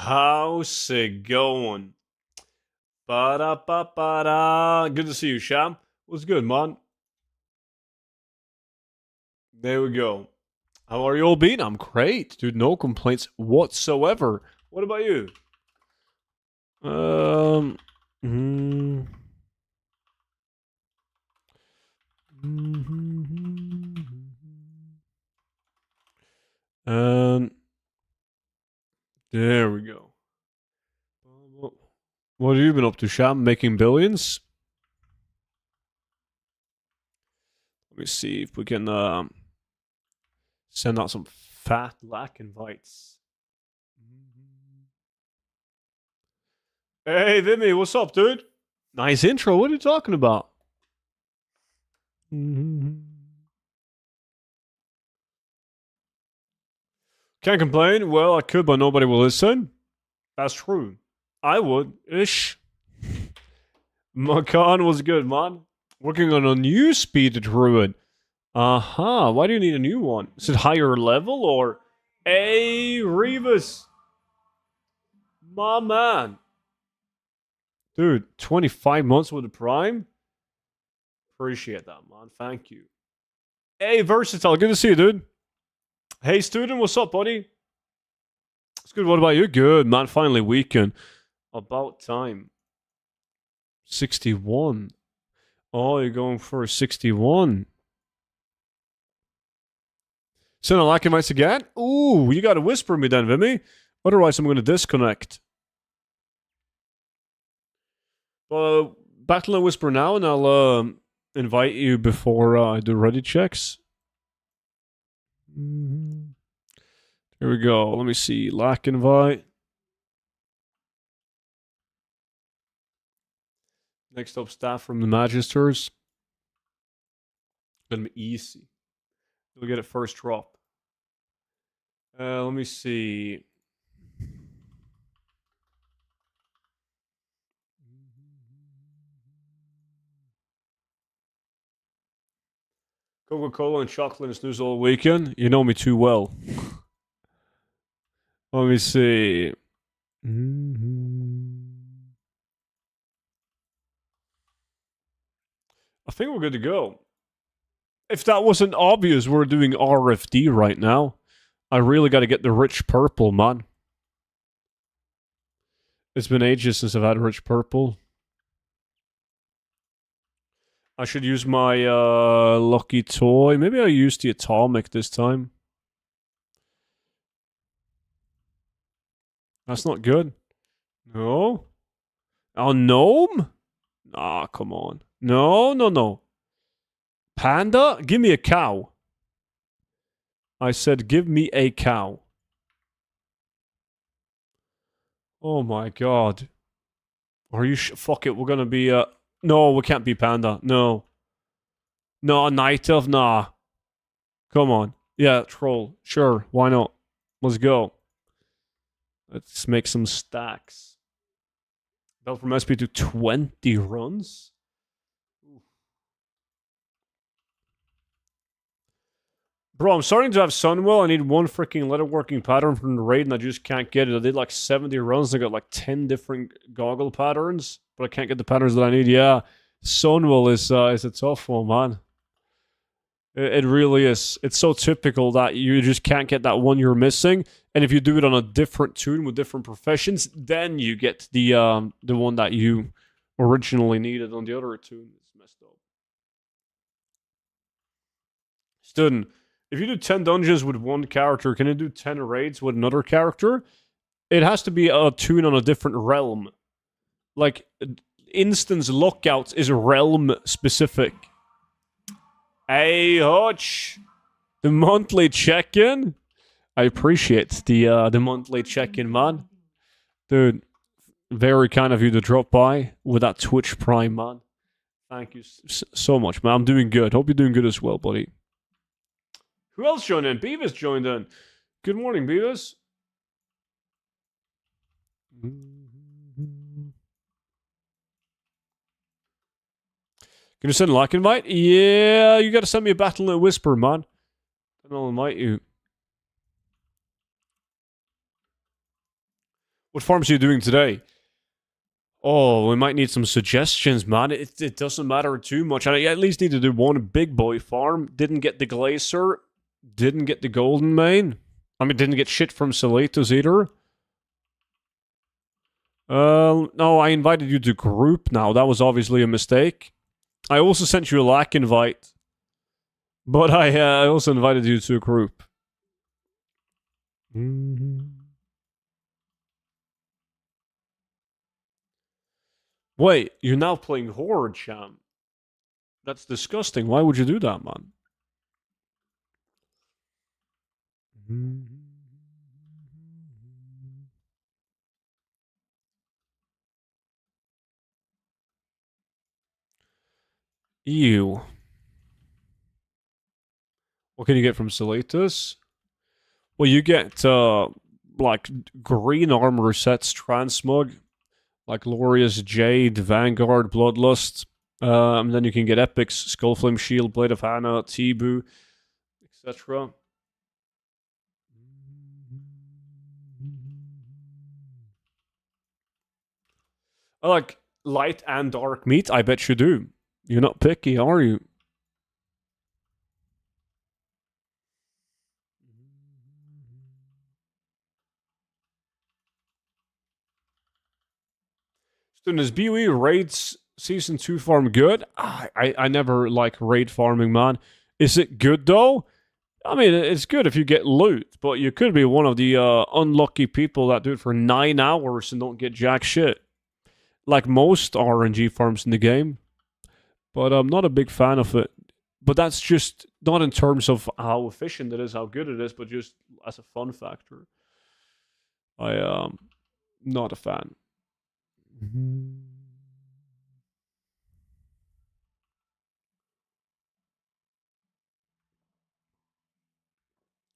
How's it going? Ba-da-ba-ba-da. Good to see you, Sham. What's good, man? There we go. How are you all been? I'm great, dude. No complaints whatsoever. What about you? Um. mm, Um. There we go. What have you been up to, Sham? Making billions? Let me see if we can send out some fat lack invites. Hey, Vimy, what's up, dude? Nice intro. What are you talking about? Can't complain. Well, I could, but nobody will listen. That's true. I would. Ish. Makan was good, man. Working on a new speed druid. Uh-huh. Why do you need a new one? Is it higher level or... Hey, Revis. My man. Dude, 25 months with the Prime? Appreciate that, man. Thank you. Hey, Versatile. Good to see you, dude. Hey, student. What's up, buddy? It's good. What about you? Good, man. Finally weekend. About time. 61. Oh, you're going for a 61. Send a like invites again? Ooh, you gotta whisper me then, Vimy. Otherwise, I'm gonna disconnect. Battle and whisper now, and I'll invite you before I do ready checks. Here we go. Let me see. Lack invite. Next up, staff from the Magisters. Gonna be easy. You'll get it first drop. Let me see. Coca-Cola and chocolate and snooze all weekend. You know me too well. Let me see. I think we're good to go. If that wasn't obvious, we're doing RFD right now. I really got to get the rich purple, man. It's been ages since I've had rich purple. I should use my lucky toy. Maybe I'll use the atomic this time. That's not good. No. Oh, gnome? Ah, come on. No, no, no. Panda? Give me a cow. I said, give me a cow. Oh my god. Are you fuck it, we're gonna be no, we can't be panda. No. No, night of nah. Come on. Yeah, troll. Sure, why not? Let's go. Let's make some stacks. Belt from SP to 20 runs. Bro, I'm starting to have Sunwell. I need one freaking leatherworking pattern from the raid, and I just can't get it. I did like 70 runs. I got like 10 different goggle patterns, but I can't get the patterns that I need. Yeah, Sunwell is a tough one, man. It really is. It's so typical that you just can't get that one you're missing. And if you do it on a different tune with different professions, then you get the one that you originally needed on the other tune. It's messed up. Student. If you do 10 dungeons with one character, can you do 10 raids with another character? It has to be a tune on a different realm. Like, instance lockouts is realm specific. Hey, Hutch! The monthly check-in? I appreciate the monthly check-in, man. Dude, very kind of you to drop by with that Twitch Prime, man. Thank you so much, man. I'm doing good. Hope you're doing good as well, buddy. Who else joined in? Beavis joined in. Good morning, Beavis. Can you send a like invite? Yeah, you gotta send me a battle and a whisper, man. Then I'll invite you. What farms are you doing today? Oh, we might need some suggestions, man. It doesn't matter too much. I at least need to do one big boy farm. Didn't get the Glacier. Didn't get the Golden Mane. I mean, didn't get shit from Salatos either. No, I invited you to group now. That was obviously a mistake. I also sent you a lack invite. But I also invited you to a group. Wait, you're now playing Horde, Sham. That's disgusting. Why would you do that, man? Ew. What can you get from Salatus? Well, you get, like, green armor sets, Transmog, like Glorious Jade, Vanguard, Bloodlust. And then you can get epics, Skullflame Shield, Blade of Hannah, Tibu, etc. I like light and dark meat. I bet you do. You're not picky, are you? Student, is BOE raids season 2 farm good? I never like raid farming, man. Is it good though? I mean, it's good if you get loot, but you could be one of the unlucky people that do it for 9 hours and don't get jack shit. Like most RNG farms in the game. But I'm not a big fan of it. But that's just not in terms of how efficient it is, how good it is, but just as a fun factor. I not a fan.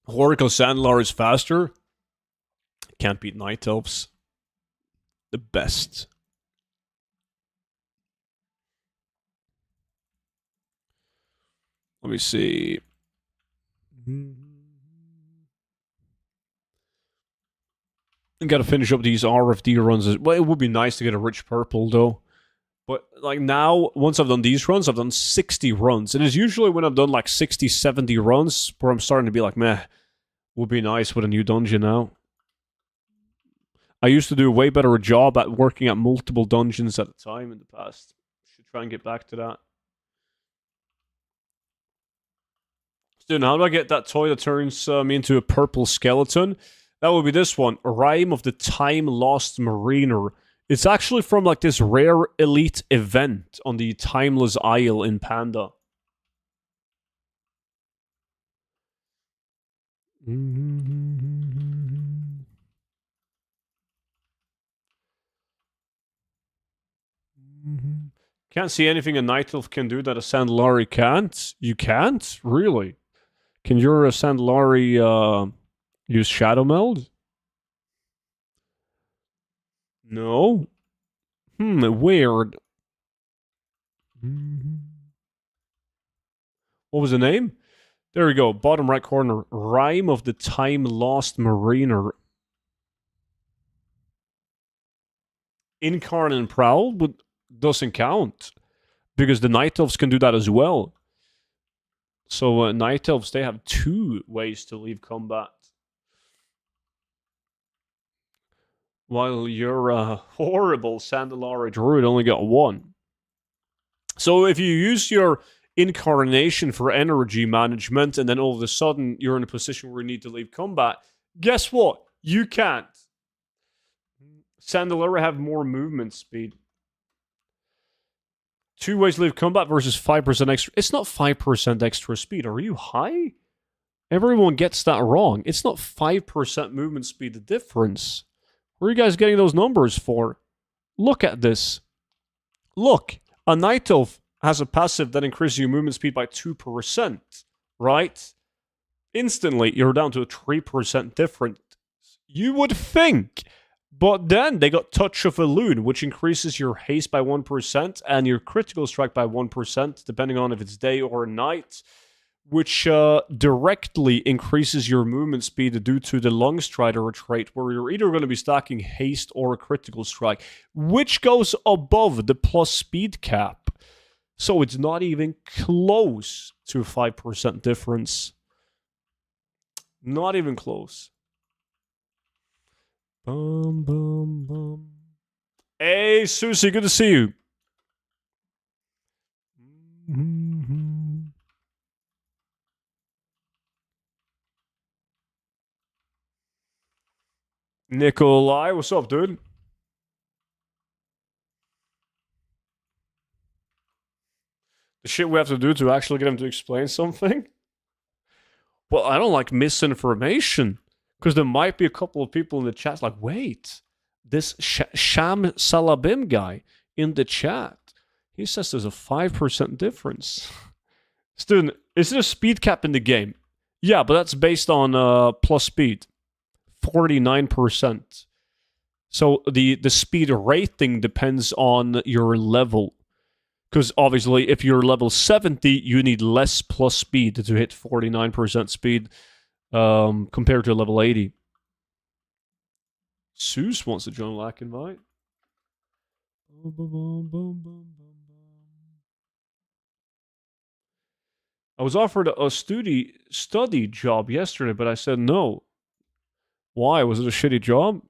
Oracle Sandlar is faster. Can't beat Night Elves. The best. Let me see. I gotta finish up these RFD runs. Well, it would be nice to get a rich purple, though. But, like, now, once I've done these runs, I've done 60 runs. And it's usually when I've done, like, 60, 70 runs where I'm starting to be like, meh, would be nice with a new dungeon now. I used to do a way better job at working at multiple dungeons at a time in the past. Should try and get back to that. Dude, how do I get that toy that turns me into a purple skeleton? That would be this one. Rime of the Time Lost Mariner. It's actually from like this rare elite event on the Timeless Isle in Panda. Can't see anything a Night Elf can do that a Sandalari can't. You can't? Really? Can your Sandalari use Shadow Meld? No? Weird. What was the name? There we go, bottom right corner. Rime of the Time Lost Mariner. Incarnate and Prowl doesn't count. Because the Night Elves can do that as well. So Night Elves, they have 2 ways to leave combat. While your horrible Sandalari Druid only got 1. So if you use your Incarnation for energy management and then all of a sudden you're in a position where you need to leave combat, guess what? You can't. Sandalari have more movement speed. 2 ways to leave combat versus 5% extra. It's not 5% extra speed. Are you high? Everyone gets that wrong. It's not 5% movement speed the difference. Where are you guys getting those numbers for? Look at this. Look, a Night Elf has a passive that increases your movement speed by 2%, right? Instantly, you're down to a 3% difference. You would think. But then they got Touch of a Loon, which increases your haste by 1% and your critical strike by 1%, depending on if it's day or night. which directly increases your movement speed due to the long strider trait, where you're either going to be stacking haste or a critical strike, which goes above the plus speed cap. So it's not even close to a 5% difference. Not even close. Bum, bum, bum. Hey, Susie, good to see you. Nikolai, what's up, dude? The shit we have to do to actually get him to explain something? Well, I don't like misinformation. Because there might be a couple of people in the chat like, wait, this Sham Salabim guy in the chat, he says there's a 5% difference. Student, is there a speed cap in the game? Yeah, but that's based on plus speed. 49%. So the speed rating depends on your level. Because obviously, if you're level 70, you need less plus speed to hit 49% speed compared to level 80. Zeus wants to join Lack Invite. I was offered a study job yesterday, but I said no. Why? Was it a shitty job?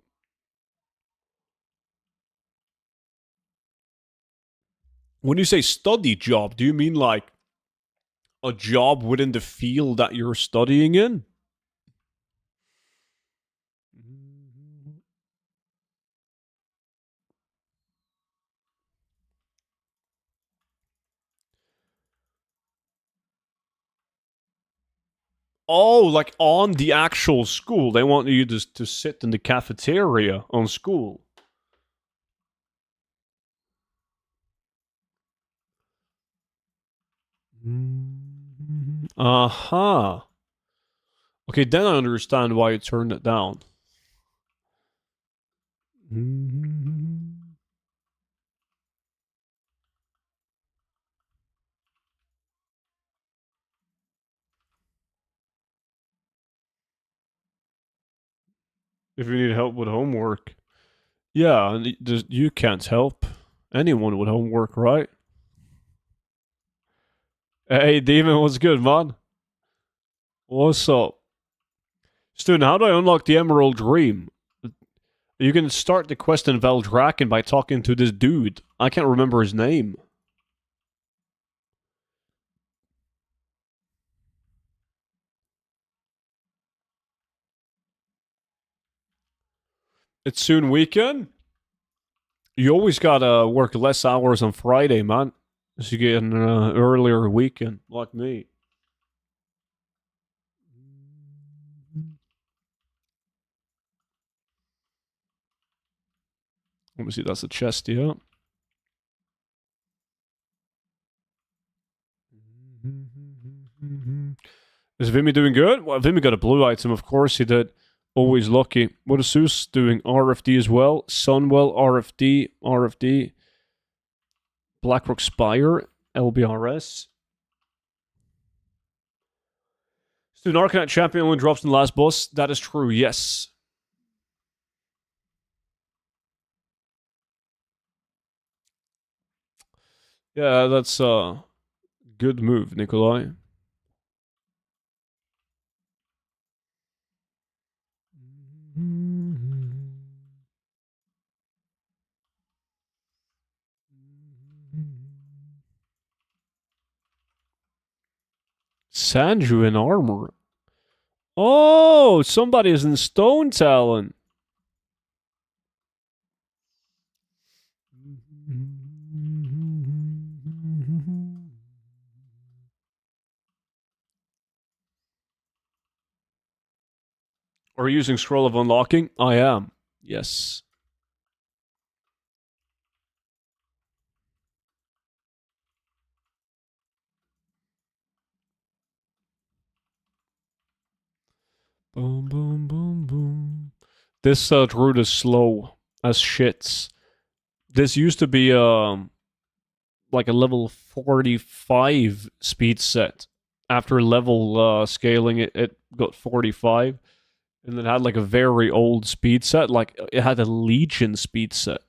When you say study job, do you mean like a job within the field that you're studying in? Oh, like on the actual school. They want you to sit in the cafeteria on school. Uh-huh. Okay, then I understand why you turned it down. If you need help with homework. Yeah, you can't help anyone with homework, right? Hey, Demon, what's good, man? What's up? Student, how do I unlock the Emerald Dream? You can start the quest in Valdraken by talking to this dude. I can't remember his name. It's soon weekend? You always gotta work less hours on Friday, man. So you get an earlier weekend, like me. Let me see, that's a chest, yeah. Is Vimy doing good? Well, Vimy got a blue item, of course he did. Always lucky. What is Zeus doing? RFD as well. Sunwell, RFD. Blackrock Spire, LBRS. Student Arcanite champion only drops in the last boss. That is true, yes. Yeah, that's a good move, Nikolai. Sanju in armor. Oh, somebody is in Stone Talon. Are you using Scroll of Unlocking? I am. Yes. Boom, boom, boom, boom. This druid is slow as shits. This used to be like a level 45 speed set. After level scaling, it got 45. And it had like a very old speed set. Like it had a Legion speed set.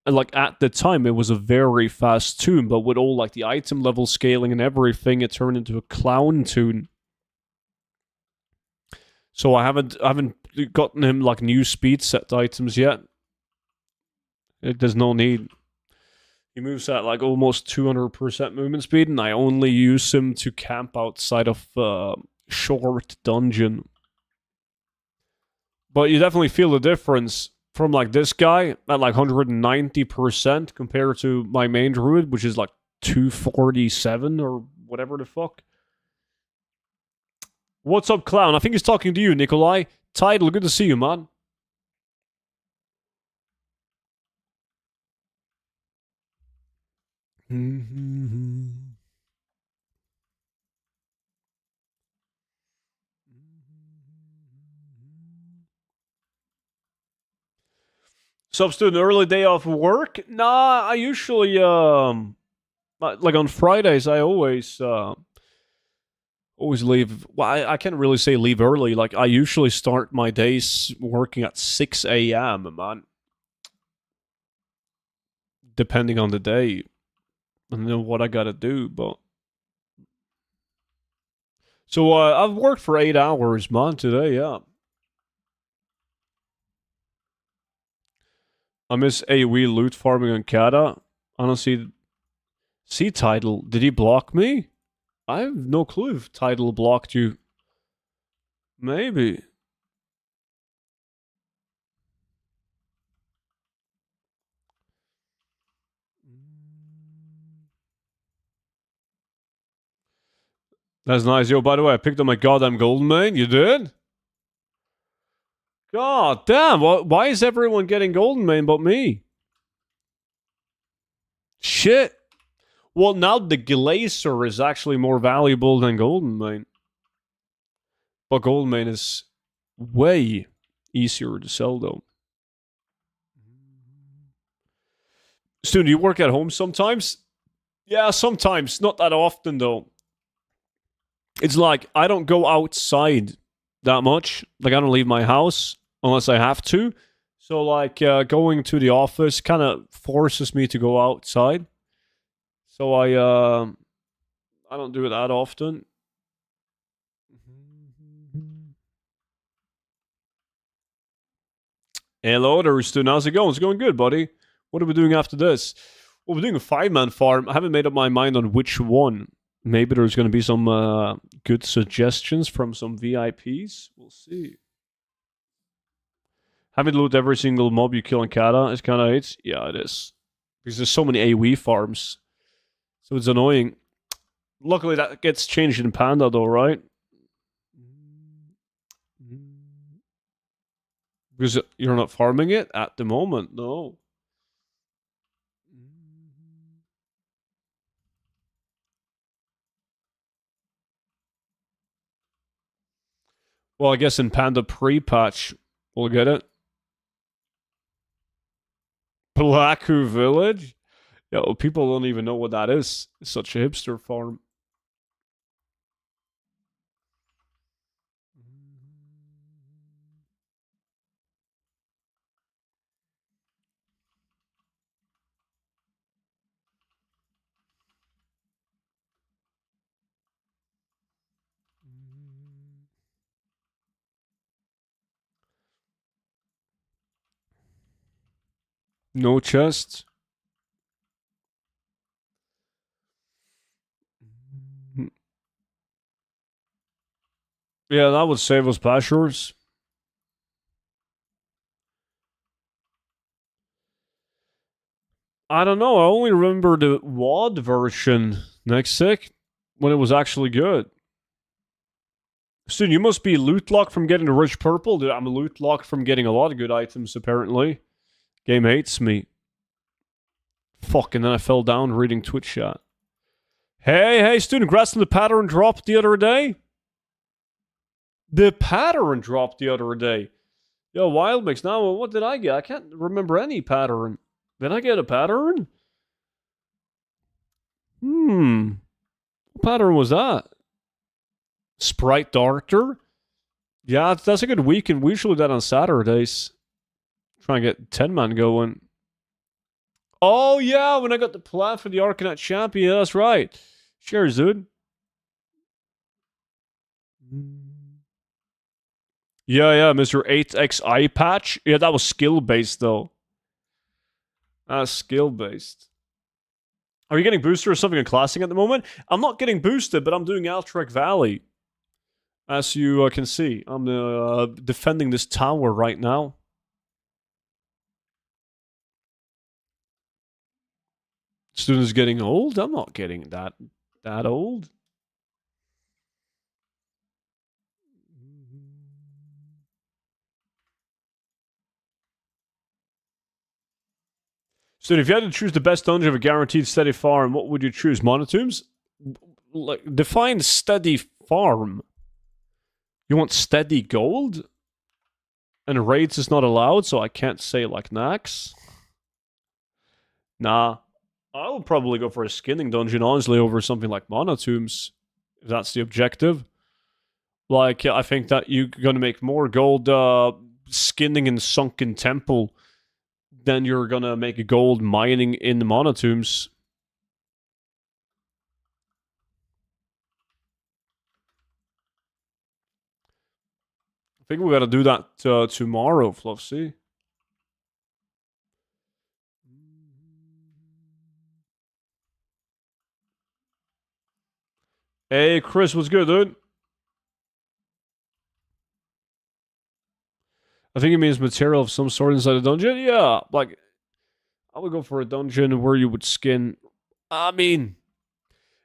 And like at the time, it was a very fast tune, but with all like the item level scaling and everything, it turned into a clown tune. So I haven't gotten him like new speed set items yet. There's no need. He moves at like almost 200% movement speed, and I only use him to camp outside of short dungeon. But you definitely feel the difference from like this guy at like 190% compared to my main druid, which is like 247 or whatever the fuck. What's up, clown? I think he's talking to you, Nikolai. Tidal, good to see you, man. Subs to an early day off work? Nah, I usually like on Fridays I always leave. Well, I can't really say leave early. Like I usually start my days working at 6 a.m. man. Depending on the day. I don't know what I gotta do, but so I've worked for 8 hours, man, today, yeah. I miss AoE loot farming on Kata. Honestly, see Tidal. Did he block me? I have no clue if Tidal blocked you. Maybe. That's nice. Yo, by the way, I picked up my goddamn golden mane. You did? God damn. Why is everyone getting golden mane but me? Shit. Well, now the Glacier is actually more valuable than golden mane. But golden mane is way easier to sell, though. Stu, do you work at home sometimes? Yeah, sometimes. Not that often, though. It's like I don't go outside that much. Like I don't leave my house unless I have to. So like going to the office kind of forces me to go outside. So I don't do it that often. Hello there, Stu. How's it going? It's going good, buddy. What are we doing after this? Well, we're doing a 5-man farm. I haven't made up my mind on which one. Maybe there's going to be some good suggestions from some VIPs. We'll see. Having to loot every single mob you kill in Kata is kind of hates. Yeah, it is. Because there's so many AoE farms. So it's annoying. Luckily, that gets changed in Panda, though, right? Because you're not farming it at the moment, no. Well, I guess in Panda pre-patch, we'll get it. Blackhoo Village? Yo, people don't even know what that is. It's such a hipster farm. No chest. Yeah, that would save us pastures. I don't know. I only remember the WoD version next sick when it was actually good. Student, you must be loot locked from getting the rich purple. Dude, I'm loot locked from getting a lot of good items, apparently. Game hates me. Fuck, and then I fell down reading Twitch chat. Hey, student, congrats on the pattern drop the other day. The pattern dropped the other day. Yo, Wild Mix, now what did I get? I can't remember any pattern. Did I get a pattern? What pattern was that? Sprite Doctor. Yeah, that's a good weekend. We usually do that on Saturdays. Try and get 10-man going. Oh, yeah, when I got the plan for the Arcanet Champion. That's right. Cheers, dude. Yeah, Mr. 8X eye patch. Yeah, that was skill-based, though. That's skill-based. Are you getting boosted or something in Classic at the moment? I'm not getting boosted, but I'm doing Altrek Valley. As you can see, I'm defending this tower right now. Students getting old? I'm not getting that old. So if you had to choose the best dungeon of a guaranteed steady farm, what would you choose? Monotombs? Like, define steady farm. You want steady gold? And raids is not allowed, so I can't say like Nax. Nah. I would probably go for a skinning dungeon, honestly, over something like Monotombs. If that's the objective. Like, I think that you're going to make more gold skinning in Sunken Temple then you're gonna make gold mining in the monotombs. I think we gotta do that tomorrow, Fluffsy. Hey, Chris, what's good, dude? I think it means material of some sort inside a dungeon. Yeah, like, I would go for a dungeon where you would skin. I mean,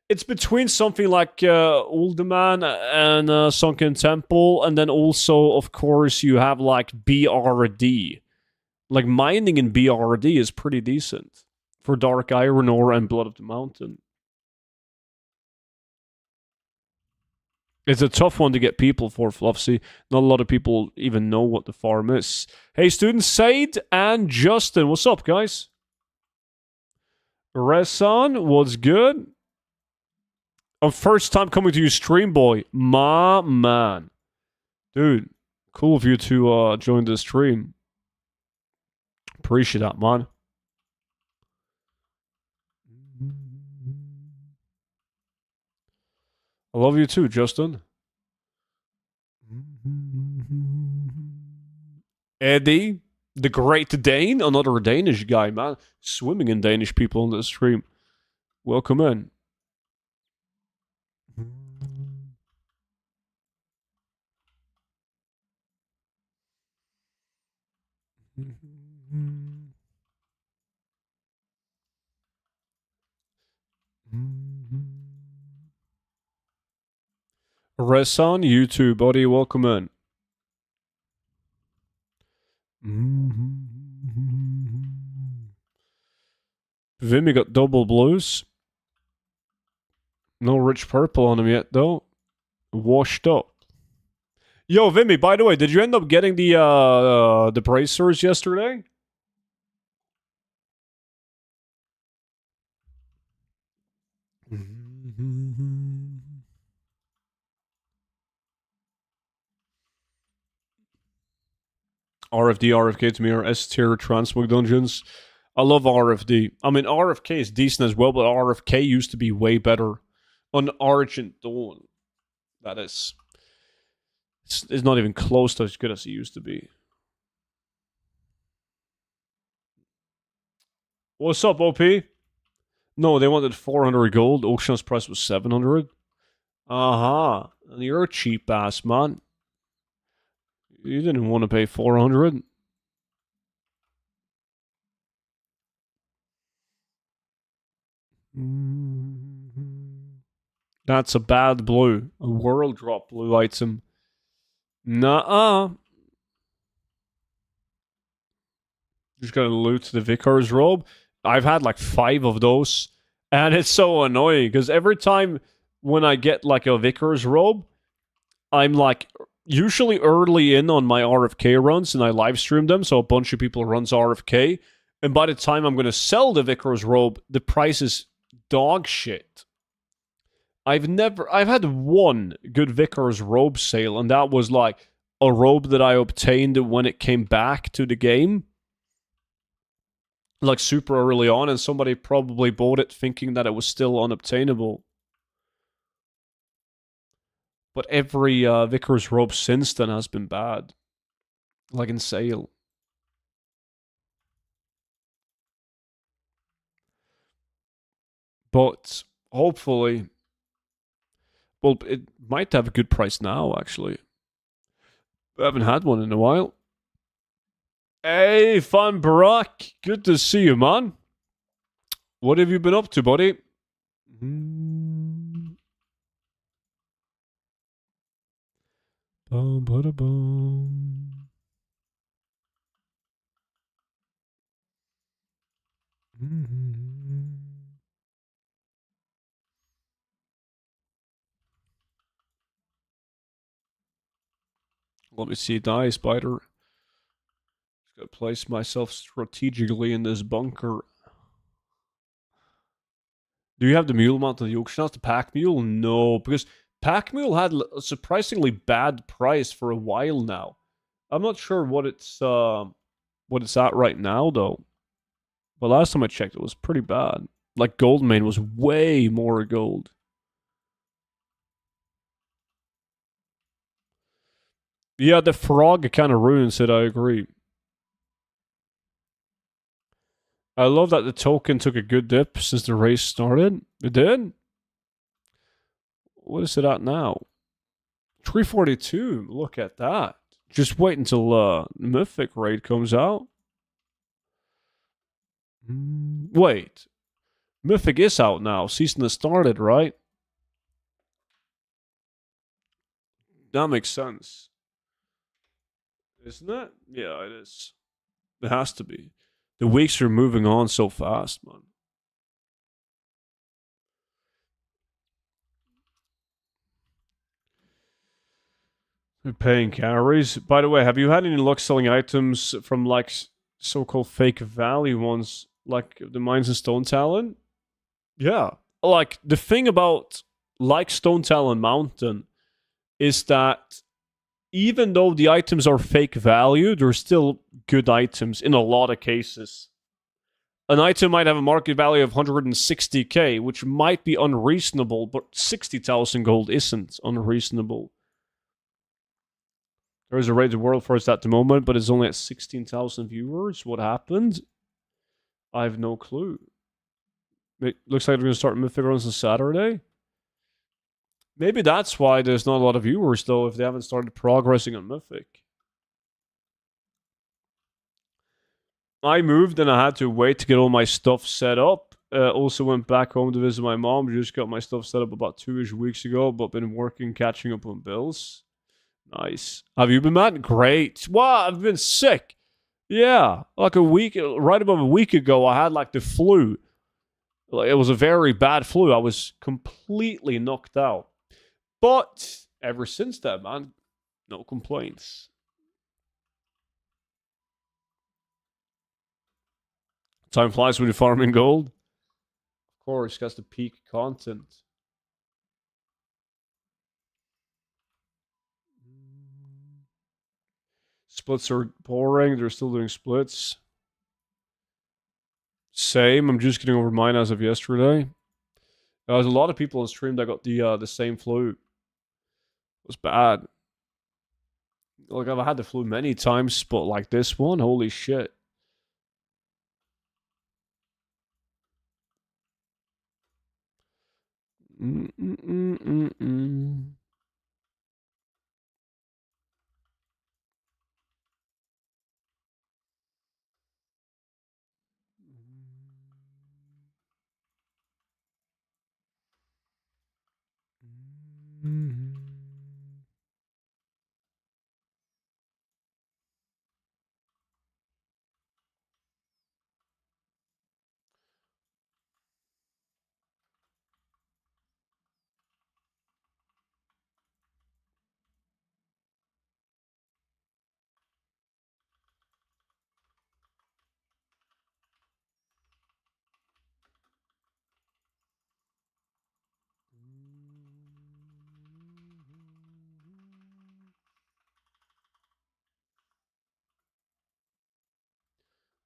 it's between something like Uldaman and Sunken Temple, and then also, of course, you have like BRD. Like, mining in BRD is pretty decent for Dark Iron Ore and Blood of the Mountain. It's a tough one to get people for, Fluffsy. Not a lot of people even know what the farm is. Hey, students, Said and Justin. What's up, guys? Resan, what's good? First time coming to you, Stream Boy. My man. Dude, cool of you to join the stream. Appreciate that, man. I love you too, Justin. Eddie, the Great Dane, another Danish guy, man. Swimming in Danish people on the stream. Welcome in. Resan, you too, buddy. Welcome in. Vimy got double blues. No rich purple on him yet, though. Washed up. Yo, Vimy, by the way, did you end up getting the bracers yesterday? RFD, RFK to me are S tier Transmog dungeons. I love RFD. I mean, RFK is decent as well, but RFK used to be way better. On Argent Dawn, that is. It's not even close to as good as it used to be. What's up, OP? No, they wanted 400 gold. Auction's price was 700. Uh-huh. And you're a cheap ass, man. You didn't want to pay 400. That's a bad blue. A world drop blue item. Nuh-uh. Just gotta loot the Vicar's robe. I've had like 5 of those. And it's so annoying, because every time when I get like a Vicar's robe, I'm like usually early in on my RFK runs, and I live stream them, so a bunch of people runs RFK. And by the time I'm going to sell the Vicar's robe, the price is dog shit. I've had one good Vicar's robe sale, and that was like a robe that I obtained when it came back to the game, like super early on, and somebody probably bought it thinking that it was still unobtainable. But every Vicar's robe since then has been bad, like in sale. But hopefully, well, it might have a good price now, actually. I haven't had one in a while. Hey, Van Brock. Good to see you, man. What have you been up to, buddy? Boom, bada, boom. Let me see. Die, spider. Just gotta place myself strategically in this bunker. Do you have the mule mount of the auction house? The pack mule? No, because pack mule had a surprisingly bad price for a while now. I'm not sure what it's at right now though. But last time I checked, it was pretty bad. Like Goldmane was way more gold. Yeah, the frog kind of ruins it. I agree. I love that the token took a good dip since the race started. It did. What is it at now? 342. Look at that. Just wait until Mythic raid comes out. Wait. Mythic is out now. Season has started, right? That makes sense. Isn't it? Yeah, it is. It has to be. The weeks are moving on so fast, man. They're paying calories. By the way, have you had any luck selling items from like so-called fake value ones, like the Mines and Stone Talon? Yeah. Like the thing about like Stone Talon Mountain is that even though the items are fake value, they're still good items in a lot of cases. An item might have a market value of 160k, which might be unreasonable, but 60,000 gold isn't unreasonable. There is a rated world first at the moment, but it's only at 16,000 viewers. What happened? I have no clue. It looks like they're going to start Mythic runs on Saturday. Maybe that's why there's not a lot of viewers, though, if they haven't started progressing on Mythic. I moved and I had to wait to get all my stuff set up. Also went back home to visit my mom. Just got my stuff set up about 2-ish weeks ago, but been working, catching up on bills. Nice. Have you been, Matt? Great. Wow, I've been sick. Yeah, like a week, right above a week ago, I had like the flu. Like, it was a very bad flu. I was completely knocked out. But ever since then, man, no complaints. Time flies when you're farming gold. Of course, that's the peak content. Splits are boring. They're still doing splits. Same. I'm just getting over mine as of yesterday. There's a lot of people on stream that got the same flu. It was bad. Like I've had the flu many times, but like this one, holy shit. Mm-mm-mm-mm-mm.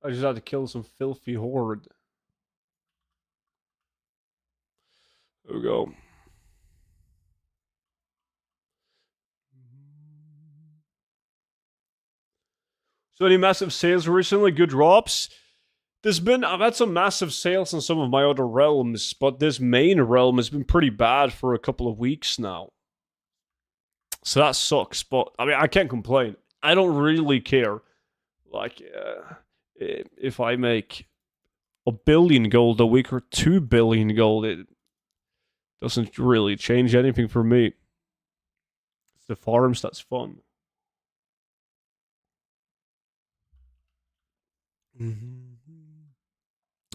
I just had to kill some filthy horde. There we go. So any massive sales recently? Good drops? I've had some massive sales in some of my other realms, but this main realm has been pretty bad for a couple of weeks now. So that sucks, but I mean, I can't complain. I don't really care. Like, if I make $1 billion gold a week or 2 billion gold, it doesn't really change anything for me. It's the farms that's fun.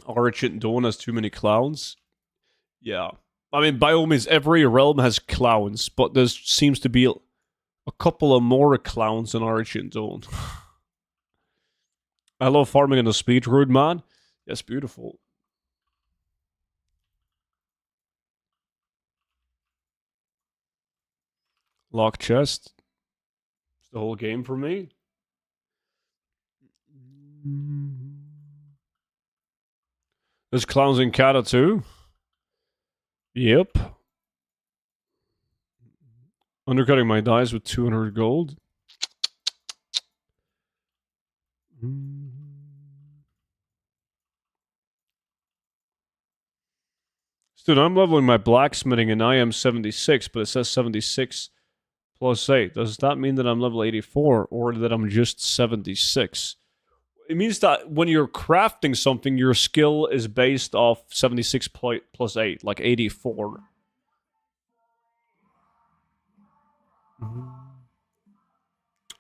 Argent Dawn has too many clowns. Yeah. I mean, by all means, every realm has clowns, but there seems to be a couple of more clowns in Argent Dawn. I love farming in the speed road, man. Yes, beautiful. Lock chest. It's the whole game for me. There's clowns in Kata too. Yep. Undercutting my dice with 200 gold. Dude, I'm leveling my blacksmithing and I am 76, but it says 76 plus 8. Does that mean that I'm level 84 or that I'm just 76? It means that when you're crafting something, your skill is based off 76 plus 8, like 84.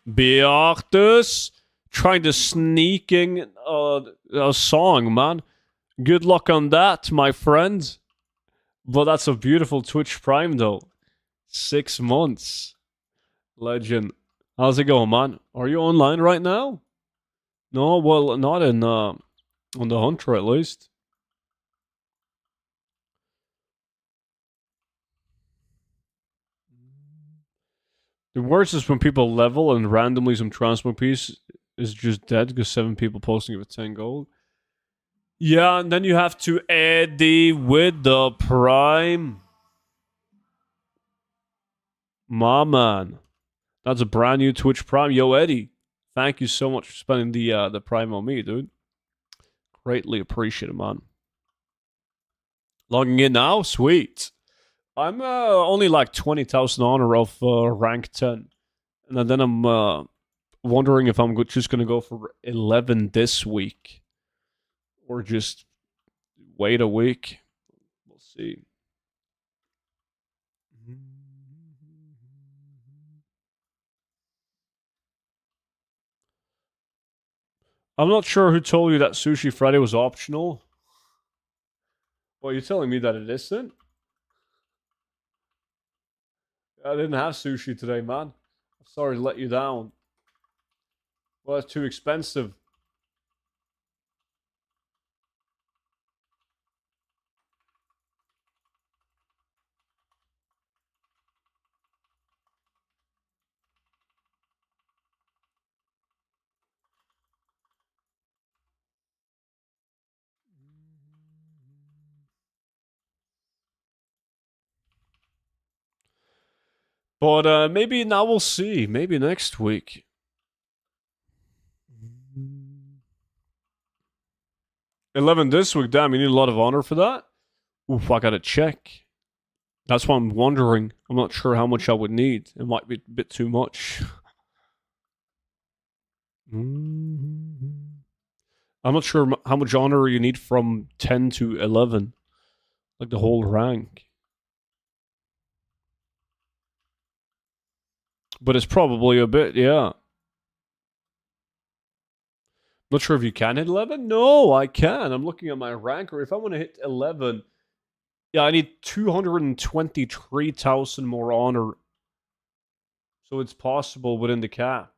Beartus trying to sneak in a song, man. Good luck on that, my friend. But that's a beautiful Twitch Prime, though. 6 months. Legend. How's it going, man? Are you online right now? No, well, not in on the Hunter at least. The worst is when people level and randomly some Transmog piece is just dead because 7 people posting it with 10 gold. Yeah, and then you have to Eddie with the Prime. My man. That's a brand new Twitch Prime. Yo, Eddie. Thank you so much for spending the Prime on me, dude. Greatly appreciate it, man. Logging in now? Sweet. I'm only like 20,000 honor of rank 10. And then I'm wondering if I'm just going to go for 11 this week. Or just wait a week. We'll see. I'm not sure who told you that Sushi Friday was optional. Well, you're telling me that it isn't? I didn't have sushi today, man. I'm sorry to let you down. Well, it's too expensive. But maybe now we'll see. Maybe next week. 11 this week. Damn, you need a lot of honor for that? Oof, I gotta check. That's what I'm wondering. I'm not sure how much I would need. It might be a bit too much. I'm not sure how much honor you need from 10 to 11. Like the whole rank. But it's probably a bit, yeah. Not sure if you can hit 11. No, I can. I'm looking at my ranker. If I want to hit 11, yeah, I need 223,000 more honor. So it's possible within the cap.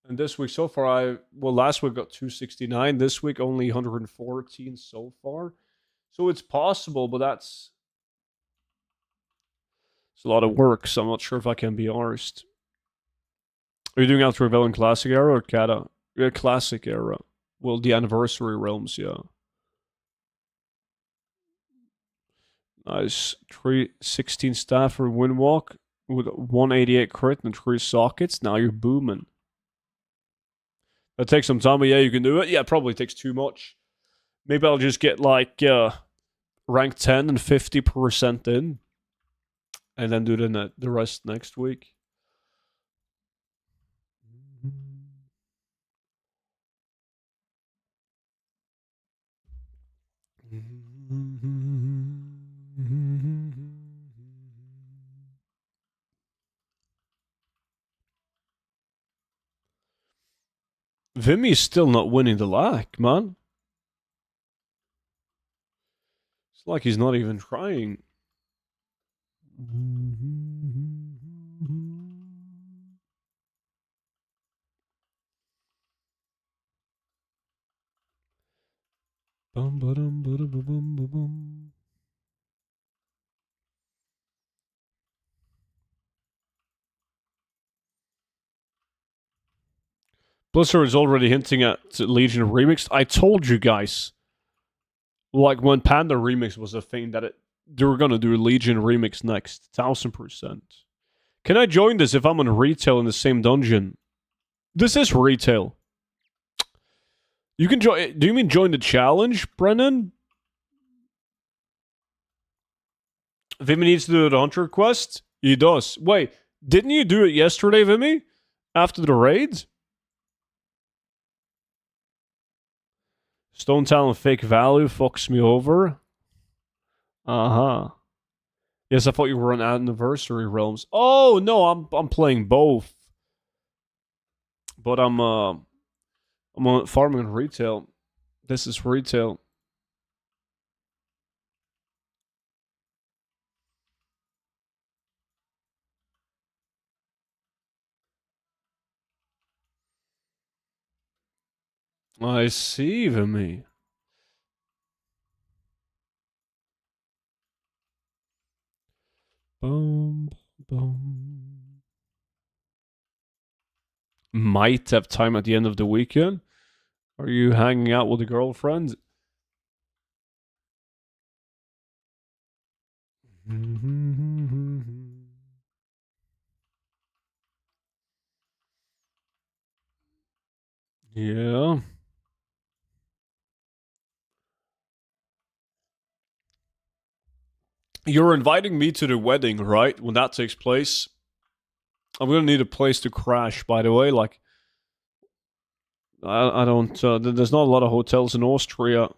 And this week so far, last week got 269. This week only 114 so far. So it's possible, but it's a lot of work, so I'm not sure if I can be arsed. Are you doing After Rebellion Classic Era or Kata? Yeah, Classic Era. Well, the Anniversary Realms, yeah. Nice. 316 staff for Windwalk with 188 crit and 3 sockets. Now you're booming. That takes some time, but yeah, you can do it. Yeah, it probably takes too much. Maybe I'll just get like rank 10 and 50% in. And then do the rest next week. Vimmy's still not winning the lack, man. It's like he's not even trying. Bum, ba-dum, ba-da-ba-bum, ba-bum. Blizzard is already hinting at Legion Remix. I told you guys, like when Panda Remix was a thing, that they were gonna do a Legion Remix next, 1000%. Can I join this if I'm on retail in the same dungeon? This is retail. You can join. Do you mean join the challenge, Brennan? Vimy needs to do the Hunter quest. He does. Wait, didn't you do it yesterday, Vimy? After the raids? Stone Talent fake value fucks me over. Uh-huh. Yes, I thought you were on Anniversary Realms. Oh no, I'm playing both. But I'm on farming and retail. This is retail. I see, Vimy. Boom, boom. Might have time at the end of the weekend. Are you hanging out with a girlfriend? Yeah. You're inviting me to the wedding, right? When that takes place. I'm gonna need a place to crash, by the way. Like, I don't. There's not a lot of hotels in Austria.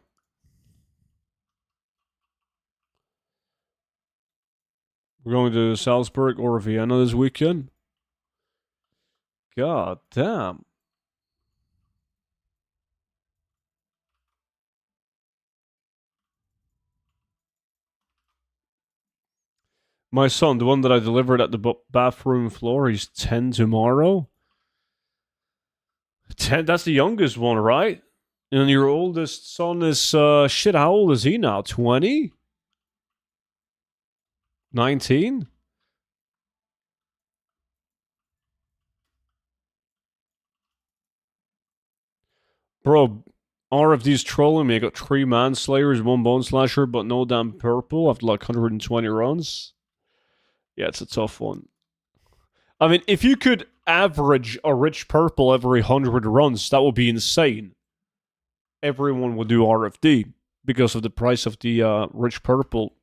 We're going to Salzburg or Vienna this weekend. God damn. My son, the one that I delivered at the bathroom floor, he's 10 tomorrow. 10, that's the youngest one, right? And your oldest son is, shit, how old is he now? 20? 19? Bro, RFD's trolling me. I got 3 manslayers, 1 bone slasher, but no damn purple after like 120 runs. Yeah, it's a tough one. I mean, if you could average a rich purple every 100 runs, that would be insane. Everyone would do RFD because of the price of the rich purple.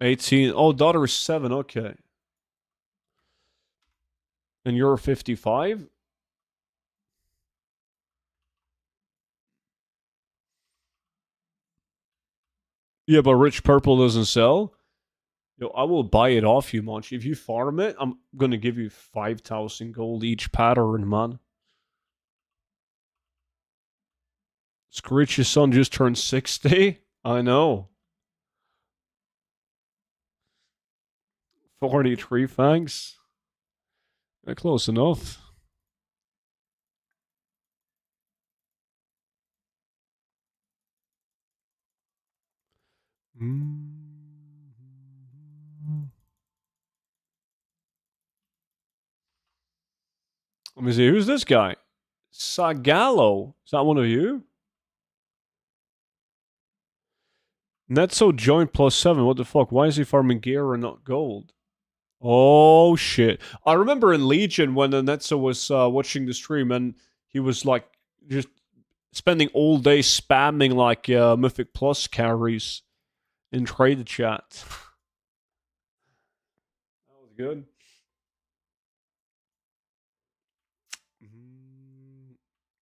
18. Oh, daughter is 7. Okay. And you're 55? Yeah, but rich purple doesn't sell. Yo, I will buy it off you, Munch. If you farm it, I'm gonna give you 5,000 gold each pattern, man. Screech's son just turned 60. I know. 43, thanks. Close enough. Let me see. Who's this guy? Sagallo. Is that one of you? Netso joint +7. What the fuck? Why is he farming gear and not gold? Oh shit! I remember in Legion when Netso was watching the stream and he was like just spending all day spamming like Mythic Plus carries in trade chat. That was good.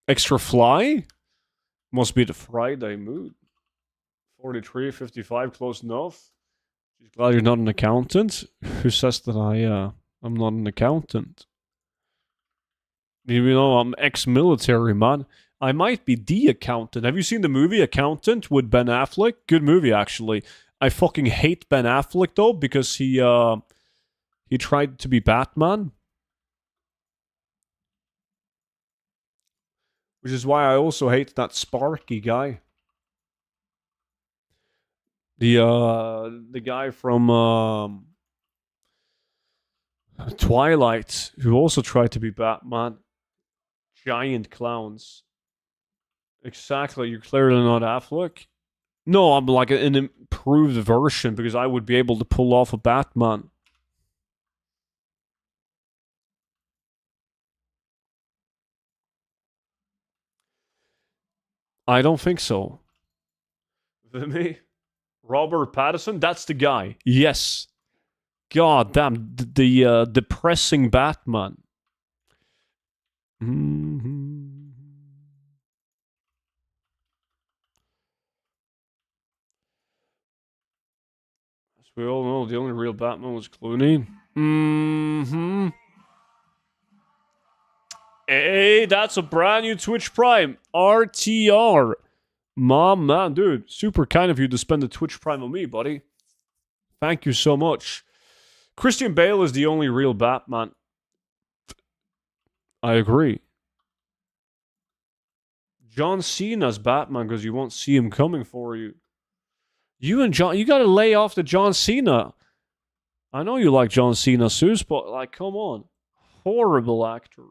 Extra fly? Must be the Friday mood. 43, 55, close enough. She's glad you're not an accountant. Who says that I'm not an accountant? You know, I'm ex-military, man. I might be the accountant. Have you seen the movie Accountant with Ben Affleck? Good movie, actually. I fucking hate Ben Affleck, though, because he tried to be Batman. Which is why I also hate that Sparky guy. The guy from Twilight, who also tried to be Batman. Giant clowns. Exactly, you're clearly not Affleck. No, I'm like an improved version because I would be able to pull off a Batman. I don't think so. Me? Robert Pattinson? That's the guy. Yes. God damn, the depressing Batman. Mm-hmm. As we all know, the only real Batman was Clooney. Mm-hmm. Hey, that's a brand new Twitch Prime. RTR. Mom, man, dude. Super kind of you to spend the Twitch Prime on me, buddy. Thank you so much. Christian Bale is the only real Batman. I agree. John Cena's Batman because you won't see him coming for you. You and John, you gotta lay off the John Cena. I know you like John Cena, Seuss, but like, come on. Horrible actor.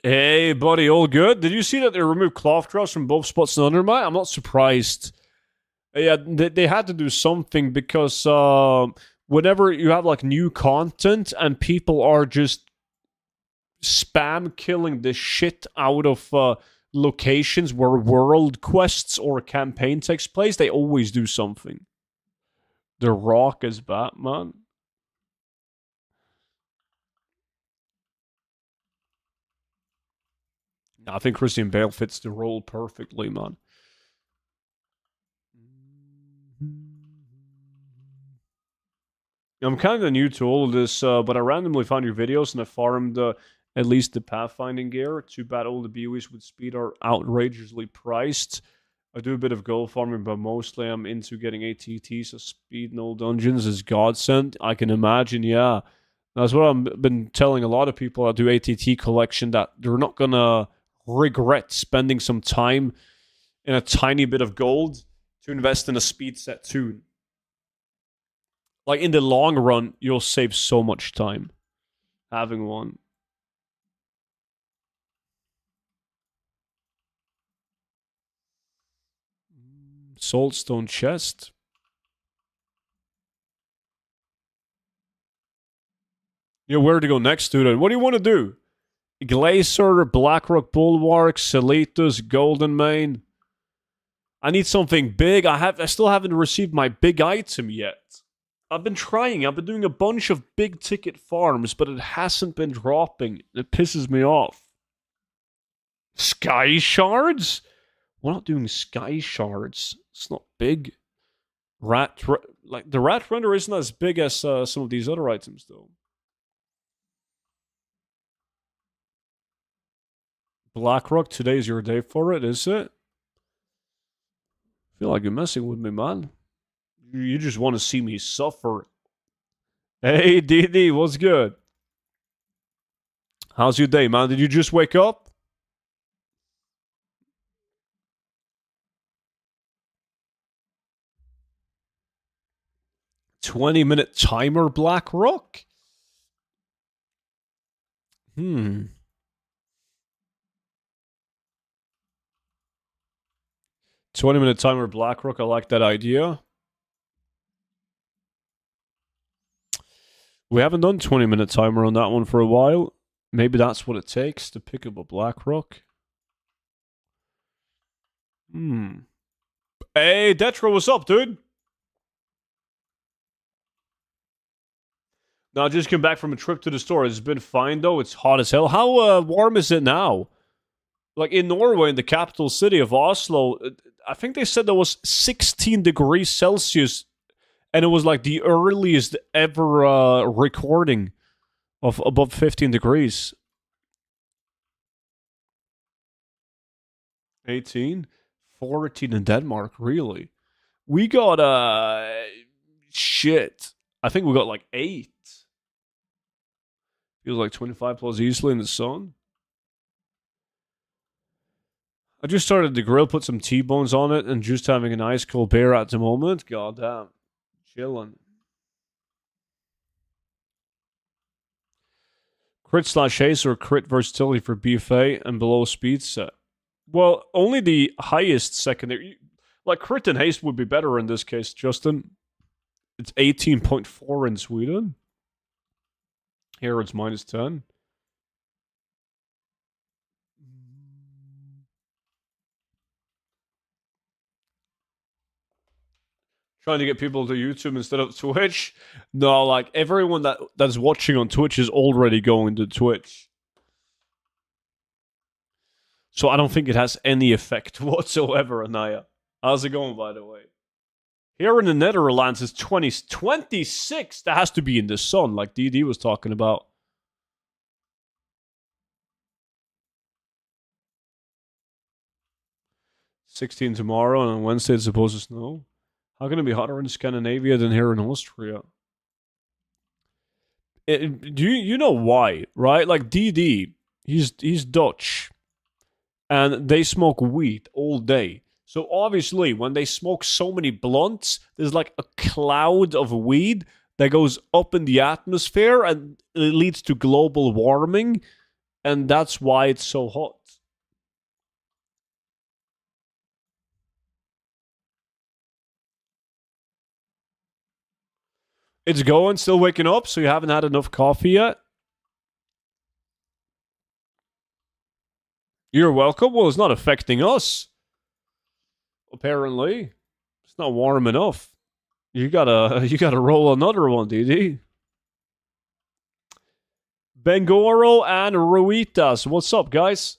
Hey, buddy, all good? Did you see that they removed cloth drops from both spots and Undermine? I'm not surprised. Yeah, they had to do something because whenever you have like new content and people are just spam killing the shit out of locations where world quests or a campaign takes place, they always do something. The Rock is Batman. I think Christian Bale fits the role perfectly, man. I'm kind of new to all of this, but I randomly found your videos and I farmed at least the pathfinding gear. Too bad all the BOEs with speed are outrageously priced. I do a bit of gold farming, but mostly I'm into getting ATT, so speed in all dungeons is godsend. I can imagine, yeah. That's what I've been telling a lot of people that do ATT collection, that they're not going to regret spending some time in a tiny bit of gold to invest in a speed set too. Like, in the long run, you'll save so much time having one. Saltstone chest. You know where to go next, dude. What do you want to do? Glacier, Blackrock Bulwark, Salitas, Golden Mane. I need something big. I still haven't received my big item yet. I've been trying. I've been doing a bunch of big ticket farms, but it hasn't been dropping. It pisses me off. Sky shards? We're not doing sky shards. It's not big. Like the rat render isn't as big as some of these other items, though. Blackrock, today's your day for it, is it? I feel like you're messing with me, man. You just want to see me suffer. Hey, DD, what's good? How's your day, man? Did you just wake up? $20-minute timer, Blackrock? 20-minute timer, Blackrock. I like that idea. We haven't done 20-minute timer on that one for a while. Maybe that's what it takes to pick up a Blackrock. Hey, Detro, what's up, dude? No, I just came back from a trip to the store. It's been fine, though. It's hot as hell. How warm is it now? Like, in Norway, in the capital city of Oslo, I think they said there was 16 degrees Celsius, and it was like the earliest ever recording of above 15 degrees. 18? 14 in Denmark, really? We got, shit. I think we got like 8. Feels like 25 plus easily in the sun. I just started the grill, put some T-bones on it, and just having an ice cold beer at the moment. God damn. Chilling. Crit slash haste or crit versatility for BFA and below speed set. Well, only the highest secondary. Like, crit and haste would be better in this case, Justin. It's 18.4 in Sweden. Here it's minus 10. Trying to get people to YouTube instead of Twitch. No, like, everyone that's watching on Twitch is already going to Twitch. So I don't think it has any effect whatsoever, Anaya. How's it going, by the way? Here in the Netherlands, it's 26. That has to be in the sun, like DD was talking about. $16 tomorrow, and on Wednesday it's supposed to snow. How can it be hotter in Scandinavia than here in Austria? Do you know why, right? Like DD, he's Dutch, and they smoke weed all day. So obviously, when they smoke so many blunts, there's like a cloud of weed that goes up in the atmosphere, and it leads to global warming, and that's why it's so hot. It's going, still waking up, so you haven't had enough coffee yet? You're welcome. Well, it's not affecting us. Apparently. It's not warm enough. You gotta roll another one, DD. Bengoro and Ruitas. What's up, guys?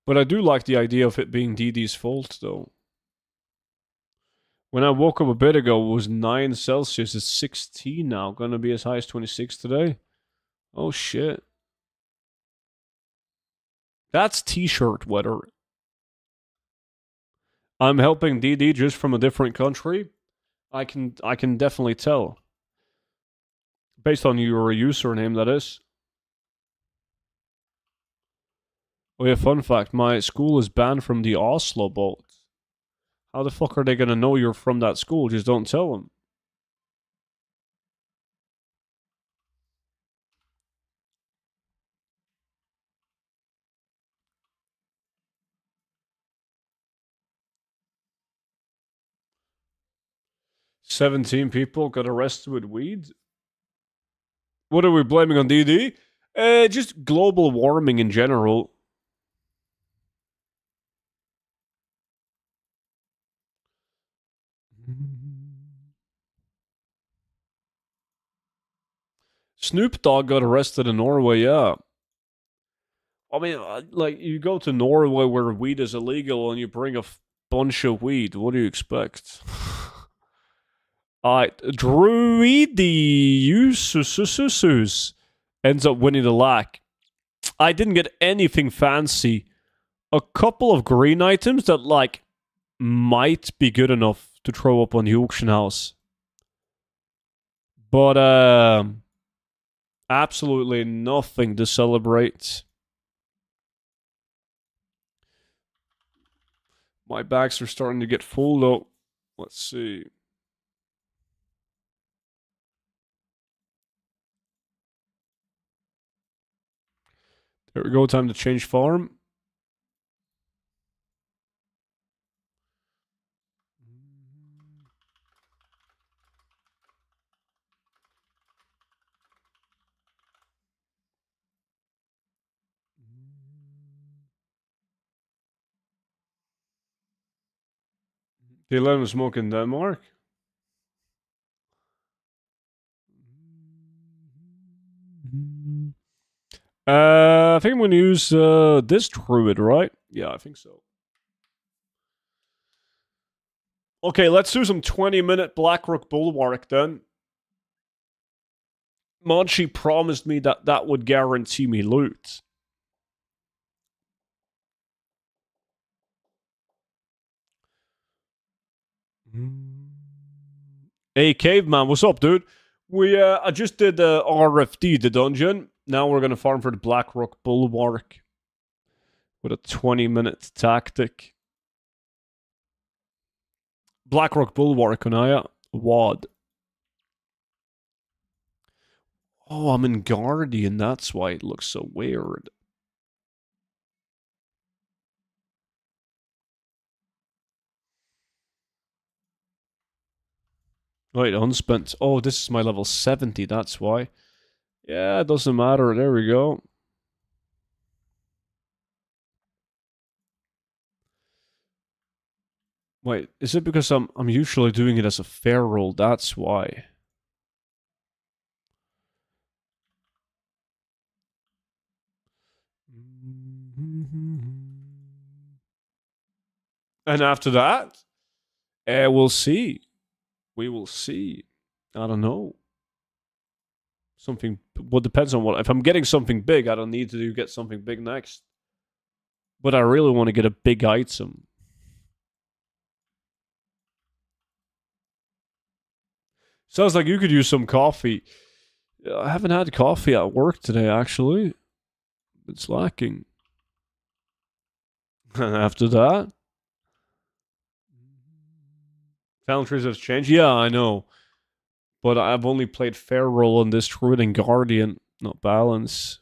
But I do like the idea of it being DD's fault, though. When I woke up a bit ago, it was 9 Celsius. It's 16 now. Gonna be as high as 26 today. Oh, shit. That's t-shirt weather. I'm helping DD just from a different country. I can definitely tell. Based on your username, that is. Oh yeah, fun fact. My school is banned from the Oslo boat. How the fuck are they gonna know you're from that school? Just don't tell them. "17 people got arrested with weed." What are we blaming on DD? Just global warming in general. Snoop Dogg got arrested in Norway, yeah. I mean, like, you go to Norway where weed is illegal and you bring a bunch of weed. What do you expect? Alright, Druidiusus ends up winning the lack. I didn't get anything fancy a couple of green items that, like, might be good enough to throw up on the auction house. But, absolutely nothing to celebrate. My bags are starting to get full, though. Let's see. There we go. Time to change farm. They let him smoke in Denmark. I think I'm going to use this druid, right? Yeah, I think so. Okay, let's do some 20-minute Blackrock Bulwark then. Monchi promised me that that would guarantee me loot. Hey, Caveman, what's up, dude? I just did RFD, the dungeon. Now we're gonna farm for the Blackrock Bulwark with a 20-minute tactic. Blackrock Bulwark, Anaya. WAD. Oh, I'm in Guardian. That's why it looks so weird. Wait, unspent. Oh, this is my level 70. That's why. Yeah, it doesn't matter. There we go. Wait, is it because I'm usually doing it as a fair roll? That's why. And after that, we'll see. We will see. I don't know. Something. Well, depends on what. If I'm getting something big, I don't need to get something big next. But I really want to get a big item. Sounds like you could use some coffee. I haven't had coffee at work today, actually. It's lacking. And after that, Foundries have changed. Yeah, I know. But I've only played fair roll on this Druid and Guardian, not balance.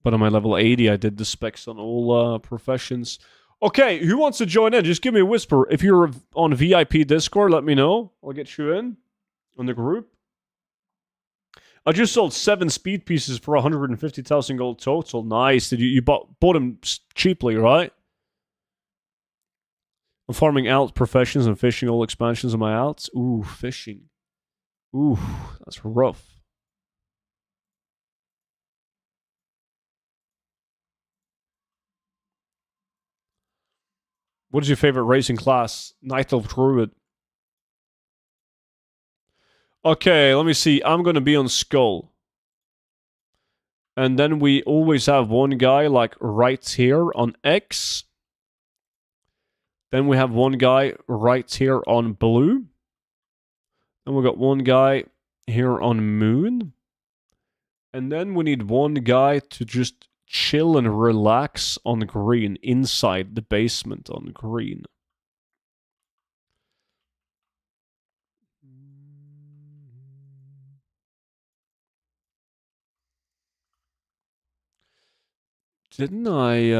But on my level 80, I did the specs on all professions. Okay, who wants to join in? Just give me a whisper. If you're on VIP Discord, let me know. I'll get you in on the group. I just sold 7 speed pieces for 150,000 gold total. Nice. Did you bought them cheaply, right? I'm farming out professions and fishing all expansions of my outs. Ooh, fishing. Ooh, that's rough. What is your favorite racing class? Knight of Druid. Okay, let me see. I'm going to be on Skull. And then we always have one guy like right here on X. Then we have one guy right here on Blue. And we got one guy here on Moon. And then we need one guy to just chill and relax on Green, inside the basement on Green. Didn't I,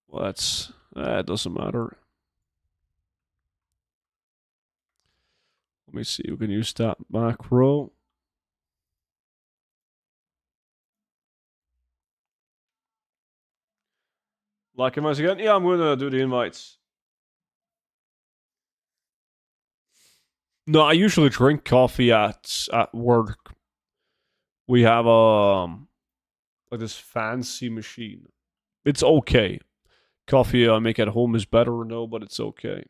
well, that's, it doesn't matter. Let me see, we can use that macro. Like him as again? Yeah, I'm gonna do the invites. No, I usually drink coffee at work. We have like this fancy machine. It's okay. Coffee I make at home is better, no, but it's okay.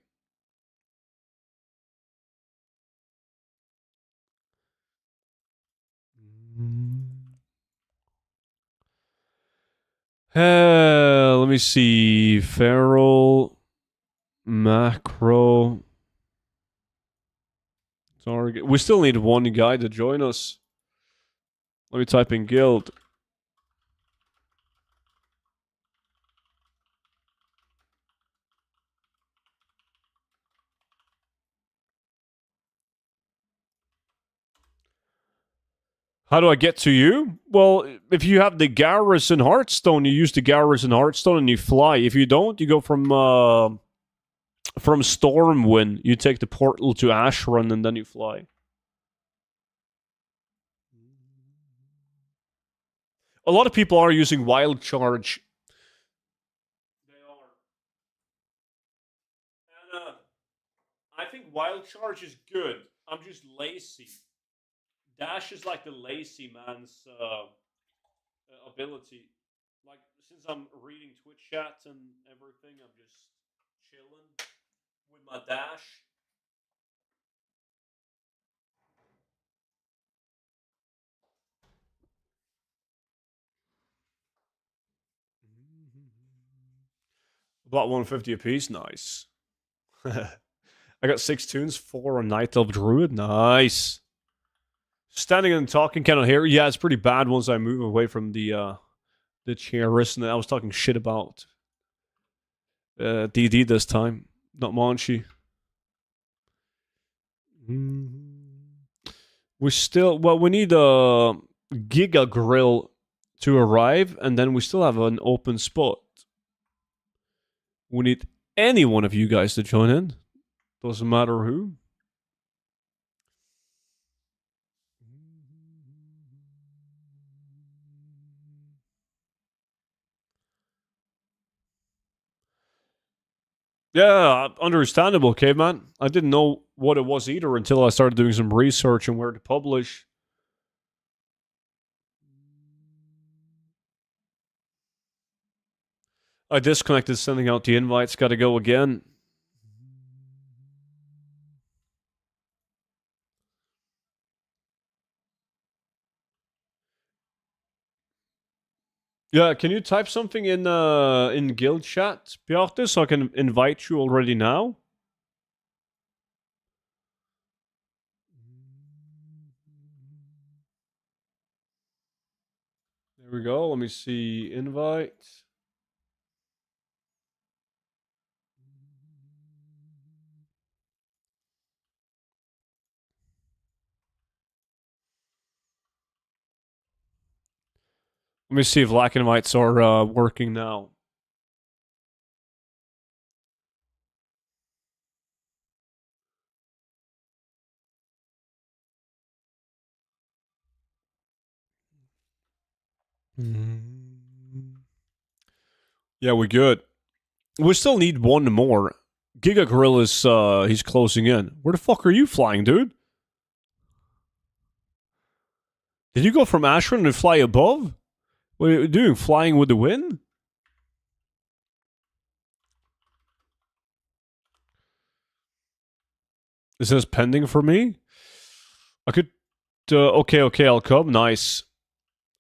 Let me see. Feral. Macro. Target. We still need one guy to join us. Let me type in guild. How do I get to you? Well, if you have the Garrison Hearthstone, you use the Garrison Hearthstone and you fly. If you don't, you go from Stormwind. You take the portal to Ashrun and then you fly. A lot of people are using Wild Charge. They are. And I think Wild Charge is good. I'm just lazy. Dash is like the lazy man's ability. Like, since I'm reading Twitch chat and everything, I'm just chilling with my dash. About 150 apiece, nice. I got 6 tunes, 4 on Night Elf Druid, nice. Standing and talking, cannot hear. Yeah, it's pretty bad once I move away from the chairist, and I was talking shit about DD this time, not Monchi. We still, well, we need a Giga Grill to arrive, and then we still have an open spot. We need any one of you guys to join in. Doesn't matter who. Yeah, understandable, caveman. I didn't know what it was either until I started doing some research on where to publish. I disconnected sending out the invites. Gotta go again. Yeah, can you type something in guild chat, Bjarte, so I can invite you already now? There we go. Let me see. Invite. Let me see if black invites are working now. Yeah, we're good. We still need one more. Giga Grill is he's closing in. Where the fuck are you flying, dude? Did you go from Ashran and fly above? What are you doing? Flying with the wind? Is this pending for me? I could. Okay, I'll come. Nice.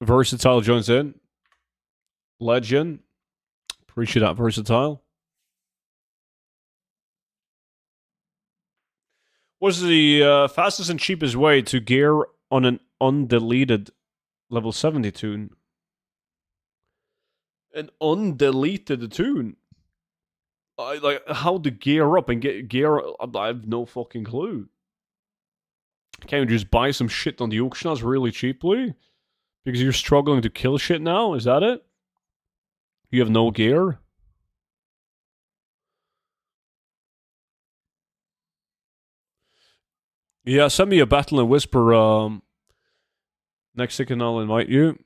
Versatile joins in. Legend. Appreciate that, Versatile. What's the fastest and cheapest way to gear on an undeleted level 70 tune? An undeleted tune? Like, how to gear up and get gear. I have no fucking clue. Can't you just buy some shit on the auction house really cheaply? Because you're struggling to kill shit now? Is that it? You have no gear? Yeah, send me a Battle and Whisper. Next second, I'll invite you.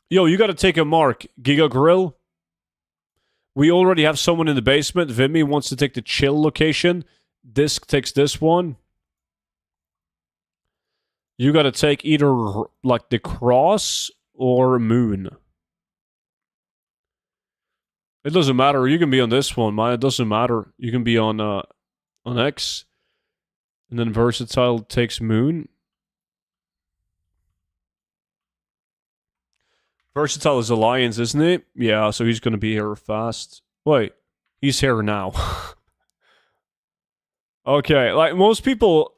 Yo, you gotta take a mark. Giga Grill. We already have someone in the basement. Vimy wants to take the chill location. Disc takes this one. You gotta take either like the cross or moon. It doesn't matter. You can be on this one, man. It doesn't matter. You can be on X. And then Versatile takes moon. Versatile is Alliance, isn't it? Yeah, so he's gonna be here fast. Wait, he's here now. Okay, like most people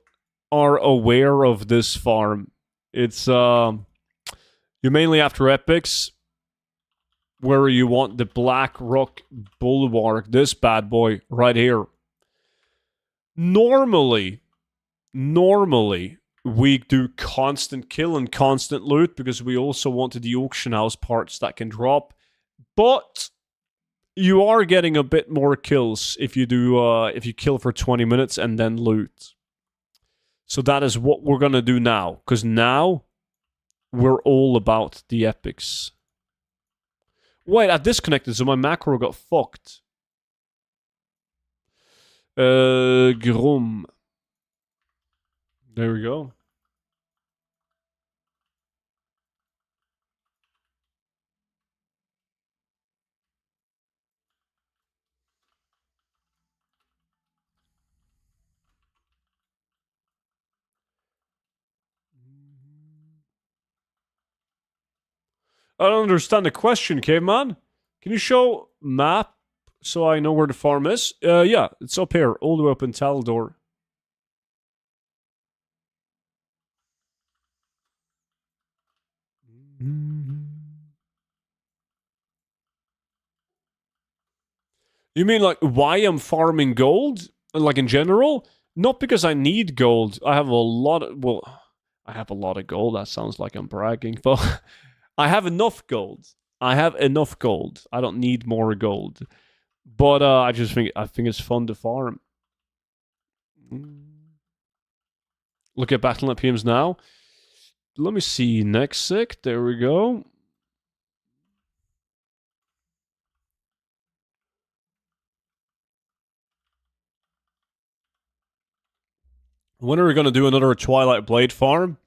are aware of this farm. It's you're mainly after epics, where you want the Blackrock Bulwark, this bad boy right here. Normally, we do constant kill and constant loot because we also wanted the auction house parts that can drop. But you are getting a bit more kills if you do if you kill for 20 minutes and then loot. So that is what we're gonna do now, because now we're all about the epics. Wait, I disconnected, so my macro got fucked. Grom. There we go. I don't understand the question, caveman. Can you show map so I know where the farm is? Yeah, it's up here, all the way up in Taldor. You mean like why I'm farming gold? Like in general? Not because I need gold. I have a lot of, well, I have a lot of gold. That sounds like I'm bragging, but I have enough gold. I have enough gold. I don't need more gold. But I think it's fun to farm. Look at Battle.net PMs now. Let me see. Next sick. There we go. When are we going to do another Twilight Blade farm?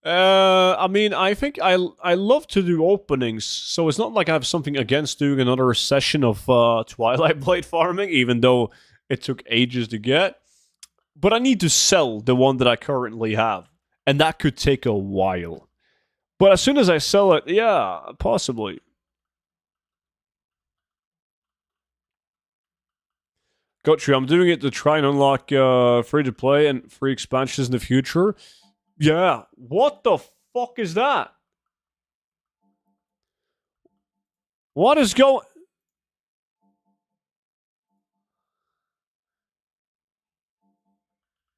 I mean, I think I love to do openings, so it's not like I have something against doing another session of Twilight Blade farming, even though it took ages to get. But I need to sell the one that I currently have, and that could take a while. But as soon as I sell it, yeah, possibly. Got you. I'm doing it to try and unlock free-to-play and free expansions in the future. Yeah. What the fuck is that? What is going...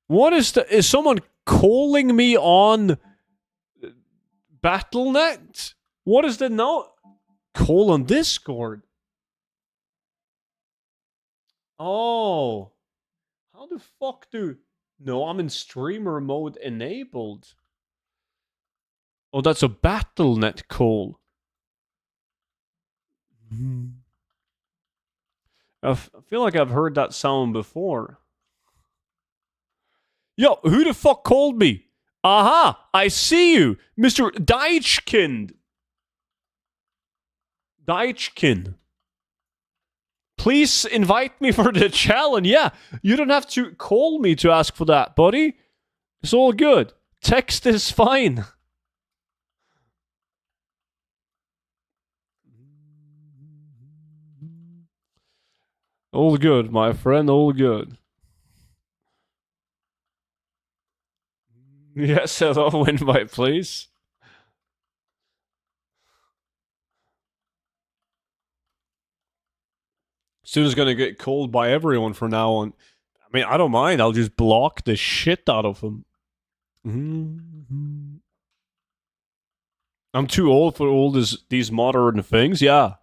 What is the... Is someone calling me on Battle.net? What is the note? Call on Discord. Oh. How the fuck do... No, I'm in streamer mode enabled. Oh, that's a Battle.net call. I feel like I've heard that sound before. Yo, who the fuck called me? Aha! I see you! Mr. Deichkind! Deichkind. Please invite me for the challenge. Yeah, you don't have to call me to ask for that, buddy. It's all good. Text is fine. All good, my friend, all good. Yes, hello, invite, please. Soon's gonna get called by everyone from now on. I mean, I don't mind. I'll just block the shit out of them. I'm too old for all these modern things. Yeah,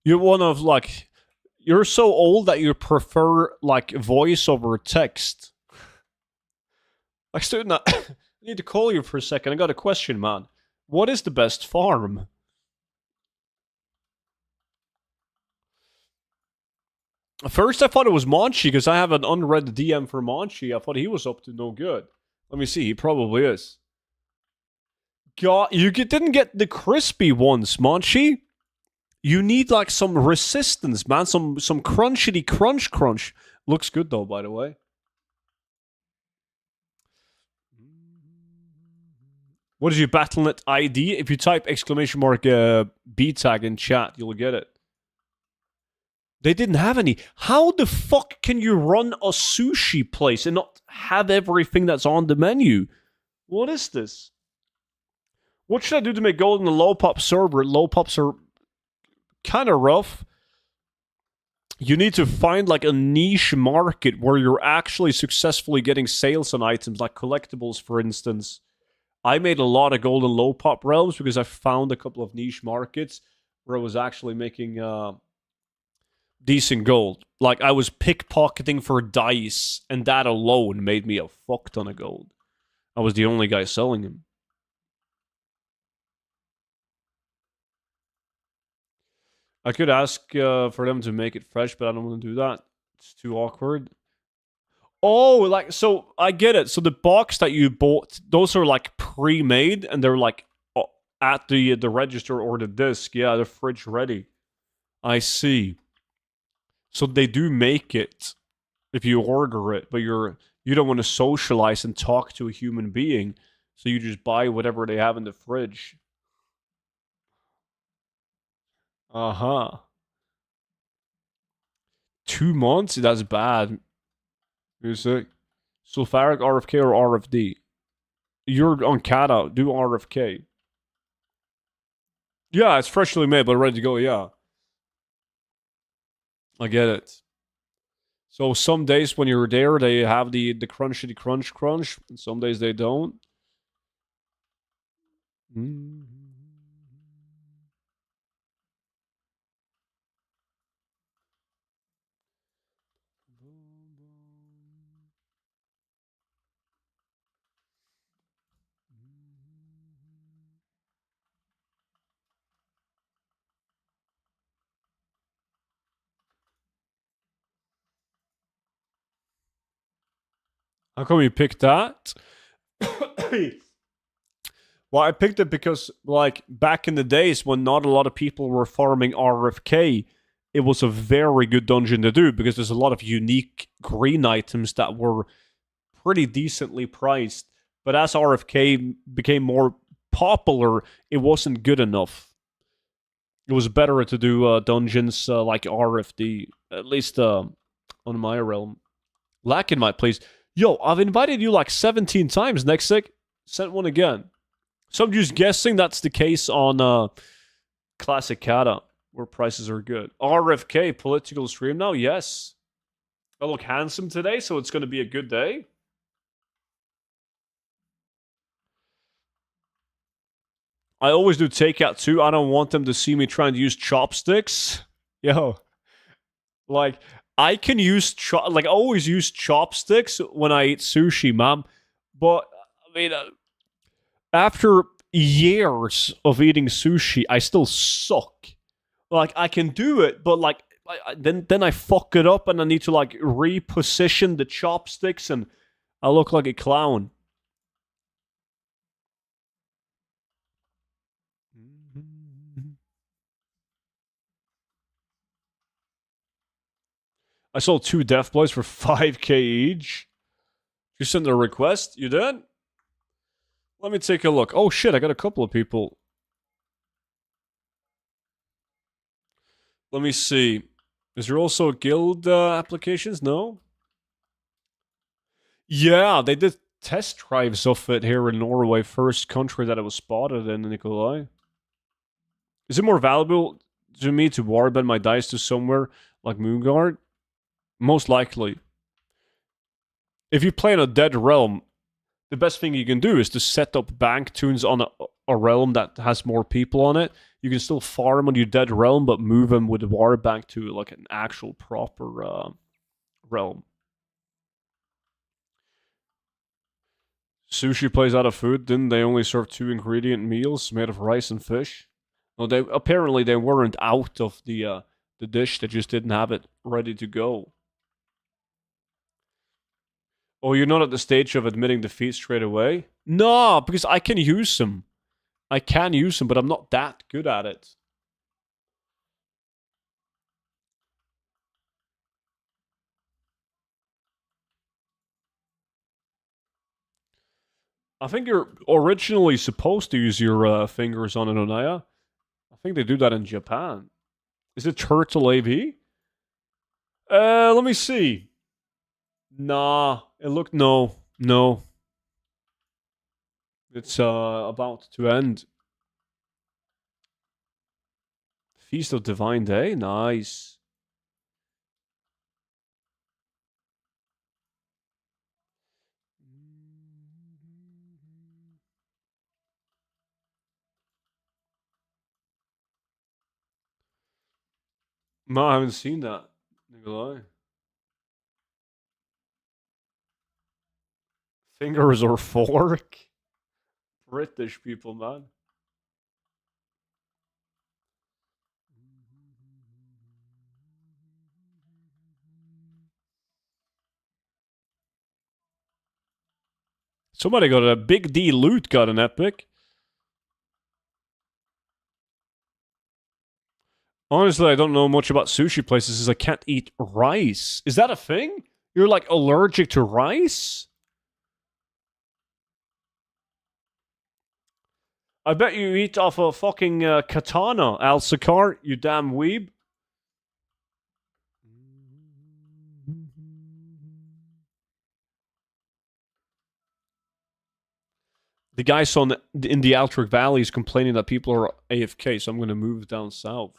you're one of like, you're so old that you prefer like voice over text. Like, student, I need to call you for a second. I got a question, man. What is the best farm? First, I thought it was Monchi because I have an unread DM for Monchi. I thought he was up to no good. Let me see. He probably is. God, you didn't get the crispy ones, Monchi. You need like some resistance, man. Some crunchity crunch. Looks good though, by the way. What is your Battle.net ID? If you type exclamation mark B tag in chat, you'll get it. They didn't have any. How the fuck can you run a sushi place and not have everything that's on the menu? What is this? What should I do to make gold in the low pop server? Low pops are kind of rough. You need to find like a niche market where you're actually successfully getting sales on items, like collectibles, for instance. I made a lot of gold in low pop realms because I found a couple of niche markets where I was actually making decent gold. Like I was pickpocketing for dice, and that alone made me a fuck ton of gold. I was the only guy selling them. I could ask for them to make it fresh, but I don't want to do that. It's too awkward. Oh, like, so I get it. So the box that you bought, those are like pre-made, and they're like at the register or the disc. Yeah, they're fridge ready. I see. So they do make it if you order it, but you don't want to socialize and talk to a human being, so you just buy whatever they have in the fridge. Uh-huh. 2 months? That's bad. You say sulfuric RFK or RFD? You're on Kata. Do RFK. Yeah, it's freshly made, but ready to go. Yeah, I get it. So some days when you're there, they have the crunchy crunch, and some days they don't. Mm-hmm. How come you picked that? Well, I picked it because, like, back in the days when not a lot of people were farming RFK, it was a very good dungeon to do because there's a lot of unique green items that were pretty decently priced. But as RFK became more popular, it wasn't good enough. It was better to do dungeons like RFD, at least on my realm. Lack in my place. Yo, I've invited you like 17 times, Nexic. Sent one again. So I'm just guessing that's the case on Classic Kata, where prices are good. RFK, political stream now? Yes. I look handsome today, so it's going to be a good day. I always do takeout too. I don't want them to see me trying to use chopsticks. Yo, like, I can use, I always use chopsticks when I eat sushi, man. But, I mean, after years of eating sushi, I still suck. Like, I can do it, but like, then I fuck it up and I need to like reposition the chopsticks and I look like a clown. I sold 2 death blows for 5k each. You sent a request? You did? Let me take a look. Oh shit, I got a couple of people. Let me see. Is there also guild applications? No? Yeah, they did test drives of it here in Norway, first country that it was spotted in, Nikolai. Is it more valuable to me to warbend my dice to somewhere like Moonguard? Most likely. If you play in a dead realm, the best thing you can do is to set up bank tunes on a realm that has more people on it. You can still farm on your dead realm, but move them with the war bank to like an actual proper realm. Sushi plays out of food. Didn't they only serve 2 ingredient meals made of rice and fish? Well, they apparently they weren't out of the dish. They just didn't have it ready to go. Oh, you're not at the stage of admitting defeat straight away? No, because I can use them. I can use them, but I'm not that good at it. I think you're originally supposed to use your fingers on an Onaya. I think they do that in Japan. Is it Turtle AV? Let me see. Nah, it looked no. It's about to end. Feast of Divine Day, nice. No, I haven't seen that. Not gonna lie. Fingers or fork? British people, man. Somebody got a Big D loot, got an epic. Honestly, I don't know much about sushi places as I can't eat rice. Is that a thing? You're like allergic to rice? I bet you eat off a fucking katana, Al Sakar, you damn weeb. The guy in the Altric Valley is complaining that people are AFK, so I'm going to move down south.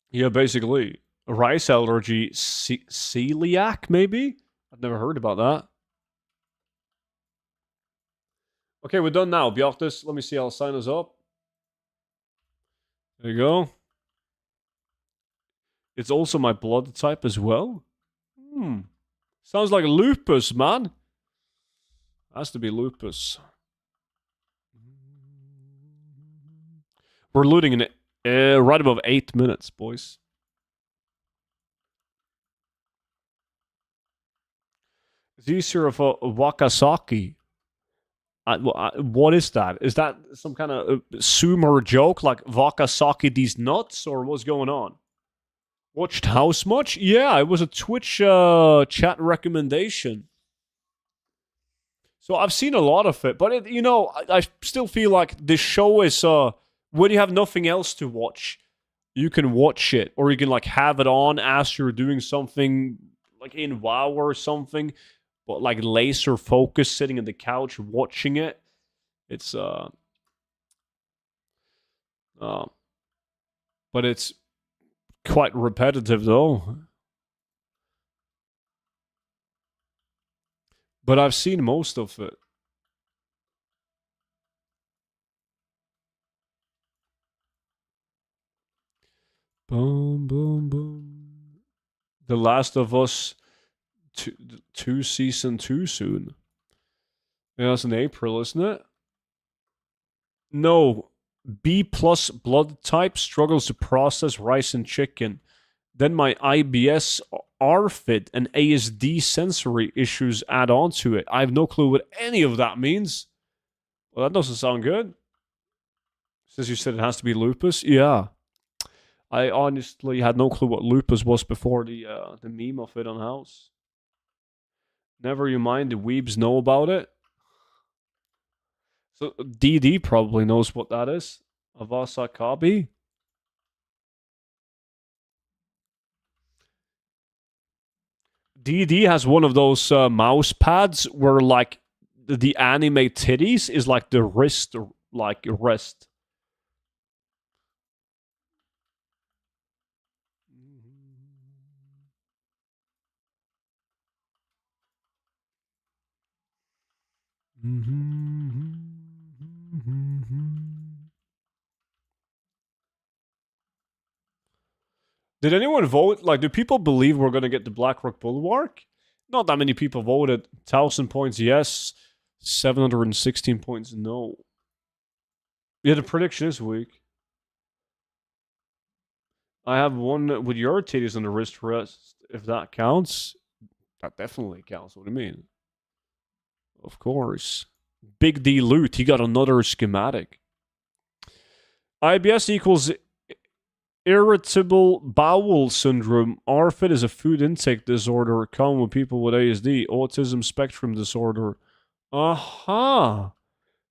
Yeah, basically. Rice allergy, celiac, maybe? I've never heard about that. Okay, we're done now. Bjartis, let me see. I'll sign us up. There you go. It's also my blood type as well. Sounds like lupus, man. Has to be lupus. We're looting in right above 8 minutes, boys. It's easier of a wakasaki. What is that? Is that some kind of sumer joke like wakasaki these nuts, or what's going on? Watched House much? Yeah, it was a Twitch chat recommendation. So I've seen a lot of it, but I still feel like this show is when you have nothing else to watch, you can watch it, or you can like have it on as you're doing something like in WoW or something, but like laser focus, sitting on the couch watching it. It's but it's quite repetitive though. But I've seen most of it. Boom, boom, boom. The Last of Us 2 season 2 soon. Yeah, that's in April, isn't it? No. B plus blood type struggles to process rice and chicken. Then my IBS, RFID, and ASD sensory issues add on to it. I have no clue what any of that means. Well, that doesn't sound good. Since you said it has to be lupus, yeah. I honestly had no clue what lupus was before the meme of it on House. Never you mind, the weebs know about it. So DD probably knows what that is. Avasa Kabi. DD has one of those mouse pads where like the anime titties is like the wrist, like rest. Did anyone vote? Like, do people believe we're gonna get the Blackrock Bulwark? Not that many people voted. 1,000 points, yes. 716 points, no. Yeah, the prediction is weak. I have one with your titties on the wrist rest. If that counts, that definitely counts. What do you mean? Of course. Big D loot. He got another schematic. IBS equals Irritable bowel syndrome. RFID is a food intake disorder common with people with ASD. Autism spectrum disorder. Aha.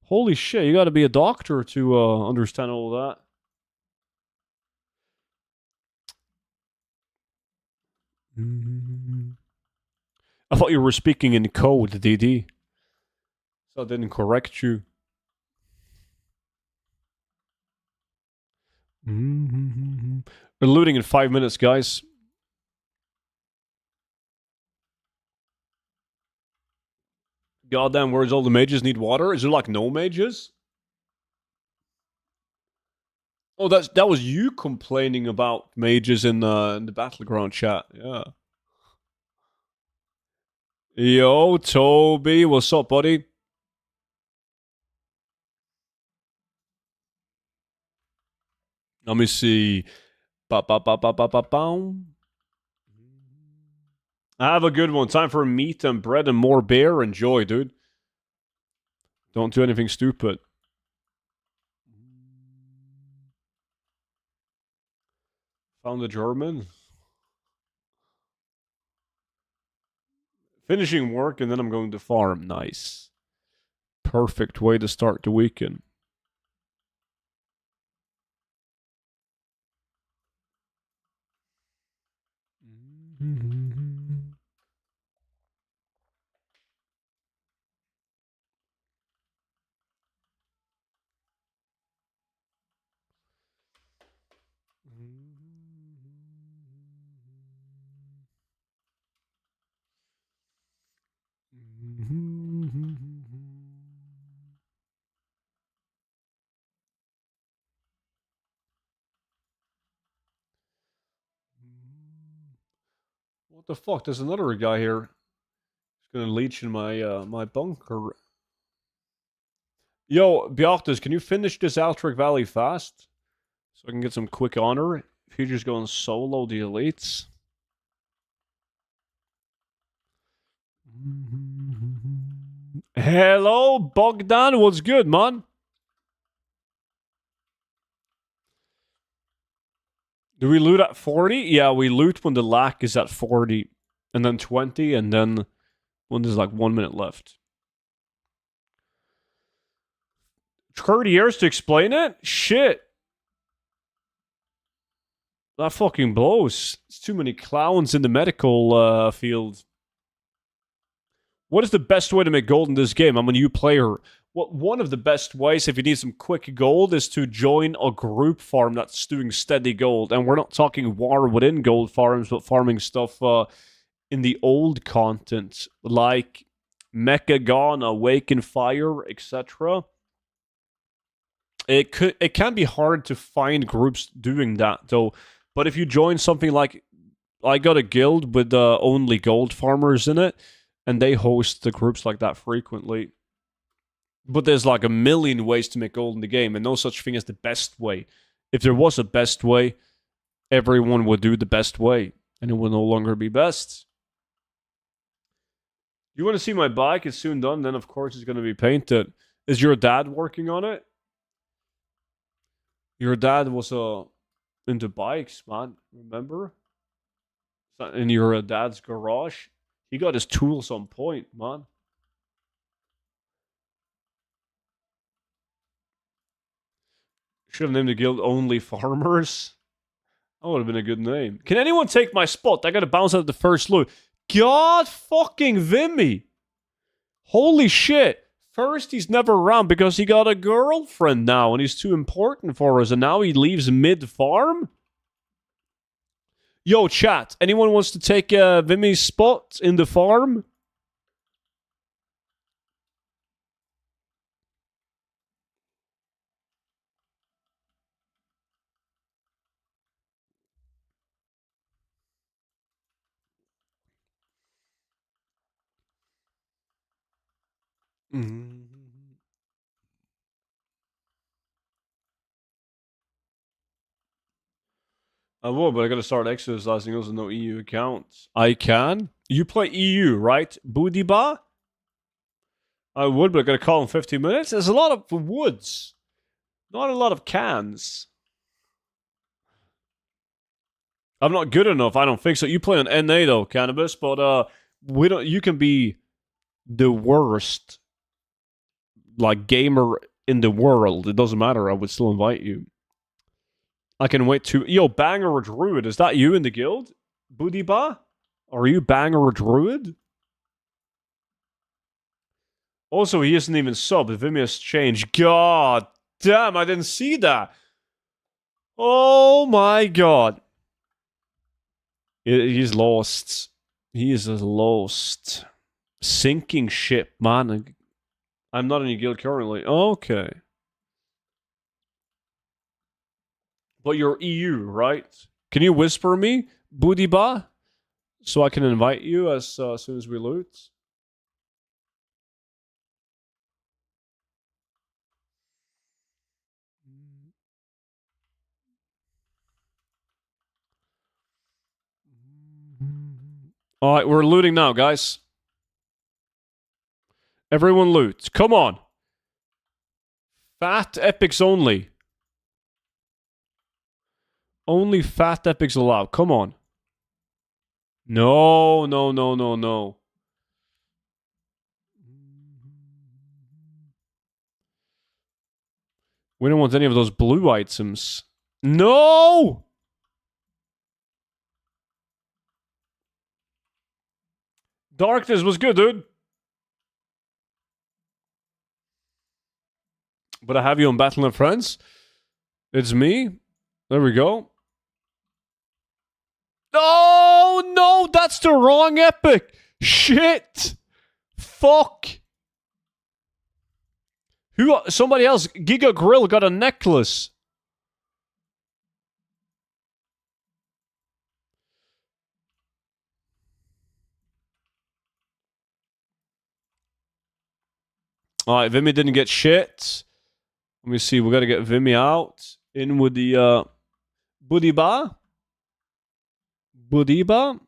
Holy shit, you gotta be a doctor to understand all that. I thought you were speaking in code, DD. So I didn't correct you. We're looting in 5 minutes, guys. Goddamn, where's all the mages need water? Is there like no mages? Oh, that was you complaining about mages in the battleground chat. Yeah. Yo, Toby, what's up, buddy? Let me see. Have a good one. Time for meat and bread and more beer. Enjoy, dude. Don't do anything stupid. Found a German. Finishing work and then I'm going to farm. Nice. Perfect way to start the weekend. What the fuck? There's another guy here. He's gonna leech in my my bunker. Yo, Bjartus, can you finish this Altric Valley fast? So I can get some quick honor. If you're just going solo the elites. Hello, Bogdan. What's good, man? Do we loot at 40? Yeah, we loot when the lack is at 40. And then 20, and then when there's like 1 minute left. 30 years to explain it? Shit. That fucking blows. It's too many clowns in the medical field. What is the best way to make gold in this game? I'm a new player. Well, one of the best ways, if you need some quick gold, is to join a group farm that's doing steady gold. And we're not talking war within gold farms, but farming stuff in the old content, like Mecha Gone, Awaken Fire, etc. It can be hard to find groups doing that, though. But if you join something like, I got a guild with only gold farmers in it, and they host the groups like that frequently. But there's like a million ways to make gold in the game, and no such thing as the best way. If there was a best way, everyone would do the best way, and it will no longer be best. You want to see my bike? It's soon done. Then, of course, it's going to be painted. Is your dad working on it? Your dad was into bikes, man. Remember? In your dad's garage. He got his tools on point, man. Should have named the guild Only Farmers. That would have been a good name. Can anyone take my spot? I gotta bounce out the first loot. God fucking Vimy. Holy shit. First, he's never around because he got a girlfriend now and he's too important for us. And now he leaves mid-farm? Yo, chat. Anyone wants to take Vimy's spot in the farm? I will, but I gotta start exercising. There's no EU accounts. I can? You play EU, right? Boudiba? I would, but I gotta call in 15 minutes. There's a lot of woods. Not a lot of cans. I'm not good enough. I don't think so. You play on NA though, Cannabis, but we don't. You can be the worst like gamer in the world. It doesn't matter. I would still invite you. I can wait to yo banger or druid. Is that you in the guild, Budiba? Are you banger or druid? Also, he isn't even sub. Vimius changed. God damn! I didn't see that. Oh my god. He's lost. He is lost. Sinking ship, man. I'm not in your guild currently. Okay. But you're EU, right? Can you whisper me, Budiba? So I can invite you as soon as we loot? Alright, we're looting now, guys. Everyone loot. Come on. Fat epics only. Only fat epics allowed. Come on. No, no, no, no, no. We don't want any of those blue items. No! Darkness was good, dude. But I have you on Battle of Friends. It's me. There we go. Oh, no, that's the wrong epic. Shit. Fuck. Somebody else. Giga Grill got a necklace. Alright, Vimy didn't get shit. Let me see. We got to get Vimy out. In with the Budiba. Budiba.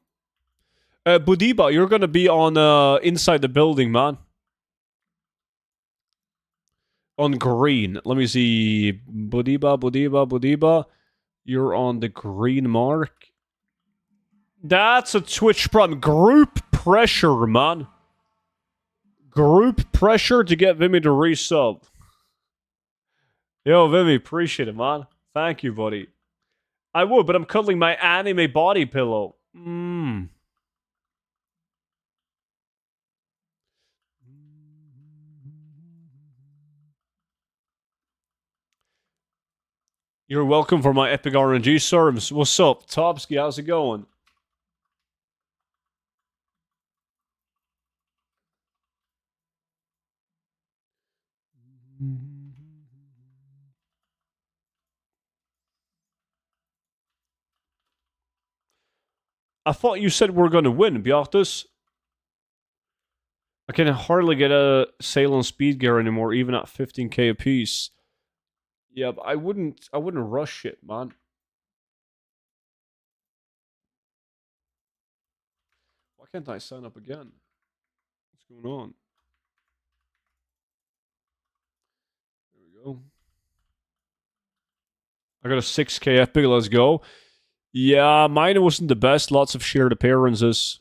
Budiba, you're going to be on inside the building, man. On green. Let me see. Budiba. You're on the green mark. That's a Twitch problem. Group pressure, man. Group pressure to get Vimy to resub. Yo, Vimy, appreciate it, man. Thank you, buddy. I would, but I'm cuddling my anime body pillow. You're welcome for my epic RNG serves. What's up, Topsky? How's it going? I thought you said we're going to win, Beatus. I can hardly get a sail on speed gear anymore, even at 15k apiece. Yeah, but I wouldn't rush it, man. Why can't I sign up again? What's going on? There we go. I got a 6k epic, let's go. Yeah, mine wasn't the best. Lots of shared appearances.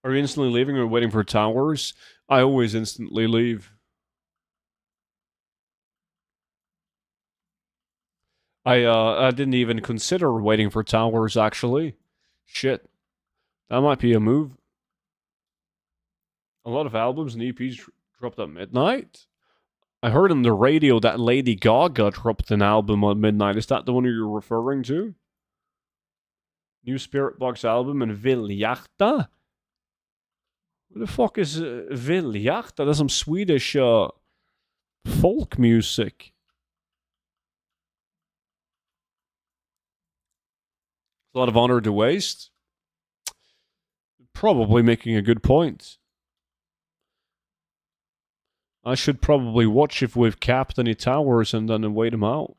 Are you instantly leaving or waiting for towers? I always instantly leave. I didn't even consider waiting for towers, actually. Shit. That might be a move. A lot of albums and EPs dropped at midnight? I heard on the radio that Lady Gaga dropped an album on midnight. Is that the one you're referring to? New Spirit Box album and Viljarta? Who the fuck is Viljarta? That's some Swedish folk music. A lot of honor to waste. Probably making a good point. I should probably watch if we've capped any towers and then wait them out.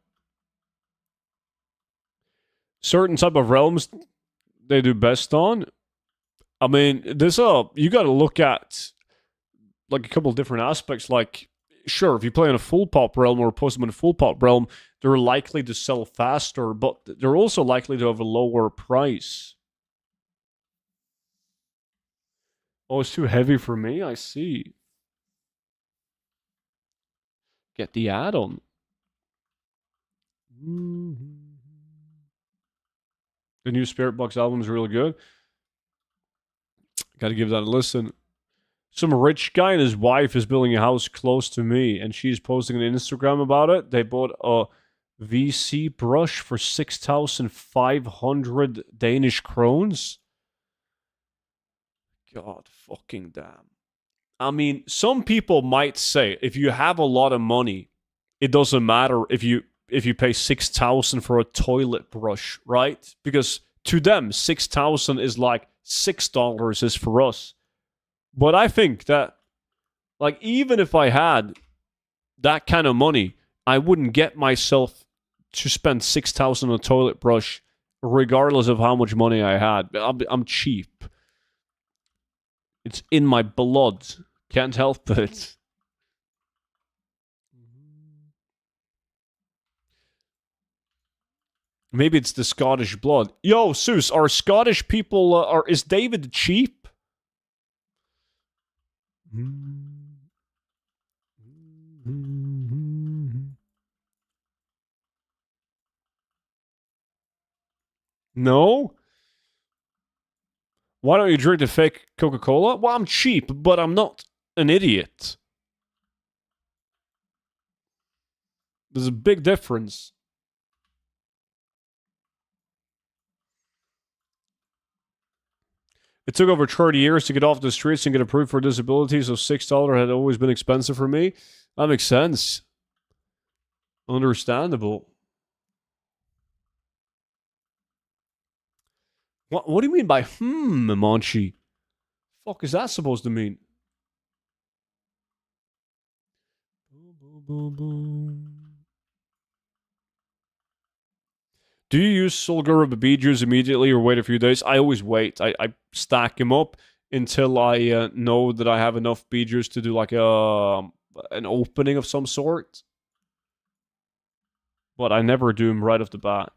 Certain type of realms they do best on. I mean, there's you got to look at like a couple of different aspects. Like sure, if you play in a full pop realm or post them in a full pop realm, they're likely to sell faster, but they're also likely to have a lower price. Oh, it's too heavy for me? I see. Get the add-on. The new Spirit Box album is really good. Gotta give that a listen. Some rich guy and his wife is building a house close to me, and she's posting on Instagram about it. They bought a VC brush for 6,500 Danish krones. God fucking damn. I mean, some people might say if you have a lot of money, it doesn't matter if you pay 6,000 for a toilet brush, right? Because to them, 6,000 is like $6 is for us. But I think that, like, even if I had that kind of money, I wouldn't get myself to spend 6,000 on a toilet brush, regardless of how much money I had. I'm cheap. It's in my blood. Can't help it. Maybe it's the Scottish blood. Yo, Seuss, are Scottish people, is David cheap? No? Why don't you drink the fake Coca-Cola? Well, I'm cheap, but I'm not an idiot. There's a big difference. It took over 30 years to get off the streets and get approved for disability, so $6 had always been expensive for me. That makes sense. Understandable. What do you mean by Monchi? Fuck is that supposed to mean? Do you use Sulgura Babijus immediately or wait a few days? I always wait. I stack them up until I know that I have enough Bijus to do like an opening of some sort. But I never do them right off the bat.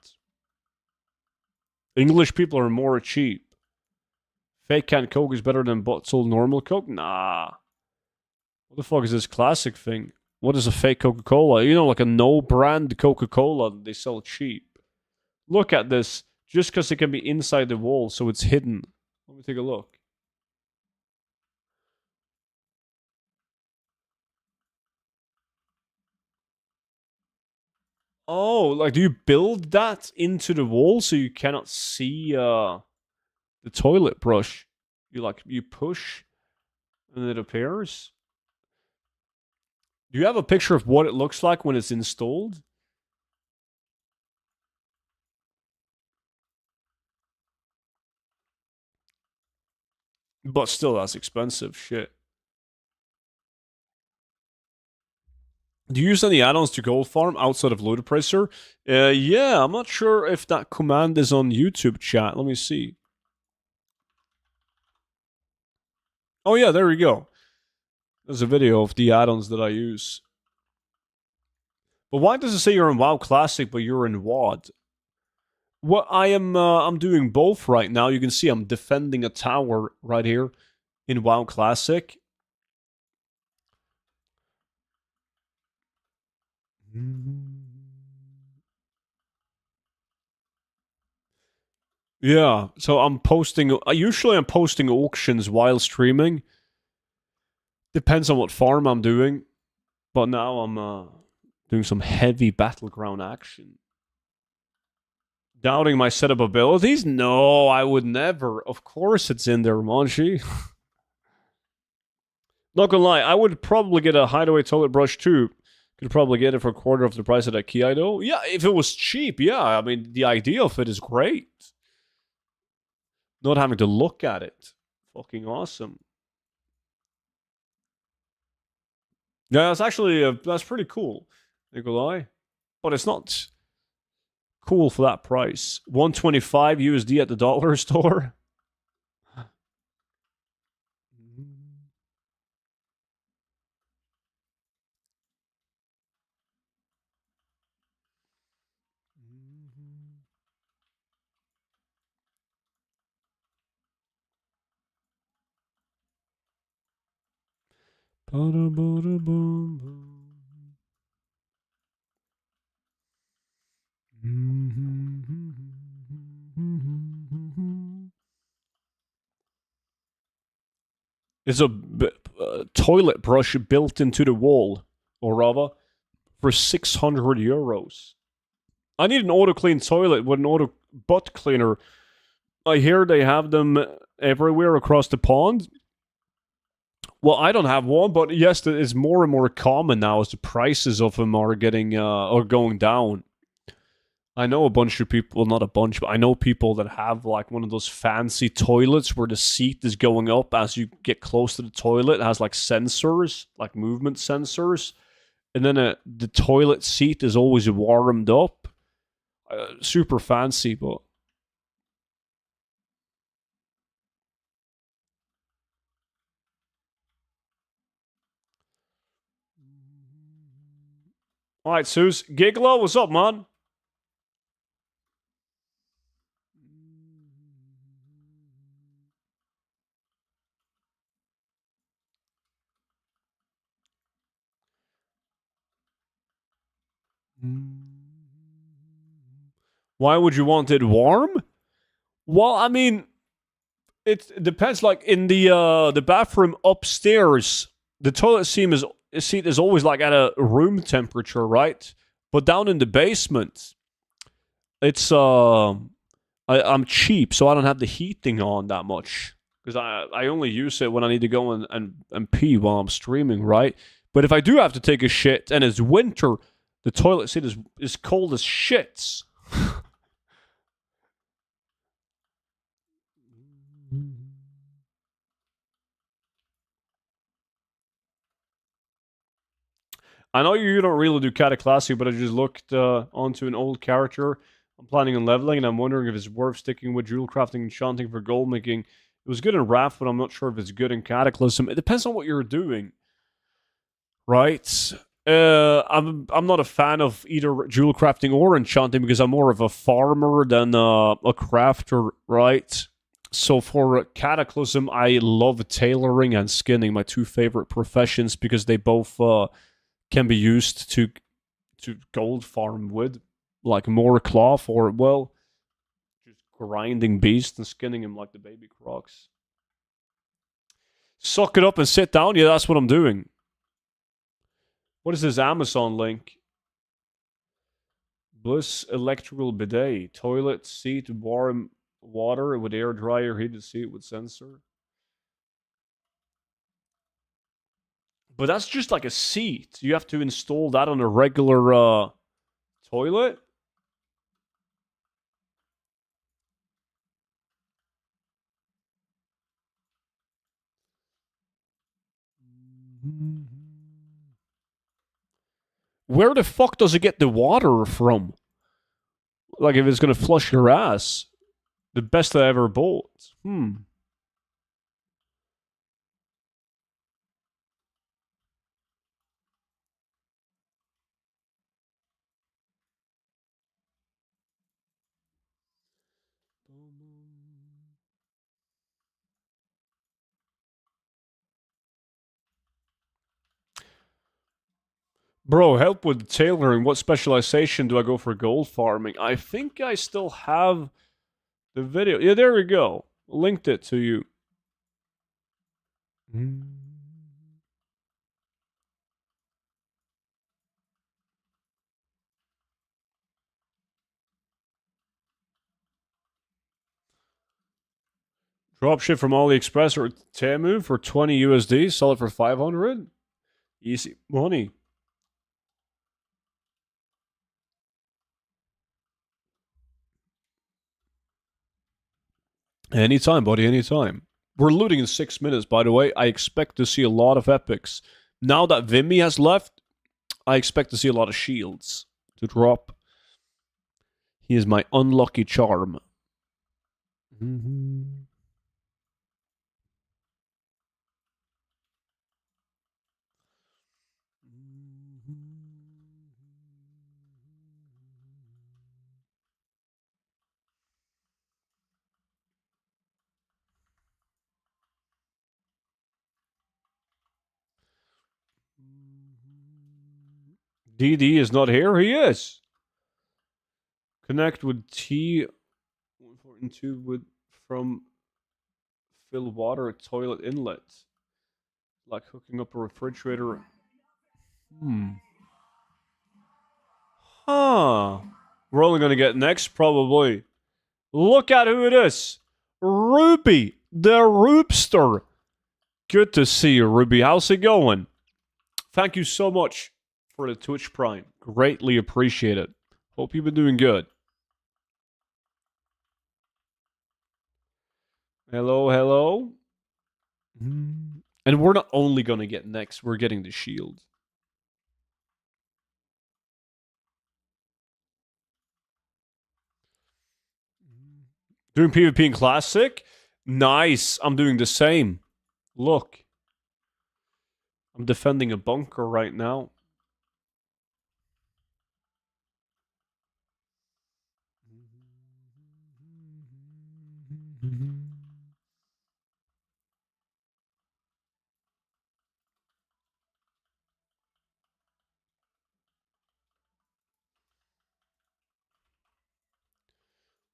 English people are more cheap. Fake canned Coke is better than bottled normal Coke? Nah. What the fuck is this classic thing? What is a fake Coca-Cola? You know, like a no-brand Coca-Cola that they sell cheap. Look at this. Just because it can be inside the wall, so it's hidden. Let me take a look. Oh, like do you build that into the wall so you cannot see the toilet brush? You push and it appears? Do you have a picture of what it looks like when it's installed? But still, that's expensive. Shit. Do you use any add-ons to Gold Farm outside of Ludoprisor? Yeah, I'm not sure if that command is on YouTube chat. Let me see. Oh yeah, there we go. There's a video of the add-ons that I use. But why does it say you're in WoW Classic but you're in WoD? Well, I'm doing both right now. You can see I'm defending a tower right here in WoW Classic. Yeah, so I'm posting. Usually, I'm posting auctions while streaming. Depends on what farm I'm doing, but now I'm doing some heavy battleground action. Doubting my setup abilities? No, I would never. Of course, it's in there, Monchi. Not gonna lie, I would probably get a hideaway toilet brush too. Could probably get it for a quarter of the price of that Kia though. Yeah, if it was cheap, yeah. I mean, the idea of it is great. Not having to look at it. Fucking awesome. Yeah, that's actually, that's pretty cool. Not gonna lie. But it's not cool for that price. 125 USD at the dollar store. It's a toilet brush built into the wall, or rather, for 600 euros. I need an auto clean toilet with an auto butt cleaner. I hear they have them everywhere across the pond. Well, I don't have one, but yes, it's more and more common now as the prices of them are getting are going down. I know a bunch of people, well, not a bunch, but I know people that have like one of those fancy toilets where the seat is going up as you get close to the toilet. It has like sensors, like movement sensors, and then the toilet seat is always warmed up. Super fancy, but all right, Suze. Gigolo, what's up, man? Why would you want it warm? Well, I mean, it depends. Like in the bathroom upstairs, the toilet seat is always like at a room temperature, right? But down in the basement, it's I'm cheap, so I don't have the heating on that much because I only use it when I need to go and pee while I'm streaming, right? But if I do have to take a shit and it's winter, the toilet seat is cold as shits. I know you don't really do Cataclassic, but I just looked onto an old character I'm planning on leveling, and I'm wondering if it's worth sticking with jewel crafting and enchanting for gold making. It was good in Wrath, but I'm not sure if it's good in Cataclysm. It depends on what you're doing, right? I'm not a fan of either jewel crafting or enchanting because I'm more of a farmer than a crafter, right? So for Cataclysm, I love tailoring and skinning, my two favorite professions, because they both can be used to gold farm with, like more cloth or well, just grinding beasts and skinning him like the baby crocs. Suck it up and sit down. Yeah, that's what I'm doing. What is this Amazon link? Bliss electrical bidet, toilet seat, warm water with air dryer, heated seat with sensor. But that's just like a seat. You have to install that on a regular toilet. Where the fuck does it get the water from? Like if it's gonna flush your ass. The best I ever bought. Bro, help with tailoring. What specialization do I go for gold farming? I think I still have the video. Yeah, there we go. Linked it to you. Dropship from AliExpress or Temu for 20 USD. Sell it for 500. Easy money. Anytime, buddy, anytime. We're looting in 6 minutes, by the way. I expect to see a lot of epics. Now that Vimy has left, I expect to see a lot of shields to drop. He is my unlucky charm. DD is not here. He is. Connect with T. 142 with from fill water toilet inlet. Like hooking up a refrigerator. Huh. We're only gonna get next, probably. Look at who it is. Ruby, the Roopster. Good to see you, Ruby. How's it going? Thank you so much for the Twitch Prime. Greatly appreciate it. Hope you've been doing good. Hello, hello. And we're not only gonna get next, we're getting the shield. Doing PvP in Classic? Nice. I'm doing the same. Look. I'm defending a bunker right now.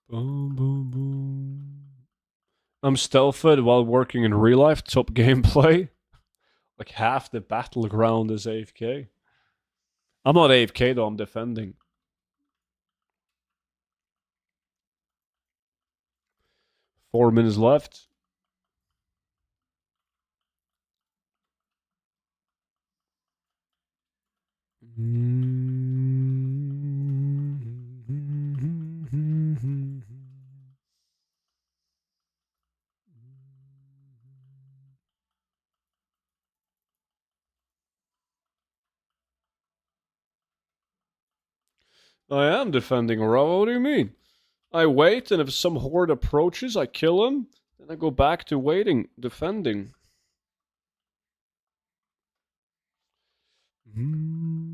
Boom, boom, boom. I'm stealthed while working in real life. Top gameplay. Like half the battleground is AFK. I'm not AFK though, I'm defending. 4 minutes left. I am defending, Rava. What do you mean? I wait, and if some horde approaches, I kill him. Then I go back to waiting, defending. Boom.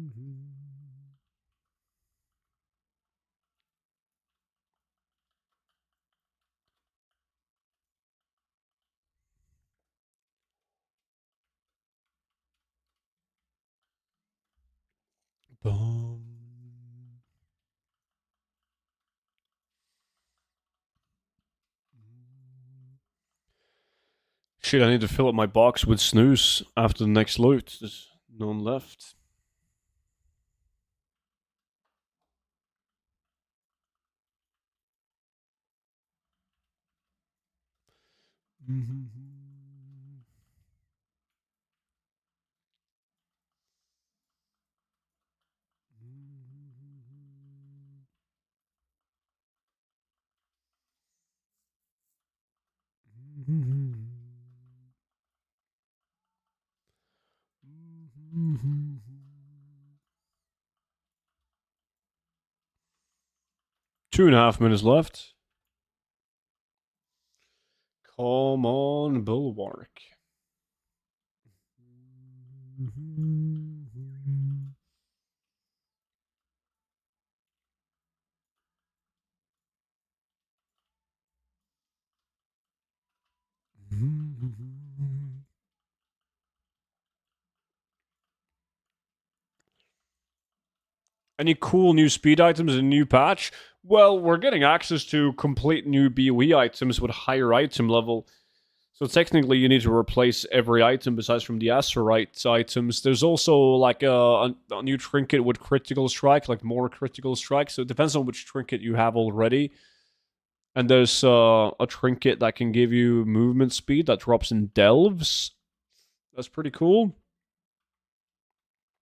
Shit, I need to fill up my box with snooze after the next loot. There's none left. Two and a half minutes left. Come on, Bulwark. Any cool new speed items in new patch? Well, we're getting access to complete new BOE items with higher item level. So technically, you need to replace every item besides from the Azurite items. There's also like a new trinket with critical strike, like more critical strike. So it depends on which trinket you have already. And there's a trinket that can give you movement speed that drops in delves. That's pretty cool.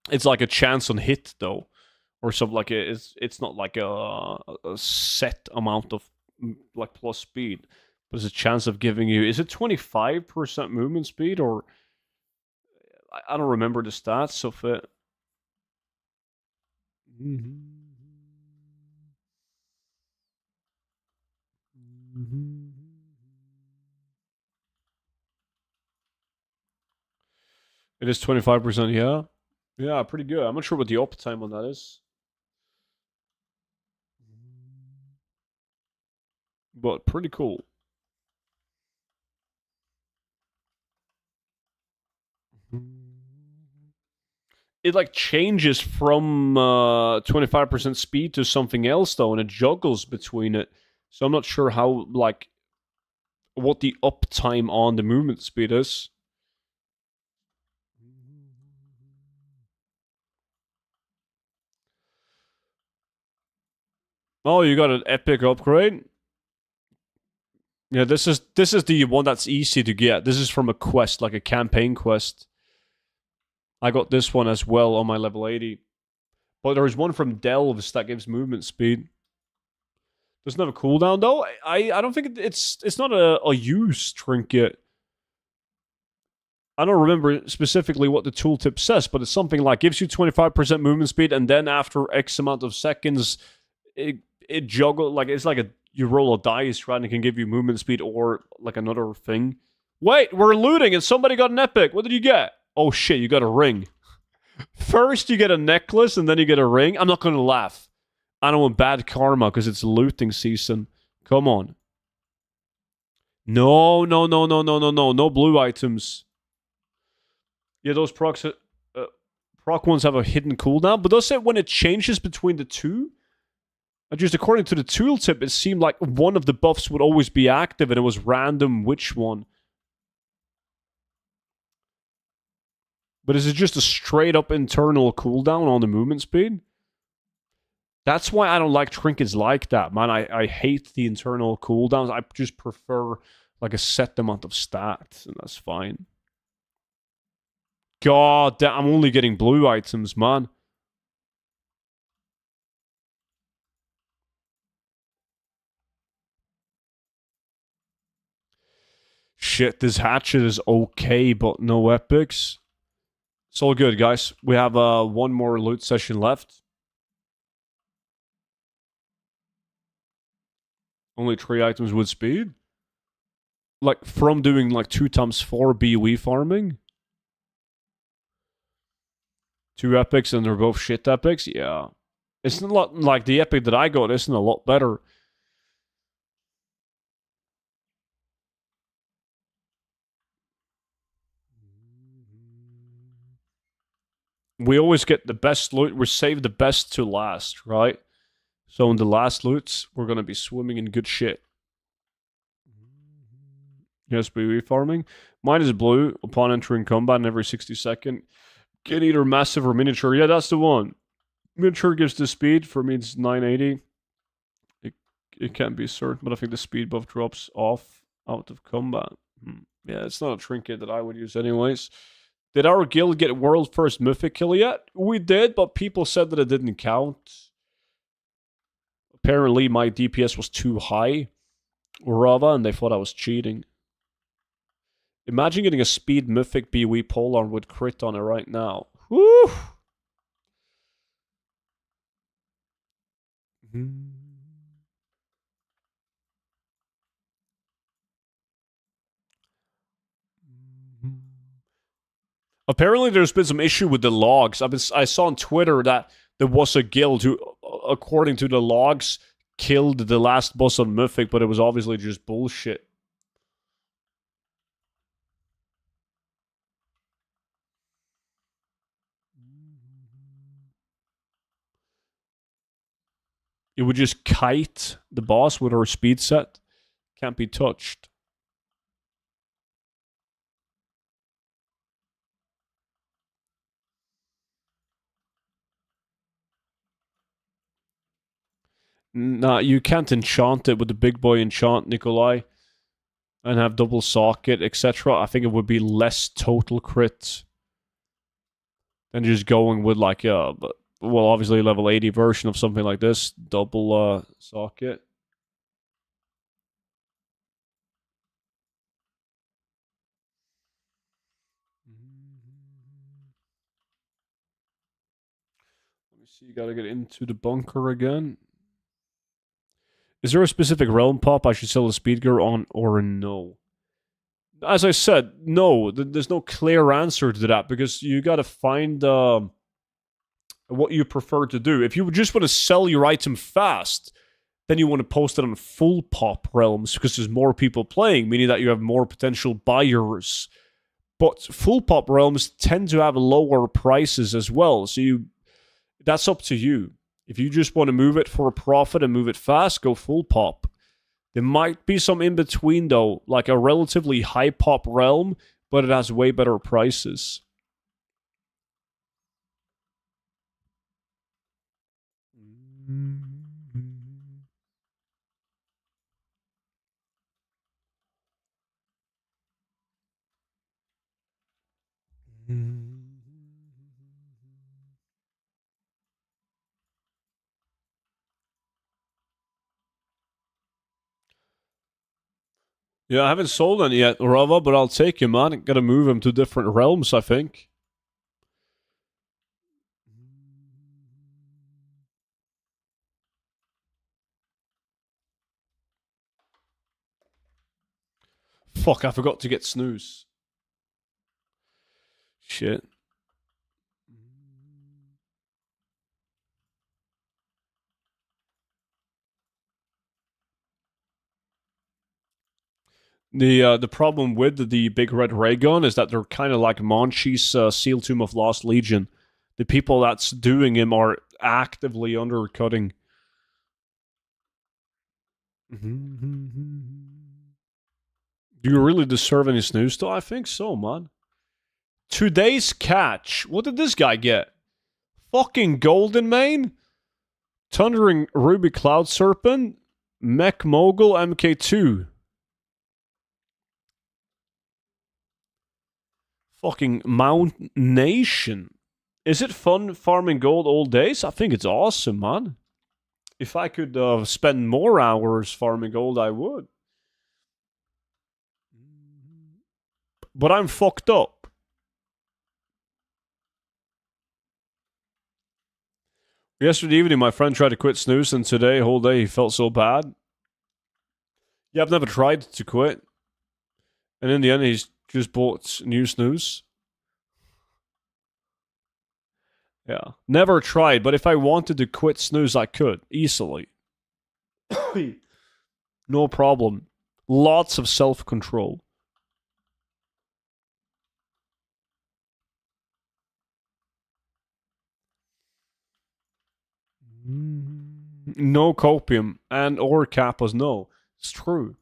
It's like a chance on hit though, or something like it's not like a set amount of like plus speed. But there's a chance of giving you, is it 25% movement speed, or I don't remember the stats of it. It is 25%, yeah. Yeah, pretty good. I'm not sure what the uptime on that is. But pretty cool. it like changes from 25% speed to something else though, and it juggles between it. So I'm not sure how like what the uptime on the movement speed is. Oh, you got an epic upgrade? Yeah, this is the one that's easy to get. This is from a quest, like a campaign quest. I got this one as well on my level 80. But there's one from Delves that gives movement speed. Doesn't have a cooldown though. I don't think it's not a use trinket. I don't remember specifically what the tooltip says, but it's something like gives you 25% movement speed, and then after X amount of seconds, it juggle like it's like you roll a dice, right? And it can give you movement speed or like another thing. Wait, we're looting and somebody got an epic. What did you get? Oh shit, you got a ring. First you get a necklace and then you get a ring. I'm not gonna laugh. I don't want bad karma because it's looting season. Come on. No blue items. Yeah, those proc ones have a hidden cooldown, but does it when it changes between the two? Just according to the tooltip, it seemed like one of the buffs would always be active, and it was random which one. But is it just a straight up internal cooldown on the movement speed? That's why I don't like trinkets like that, man. I hate the internal cooldowns. I just prefer like a set amount of stats, and that's fine. God damn, I'm only getting blue items, man. Shit, this hatchet is okay, but no epics. It's all good, guys. We have one more loot session left. Only 3 items with speed? Like, from doing like 2x4 BOE farming? 2 epics and they're both shit epics? Yeah. It's not a lot, like the epic that I got isn't a lot better. We always get the best loot. We save the best to last, right? So in the last loots, we're going to be swimming in good shit. Yes, BOE farming. Mine is blue upon entering combat and every 60 second. Get either massive or miniature. Yeah, that's the one. Miniature gives the speed. For me, it's 980. It can't be certain, but I think the speed buff drops off out of combat. Yeah, it's not a trinket that I would use anyways. Did our guild get world first mythic kill yet? We did, but people said that it didn't count. Apparently, my DPS was too high, Rava, and they thought I was cheating. Imagine getting a speed mythic BOE polearm with crit on it right now. Woo! Apparently, there's been some issue with the logs. I saw on Twitter that there was a guild who, according to the logs, killed the last boss on Mythic, but it was obviously just bullshit. It would just kite the boss with her speed set. Can't be touched. Nah, you can't enchant it with the big boy enchant, Nikolai, and have double socket, etc. I think it would be less total crit than just going with like well, obviously level 80 version of something like this, double socket. Let me see, you gotta get into the bunker again. Is there a specific realm pop I should sell the speed gear on or no? As I said, no. There's no clear answer to that because you gotta find what you prefer to do. If you just want to sell your item fast, then you want to post it on full pop realms because there's more people playing, meaning that you have more potential buyers. But full pop realms tend to have lower prices as well. So that's up to you. If you just want to move it for a profit and move it fast, go full pop. There might be some in between though, like a relatively high pop realm, but it has way better prices. Yeah, I haven't sold any yet, Rava, but I'll take him, man. Gotta move him to different realms, I think. Fuck, I forgot to get snooze. Shit. The problem with the big red ray gun is that they're kind of like Monchi's Seal Tomb of Lost Legion. The people that's doing him are actively undercutting. Do you really deserve any snooze though? I think so, man. Today's catch. What did this guy get? Fucking Golden Mane? Thundering Ruby Cloud Serpent? Mech Mogul MK2. Fucking Mount Nation. Is it fun farming gold all days? I think it's awesome, man. If I could spend more hours farming gold, I would. But I'm fucked up. Yesterday evening, my friend tried to quit snooze, and today, whole day, he felt so bad. Yeah, I've never tried to quit. And in the end, he's just bought new snooze. Yeah. Never tried, but if I wanted to quit snooze, I could. Easily. No problem. Lots of self-control. No copium and or kappas, no. It's true.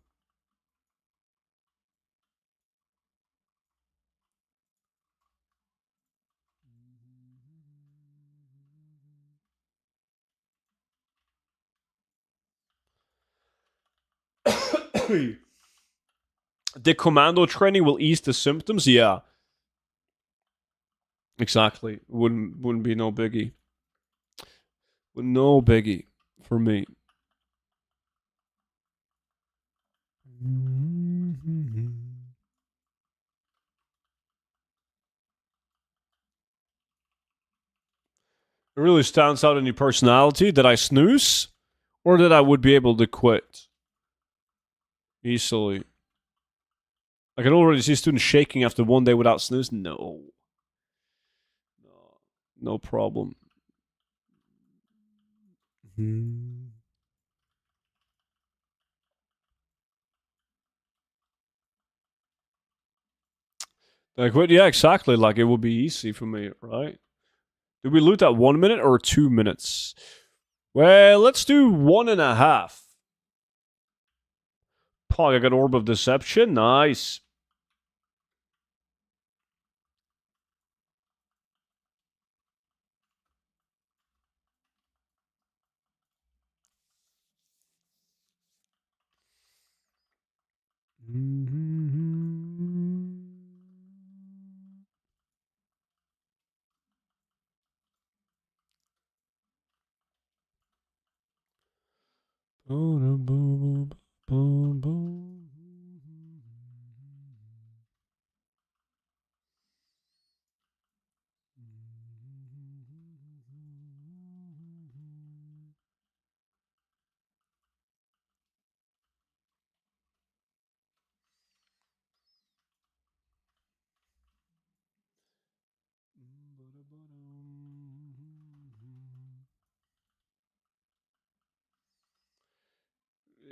The commando training will ease the symptoms, yeah. Exactly. Wouldn't be no biggie. No biggie for me. It really stands out in your personality that I snooze or that I would be able to quit easily. I can already see students shaking after one day without snooze. No. No problem. Like, what? Yeah, exactly. Like, it would be easy for me, right? Did we loot that 1 minute or 2 minutes? Well, let's do 1.5. Pog, I got Orb of Deception. Nice.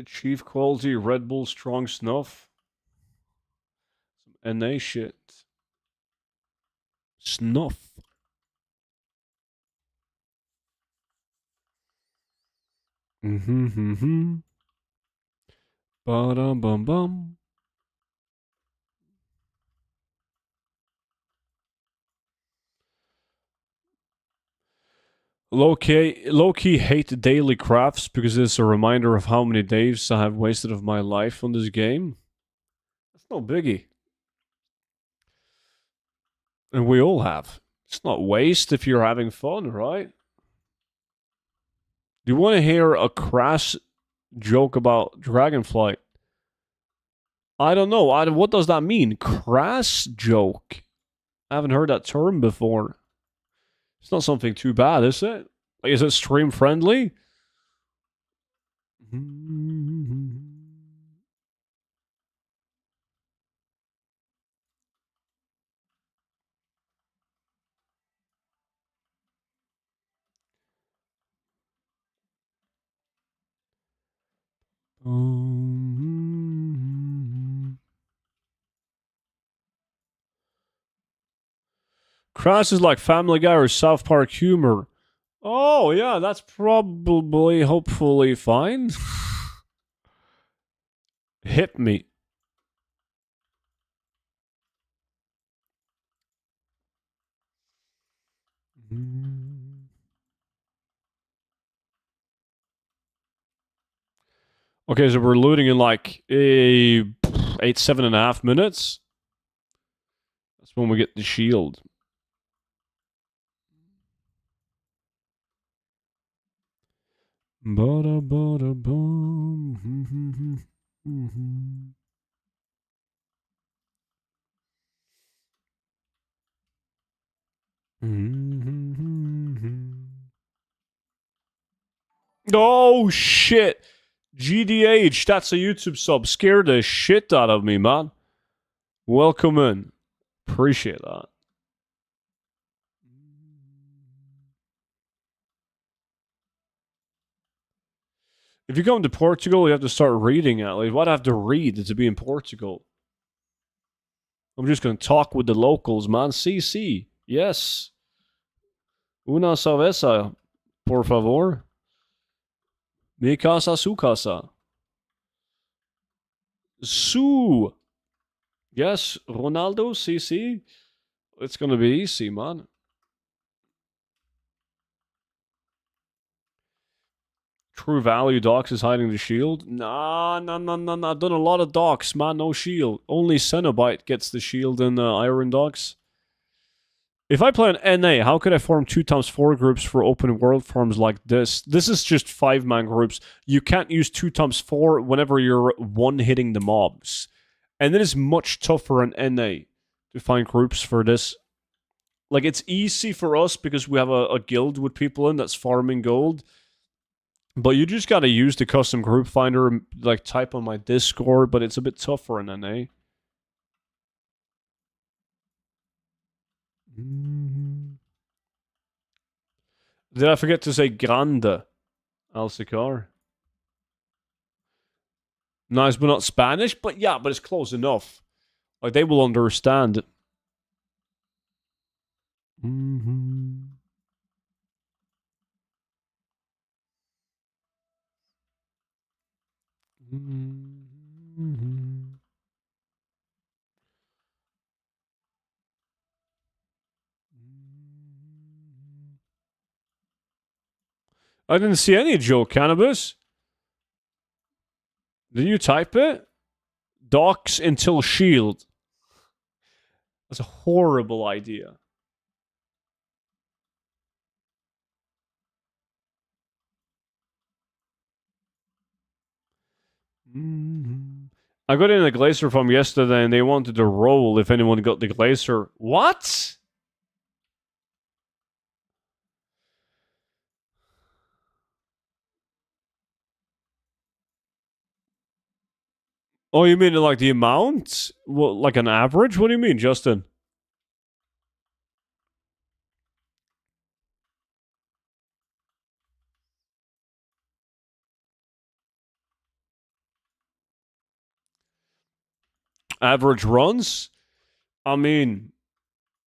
Chief quality Red Bull strong snuff. Some NA shit. Snuff. Mm-hmm. Ba-dum-bum-bum. Low-key hate daily crafts because it's a reminder of how many days I have wasted of my life on this game. That's no biggie. And we all have. It's not waste if you're having fun, right? Do you want to hear a crass joke about Dragonflight? I don't know. What does that mean? Crass joke? I haven't heard that term before. It's not something too bad, is it? Like, is it stream friendly? Crass is like Family Guy or South Park humor. Oh, yeah, that's probably, hopefully fine. Hit me. Okay, so we're looting in like 7.5 minutes. That's when we get the shield. Bada bada boom. Oh shit! GDH, that's a YouTube sub. Scared the shit out of me, man. Welcome in. Appreciate that. If you come to Portugal, you have to start reading at least. What I have to read to be in Portugal? I'm just gonna talk with the locals, man. CC. Yes. Una cerveza, por favor. Mi casa, su casa. Su. Yes, Ronaldo, CC. It's gonna be easy, man. True value docks is hiding the shield. Nah. I've done a lot of docks, man. No shield. Only Cenobite gets the shield in Iron docks. If I play an NA, how could I form 2x4 groups for open world farms like this? This is just 5-man groups. You can't use 2x4 whenever you're one-hitting the mobs. And it is much tougher in NA to find groups for this. Like, it's easy for us because we have a guild with people in that's farming gold. But you just gotta use the custom group finder, like type on my Discord, but it's a bit tougher in NA. Did I forget to say grande, Alcicar? Nice, but not Spanish? But yeah, but it's close enough. Like, they will understand. I didn't see any Joe Cannabis. Did you type it? Docks until shield. That's a horrible idea. I got in a glacier farm yesterday and they wanted to roll if anyone got the glacier. What? Oh, you mean like the amount? What, like an average? What do you mean, Justin? Average runs? I mean,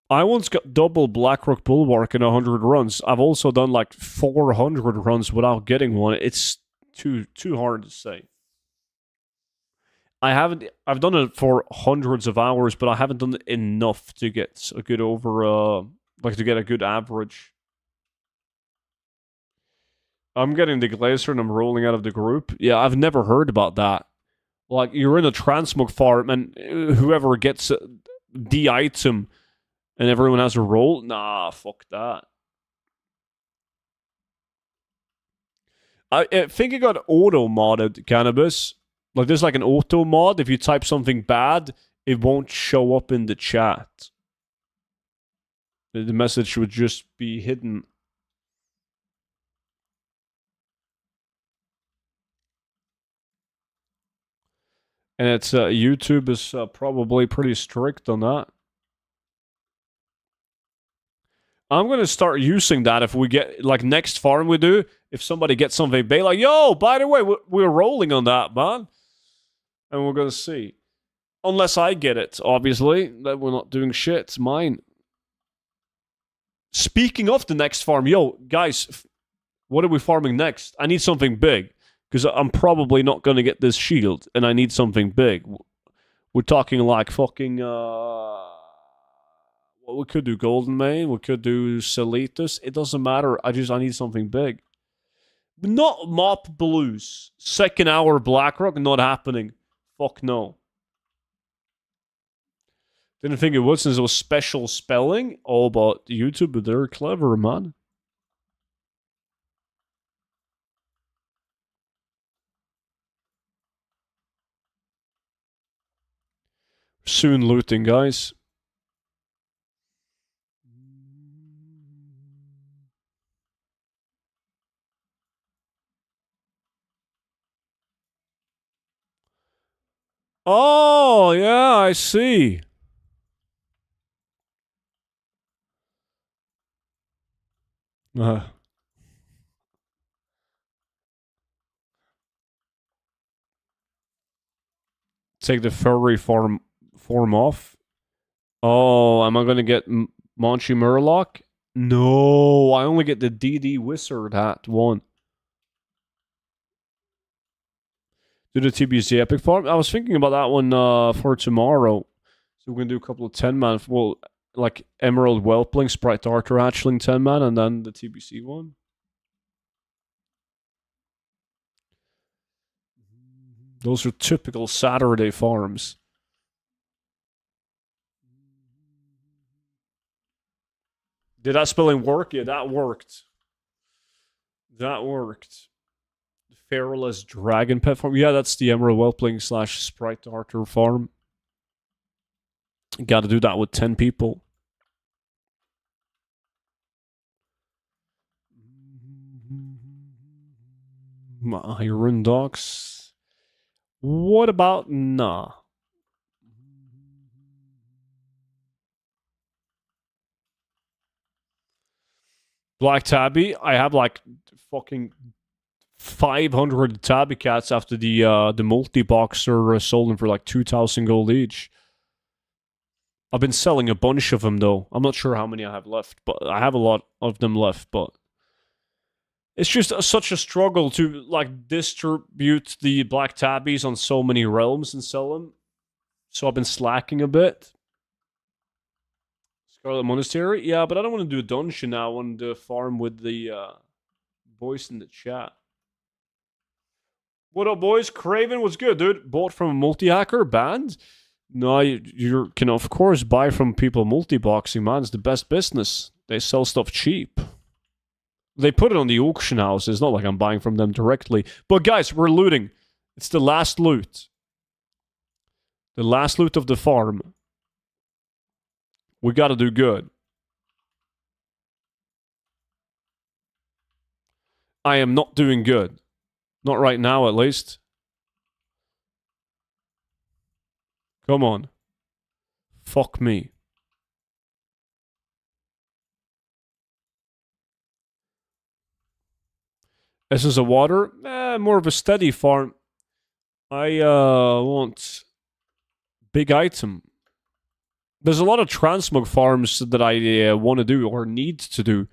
I once got double Blackrock Bulwark in 100 runs. I've also done like 400 runs without getting one. It's too hard to say. I've done it for hundreds of hours, but I haven't done it enough to get a good to get a good average. I'm getting the Glacier and I'm rolling out of the group. Yeah, I've never heard about that. Like, you're in a Transmog farm and whoever gets the item and everyone has a roll? Nah, fuck that. I think it got auto-modded, Cannabis. Like, there's like an auto-mod. If you type something bad, it won't show up in the chat. The message would just be hidden. And it's YouTube is probably pretty strict on that. I'm going to start using that if we get, like, next farm we do, if somebody gets something big, like, yo, by the way, we're rolling on that, man. And we're going to see. Unless I get it, obviously. Then we're not doing shit. It's mine. Speaking of the next farm, yo, guys, what are we farming next? I need something big. Because I'm probably not going to get this shield, and I need something big. We're talking like fucking, well, we could do Golden Mane, we could do Celitus. It doesn't matter, I need something big. Not Mop Blues. Second hour Blackrock, not happening. Fuck no. Didn't think it would since it was special spelling. All about YouTube, but they're clever, man. Soon looting, guys. Oh, yeah, I see. Take the furry form off. Oh, am I gonna get Monchi Murloc? No, I only get the DD Wizard hat one. Do the TBC Epic farm? I was thinking about that one for tomorrow. So we're gonna do a couple of 10-man. Well, like Emerald Whelpling, Sprite Archer Hatchling 10-man, and then the TBC one. Those are typical Saturday farms. Did that spelling work? Yeah, that worked. That worked. Feraless Dragon Pet farm. Yeah, that's the Emerald Whelpling / Sprite Archer farm. Got to do that with 10 people. Iron Dogs. What about nah? Black Tabby. I have like fucking 500 Tabby cats after the multi-boxer sold them for like 2,000 gold each. I've been selling a bunch of them though. I'm not sure how many I have left, but I have a lot of them left. But it's just such a struggle to like distribute the Black Tabbies on so many realms and sell them. So I've been slacking a bit. Scarlet Monastery? Yeah, but I don't want to do a dungeon now. I want to do a farm with the boys in the chat. What up, boys? Craven, what's good, dude? Bought from a multi-hacker band? No, you can, of course, buy from people multi-boxing, man. It's the best business. They sell stuff cheap. They put it on the auction house. It's not like I'm buying from them directly. But guys, we're looting. It's the last loot. The last loot of the farm. We gotta do good. I am not doing good. Not right now, at least. Come on. Fuck me. This is a water? More of a steady farm. I want big item. There's a lot of transmog farms that I want to do or need to do.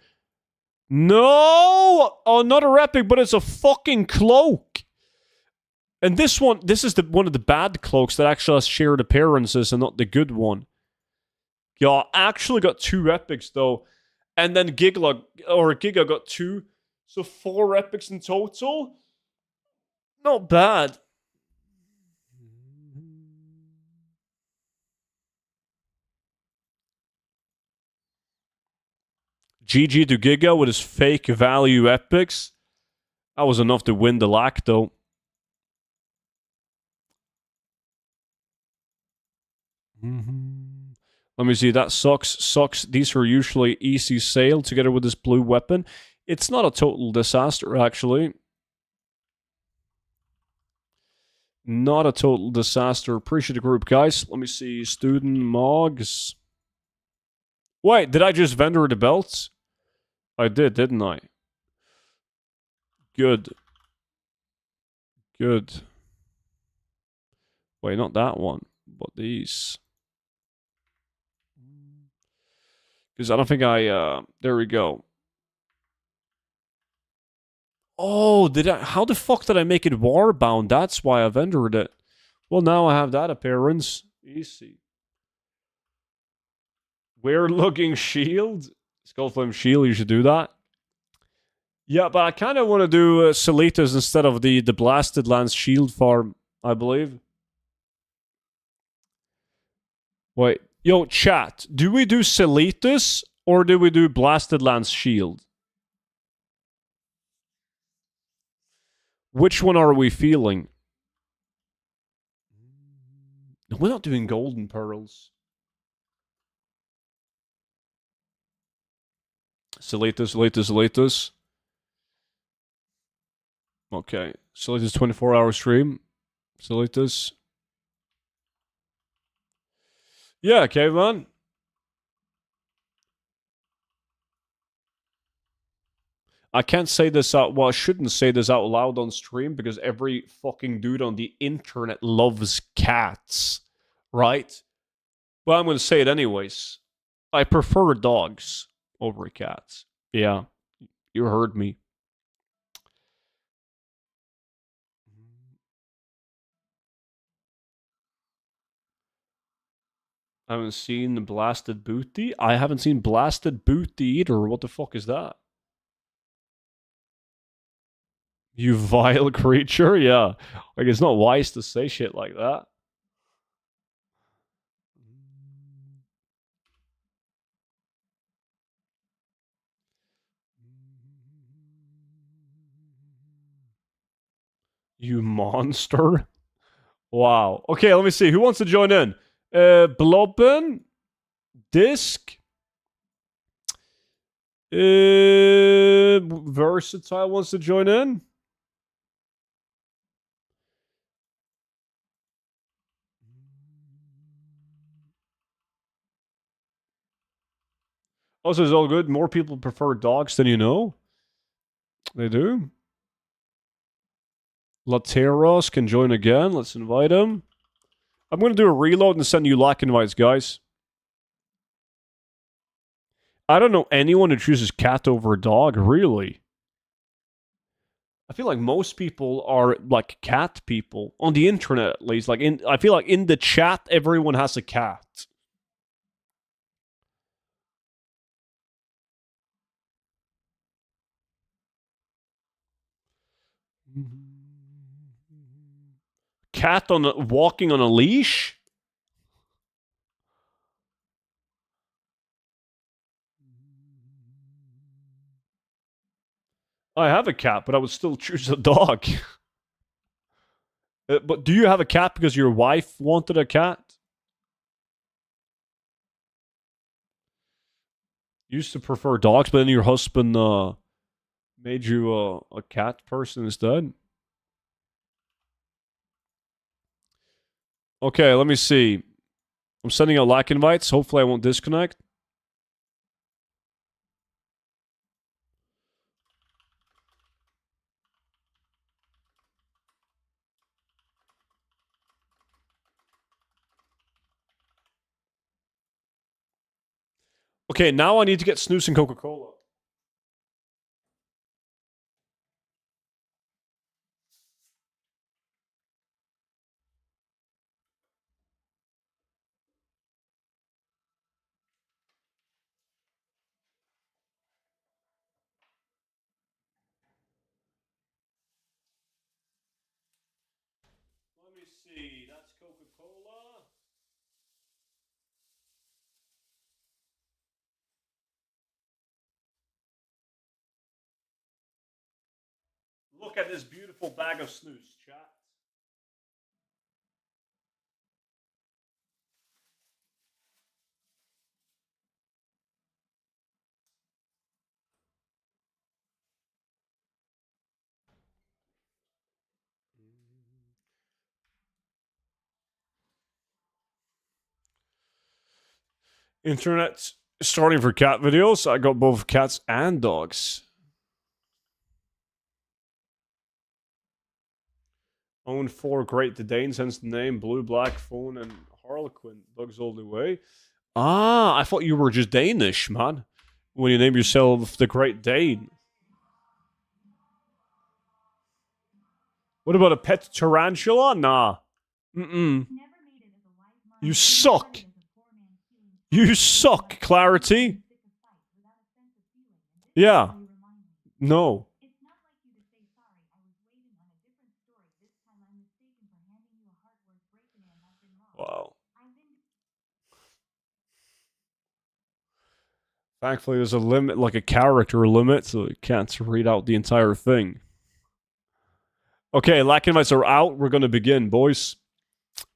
No! Another epic, but it's a fucking cloak. And this one, this is one of the bad cloaks that actually has shared appearances and not the good one. Yeah, I actually got 2 epics though. And then Giga got 2. So 4 epics in total. Not bad. GG to Giga with his fake value epics. That was enough to win the lack though. Let me see. That sucks. These are usually easy sale together with this blue weapon. It's not a total disaster, actually. Not a total disaster. Appreciate the group, guys. Let me see. Student Mogs. Wait, did I just vendor the belts? I did, didn't I? Good. Good. Wait, not that one, but these. Because I don't think there we go. Oh, how the fuck did I make it warbound? That's why I vendored it. Well, now I have that appearance. Easy. Weird looking shield. Skullflame shield, you should do that. Yeah, but I kind of want to do Selitas instead of the Blasted Lands shield farm, I believe. Wait. Yo, chat. Do we do Selitas or do we do Blasted Lands shield? Which one are we feeling? We're not doing golden pearls. Selitas. Okay. Selitas 24-hour stream. Selitas. Yeah, caveman. I can't say this out. Well, I shouldn't say this out loud on stream because every fucking dude on the internet loves cats, right? Well, I'm going to say it anyways. I prefer dogs over cats. Yeah, you heard me. I haven't seen Blasted Booty. I haven't seen Blasted Booty either. What the fuck is that? You vile creature? Yeah. Like, it's not wise to say shit like that. You monster. Wow. Okay, let me see. Who wants to join in? Blobben? Disc? Versatile wants to join in? Also, it's all good. More people prefer dogs than you know. They do. Lateros can join again. Let's invite him. I'm going to do a reload and send you lack invites, guys. I don't know anyone who chooses cat over dog, really. I feel like most people are like cat people on the internet, at least. I feel like in the chat, everyone has a cat. Cat walking on a leash? I have a cat, but I would still choose a dog. But do you have a cat because your wife wanted a cat? You used to prefer dogs, but then your husband made you a cat person instead? Okay, let me see. I'm sending out lack invites. Hopefully I won't disconnect. Okay, now I need to get snus and Coca-Cola. Let me see. That's Coca-Cola. Look at this beautiful bag of snus, chat. Internet starting for cat videos. I got both cats and dogs. Own 4 Great Danes, hence the name. Blue, Black, Phone, and Harlequin. Dogs all the way. Ah, I thought you were just Danish, man. When you name yourself the Great Dane. What about a pet tarantula? Nah. Mm-mm. You suck. You suck, Clarity. Yeah. No. Wow. Thankfully, there's a limit, like a character limit, so you can't read out the entire thing. Okay, lack invites are out. We're gonna begin, boys.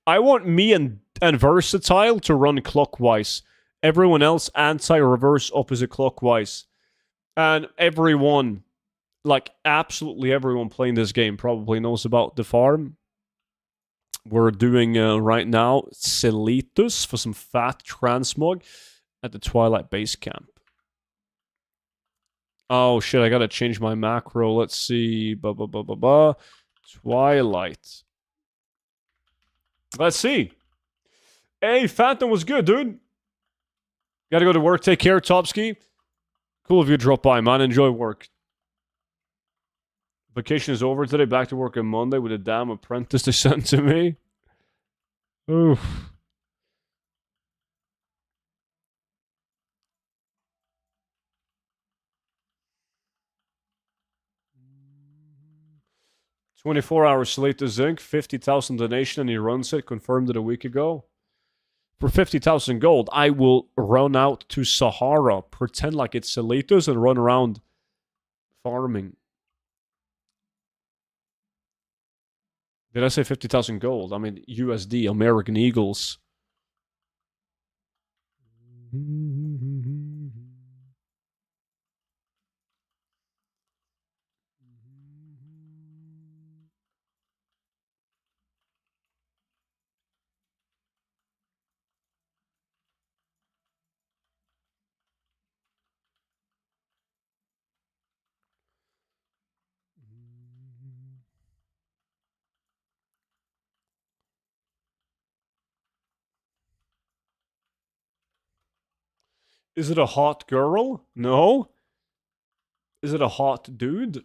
I want me and Versatile to run clockwise. Everyone else anti-reverse opposite clockwise. And everyone, like absolutely everyone playing this game probably knows about the farm. We're doing right now Celitus for some fat transmog at the Twilight base camp. Oh shit, I gotta change my macro. Let's see. Twilight. Let's see. Hey, Phantom was good, dude. Gotta go to work. Take care, Topski. Cool if you drop by, man. Enjoy work. Vacation is over today. Back to work on Monday with a damn apprentice they sent to me. Oof. "24 hours later, Zinc, 50,000 donation, and he runs it. Confirmed it a week ago. For 50,000 gold, I will run out to Sahara, pretend like it's Celitus, and run around farming." Did I say 50,000 gold? I mean USD, American Eagles. Is it a hot girl? No. Is it a hot dude?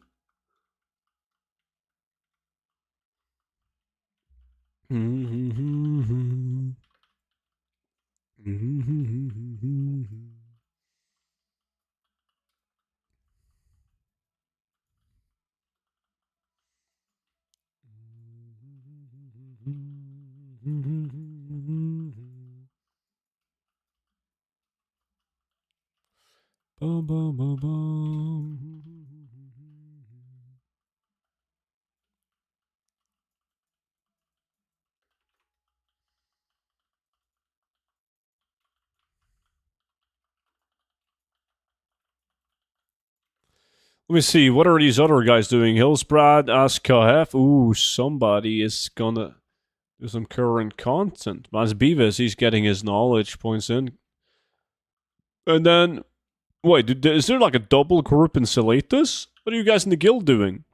Let me see. What are these other guys doing? Hillsbrad, Askahef. Ooh, somebody is gonna do some current content. Mas Beavis, he's getting his knowledge points in. And then, wait, is there like a double group in Celitus? What are you guys in the guild doing?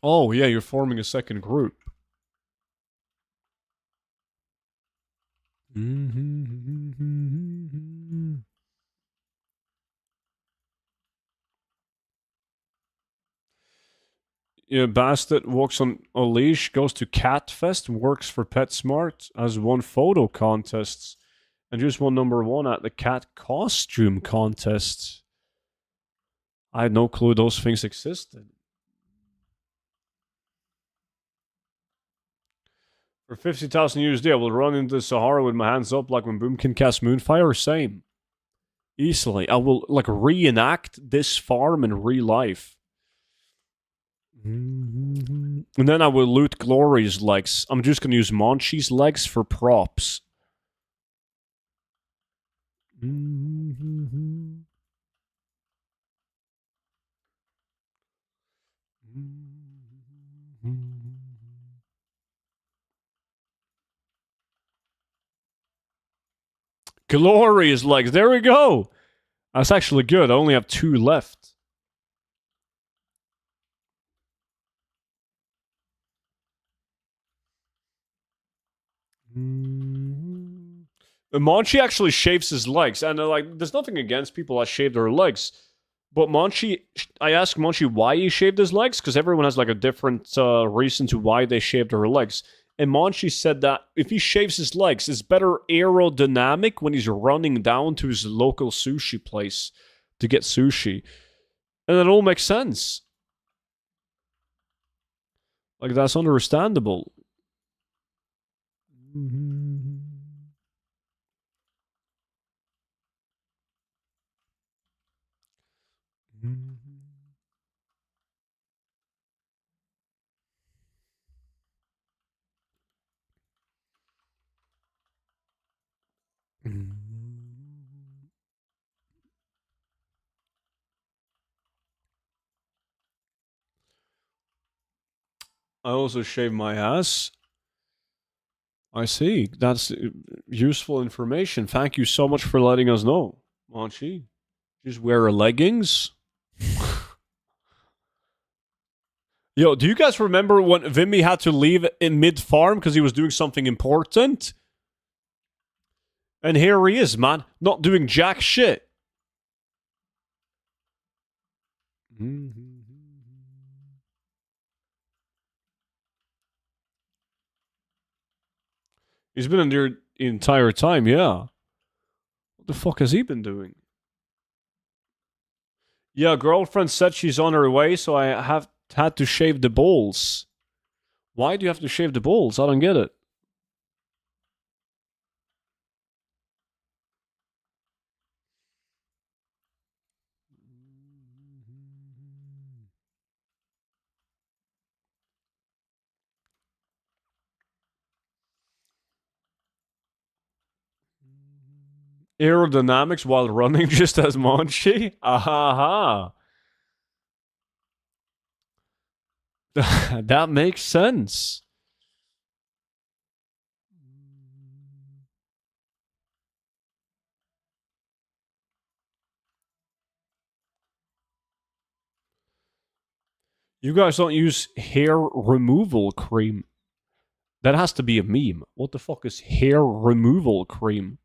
Oh, yeah, you're forming a second group. Yeah, Bastet walks on a leash, goes to Cat Fest, works for PetSmart, has won photo contests, and just won #1 at the cat costume contest. I had no clue those things existed. For 50,000 USD, I will run into the Sahara with my hands up like when Boomkin cast Moonfire. Same. Easily. I will, like, reenact this farm in real life. And then I will loot Glory's legs. I'm just gonna use Monchi's legs for props. Glory's legs. There we go. That's actually good. I only have 2 left. Monchi actually shaves his legs, and like, there's nothing against people that shave their legs, but Monchi, I asked Monchi why he shaved his legs, because everyone has like a different reason to why they shaved their legs, and Monchi said that if he shaves his legs, it's better aerodynamic when he's running down to his local sushi place to get sushi, and it all makes sense. Like, that's understandable. I also shave my ass. I see. That's useful information. Thank you so much for letting us know, Monchi. Just wear leggings. Yo, do you guys remember when Vimy had to leave in mid-farm because he was doing something important? And here he is, man, not doing jack shit. He's been in there the entire time, yeah. What the fuck has he been doing? Yeah, girlfriend said she's on her way, so I have had to shave the balls. Why do you have to shave the balls? I don't get it. Aerodynamics while running just as Monchi? Aha. That makes sense. You guys don't use hair removal cream. That has to be a meme. What the fuck is hair removal cream?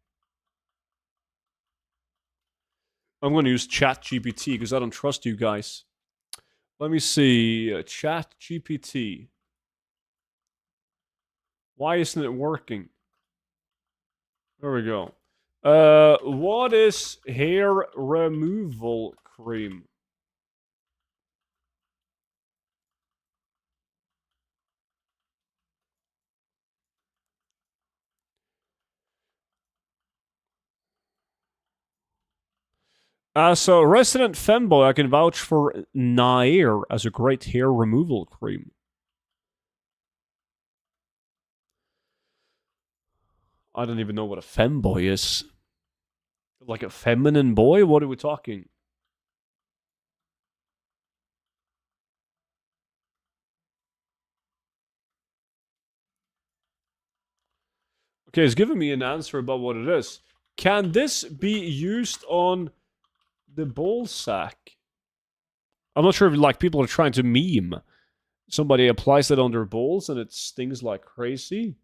I'm going to use ChatGPT because I don't trust you guys. Let me see. ChatGPT. Why isn't it working? There we go. What is hair removal cream? As a resident femboy, I can vouch for Nair as a great hair removal cream. I don't even know what a femboy is. Like a feminine boy? What are we talking? Okay, it's giving me an answer about what it is. Can this be used on the ball sack? I'm not sure if like people are trying to meme. Somebody applies it on their balls and it stings like crazy.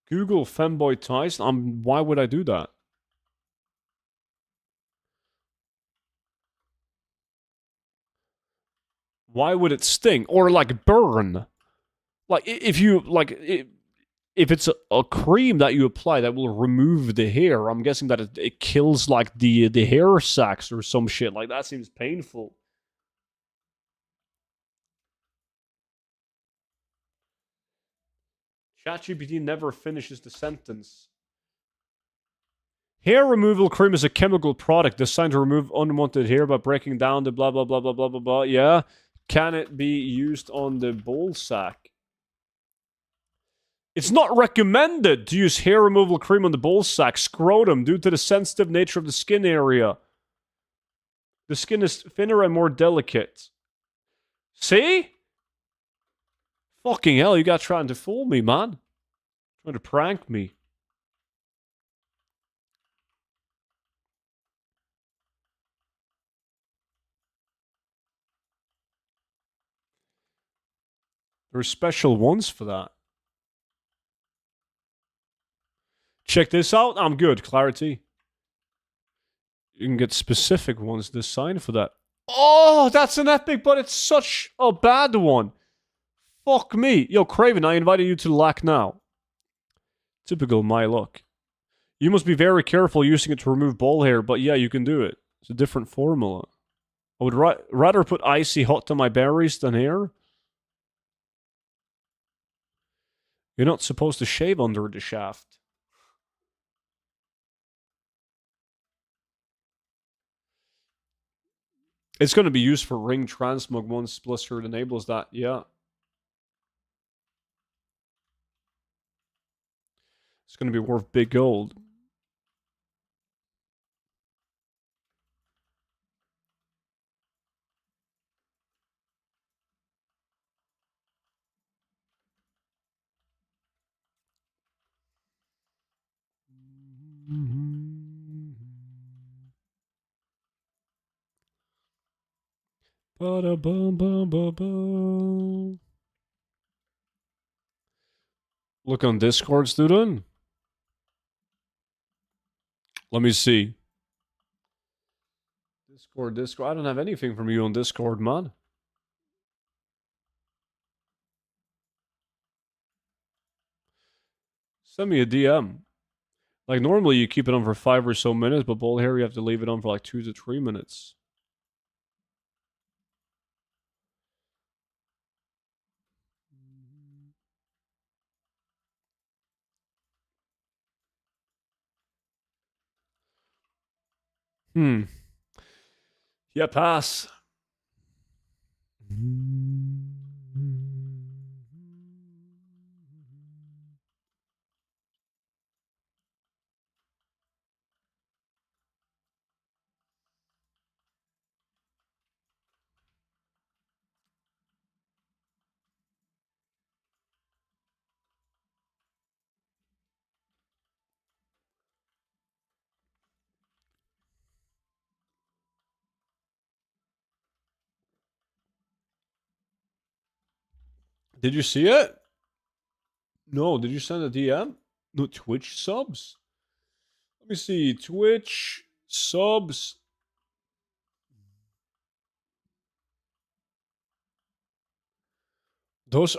Google femboy ties. Why would I do that? Why would it sting or like burn? Like if you like if it's a cream that you apply that will remove the hair, I'm guessing that it kills like the hair sacs or some shit. Like that seems painful. ChatGPT never finishes the sentence. Hair removal cream is a chemical product designed to remove unwanted hair by breaking down the blah blah blah blah blah blah blah. Yeah. Can it be used on the ball sack? It's not recommended to use hair removal cream on the ball sack, scrotum, due to the sensitive nature of the skin area. The skin is thinner and more delicate. See? Fucking hell, you got trying to fool me, man. Trying to prank me. There's special ones for that. Check this out. I'm good. Clarity. You can get specific ones designed for that. Oh, that's an epic, but it's such a bad one. Fuck me. Yo, Craven, I invited you to the lack now. Typical my luck. You must be very careful using it to remove ball hair, but yeah, you can do it. It's a different formula. I would rather put icy hot on my berries than hair. You're not supposed to shave under the shaft. It's going to be used for ring transmog once Blizzard enables that, yeah. It's going to be worth big gold. Ba-da-bum-bum-bum-bum. Look on Discord, student. Let me see. Discord. I don't have anything from you on Discord, man. Send me a DM. Like, normally you keep it on for 5 or so minutes, but ball hair, you have to leave it on for like 2 to 3 minutes. Yeah, pass. Did you see it? No, did you send a DM? No, Twitch subs? Let me see. Twitch subs.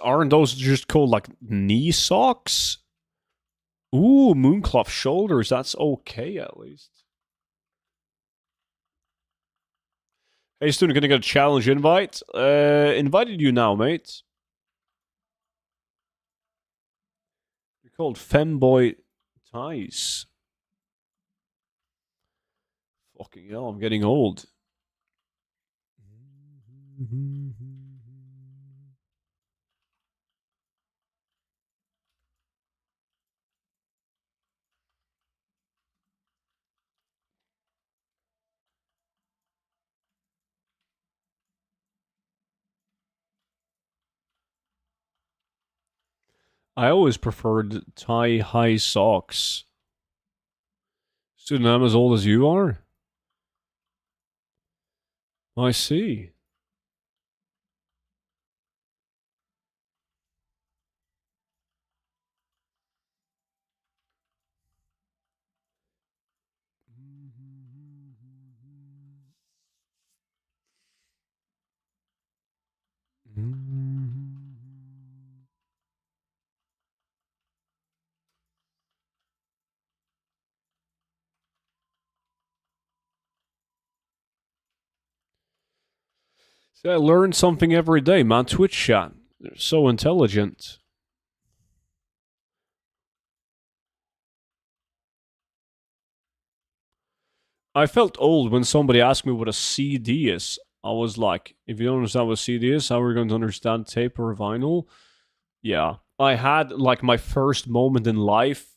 Aren't those just called like knee socks? Ooh, mooncloth shoulders. That's okay at least. Hey, student, gonna get a challenge invite? Invited you now, mate. You're called femboy ties. Fucking hell, I'm getting old. I always preferred tie-high socks. Student, I'm as old as you are? I see. See, I learn something every day, man. Twitch chat. They're so intelligent. I felt old when somebody asked me what a CD is. I was like, if you don't understand what a CD is, how are we going to understand tape or vinyl? Yeah. I had like my first moment in life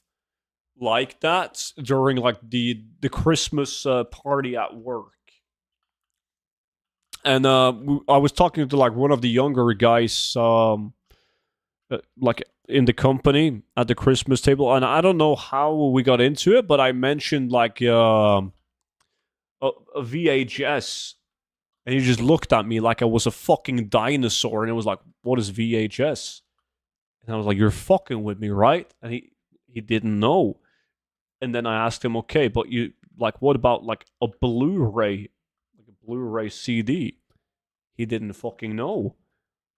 like that during like the Christmas party at work. And I was talking to like one of the younger guys like in the company at the Christmas table, and I don't know how we got into it, but I mentioned like a VHS, and he just looked at me like I was a fucking dinosaur, and it was like, "What is VHS?" And I was like, "You're fucking with me, right?" And he didn't know. And then I asked him, "Okay, but you like what about like a Blu-ray, like a Blu-ray CD?" He didn't fucking know.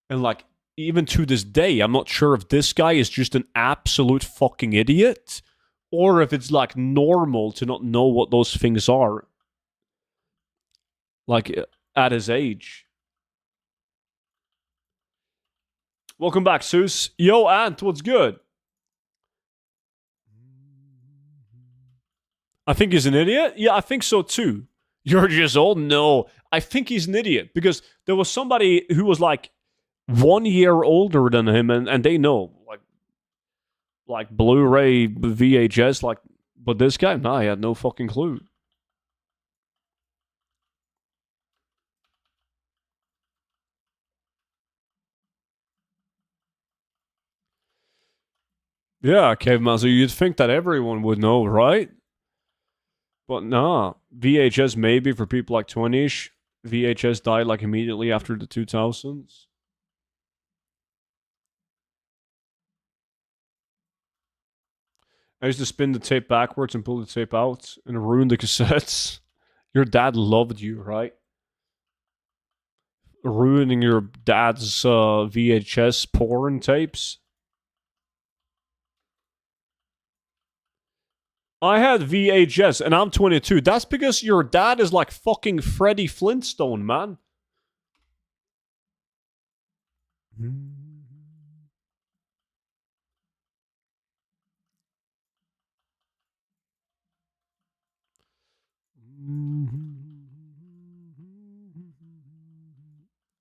And like even to this day, I'm not sure if this guy is just an absolute fucking idiot or if it's like normal to not know what those things are. Like at his age. Welcome back, Zeus. Yo, Ant, what's good? I think he's an idiot. Yeah, I think so too. You're just old? No. I think he's an idiot because there was somebody who was like 1 year older than him and they know. Like Blu-ray, VHS, like, but this guy, nah, he had no fucking clue. Yeah, caveman. So you'd think that everyone would know, right? But nah, VHS maybe for people like 20ish. VHS died like immediately after the 2000s. I used to spin the tape backwards and pull the tape out and ruin the cassettes. Your dad loved you, right? Ruining your dad's VHS porn tapes. I had VHS and I'm 22. That's because your dad is like fucking Freddie Flintstone, man.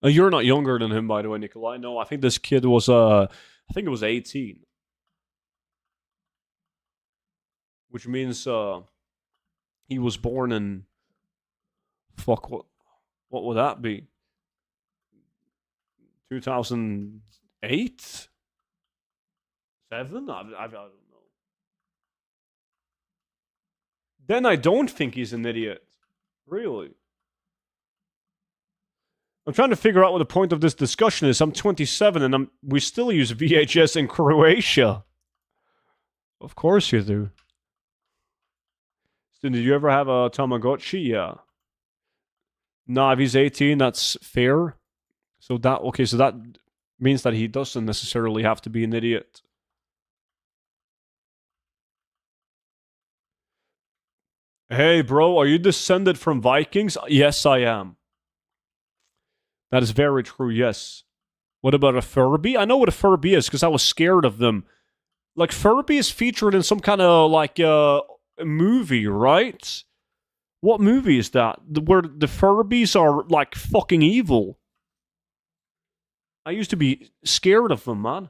You're not younger than him, by the way, Nikolai. No, I think this kid was I think it was 18. Which means he was born in fuck what would that be? 2008? 7? I don't know. Then I don't think he's an idiot. Really. I'm trying to figure out what the point of this discussion is. I'm 27 and we still use VHS in Croatia. Of course you do. So did you ever have a Tamagotchi? Yeah. Nah, if he's 18, that's fair. So that means that he doesn't necessarily have to be an idiot. Hey, bro, are you descended from Vikings? Yes, I am. That is very true, yes. What about a Furby? I know what a Furby is because I was scared of them. Like, Furby is featured in some kind of, like, movie, right? What movie is that? Where the Furbies are, like, fucking evil. I used to be scared of them, man.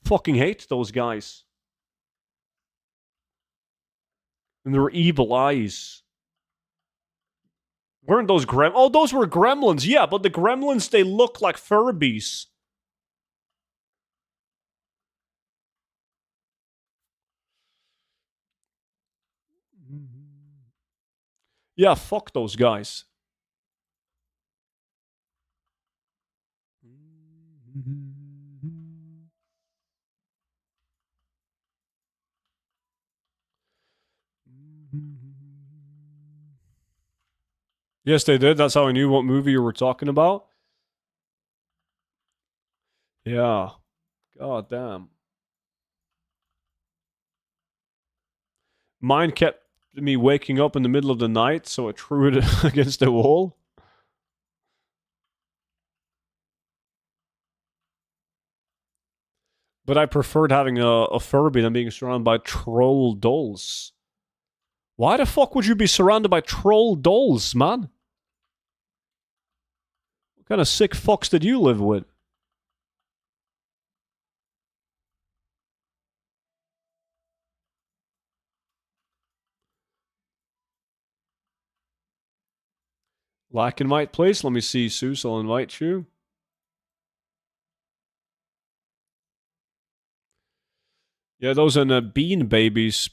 Fucking hate those guys. And their evil eyes. Weren't those Oh, those were gremlins. Yeah, but the gremlins, they look like Furbies. Yeah, fuck those guys. Yes, they did. That's how I knew what movie you were talking about. Yeah. God damn. Mine kept me waking up in the middle of the night, so I threw it against the wall. But I preferred having a Furby than being surrounded by troll dolls. Why the fuck would you be surrounded by troll dolls, man? What kind of sick fucks did you live with? Black and white place. Let me see, Seuss. I'll invite you. Yeah, those and bean babies.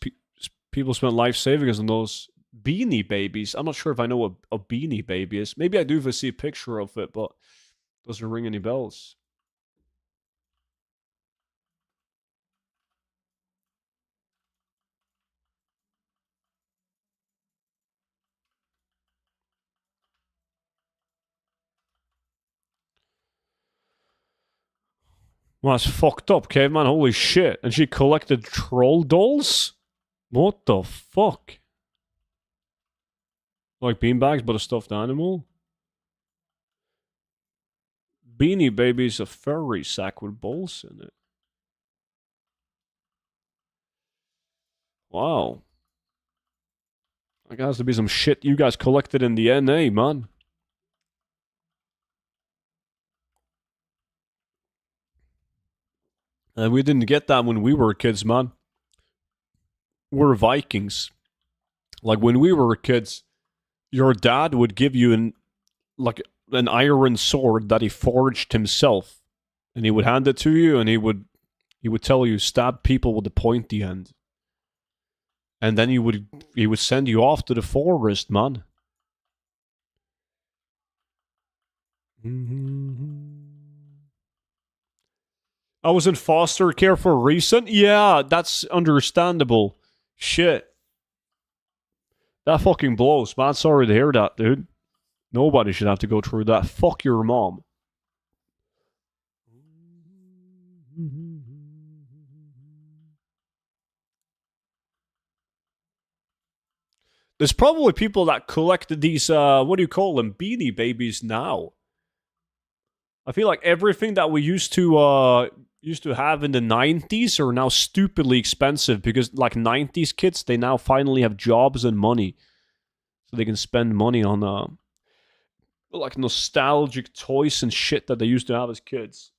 People spent life savings on those beanie babies. I'm not sure if I know what a beanie baby is. Maybe I do if I see a picture of it, but doesn't ring any bells. Well, that's fucked up, caveman. Holy shit. And she collected troll dolls? What the fuck? Like beanbags, but a stuffed animal? Beanie Baby's a furry sack with balls in it. Wow. That has to be some shit you guys collected in the NA, man. And we didn't get that when we were kids, man. We're Vikings. Like when we were kids, your dad would give you an iron sword that he forged himself, and he would hand it to you, and he would tell you stab people with the pointy end, and then he would send you off to the forest, man. I was in foster care for a reason. Yeah, that's understandable. Shit, that fucking blows, man. Sorry to hear that, dude. Nobody should have to go through that. Fuck your mom. There's probably people that collected these, what do you call them, beanie babies now. I feel like everything that we used to have in the 90s are now stupidly expensive because like 90s kids, they now finally have jobs and money. So they can spend money on like nostalgic toys and shit that they used to have as kids.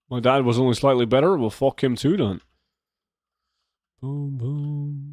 My dad was only slightly better. Well, fuck him too, then. Boom, boom.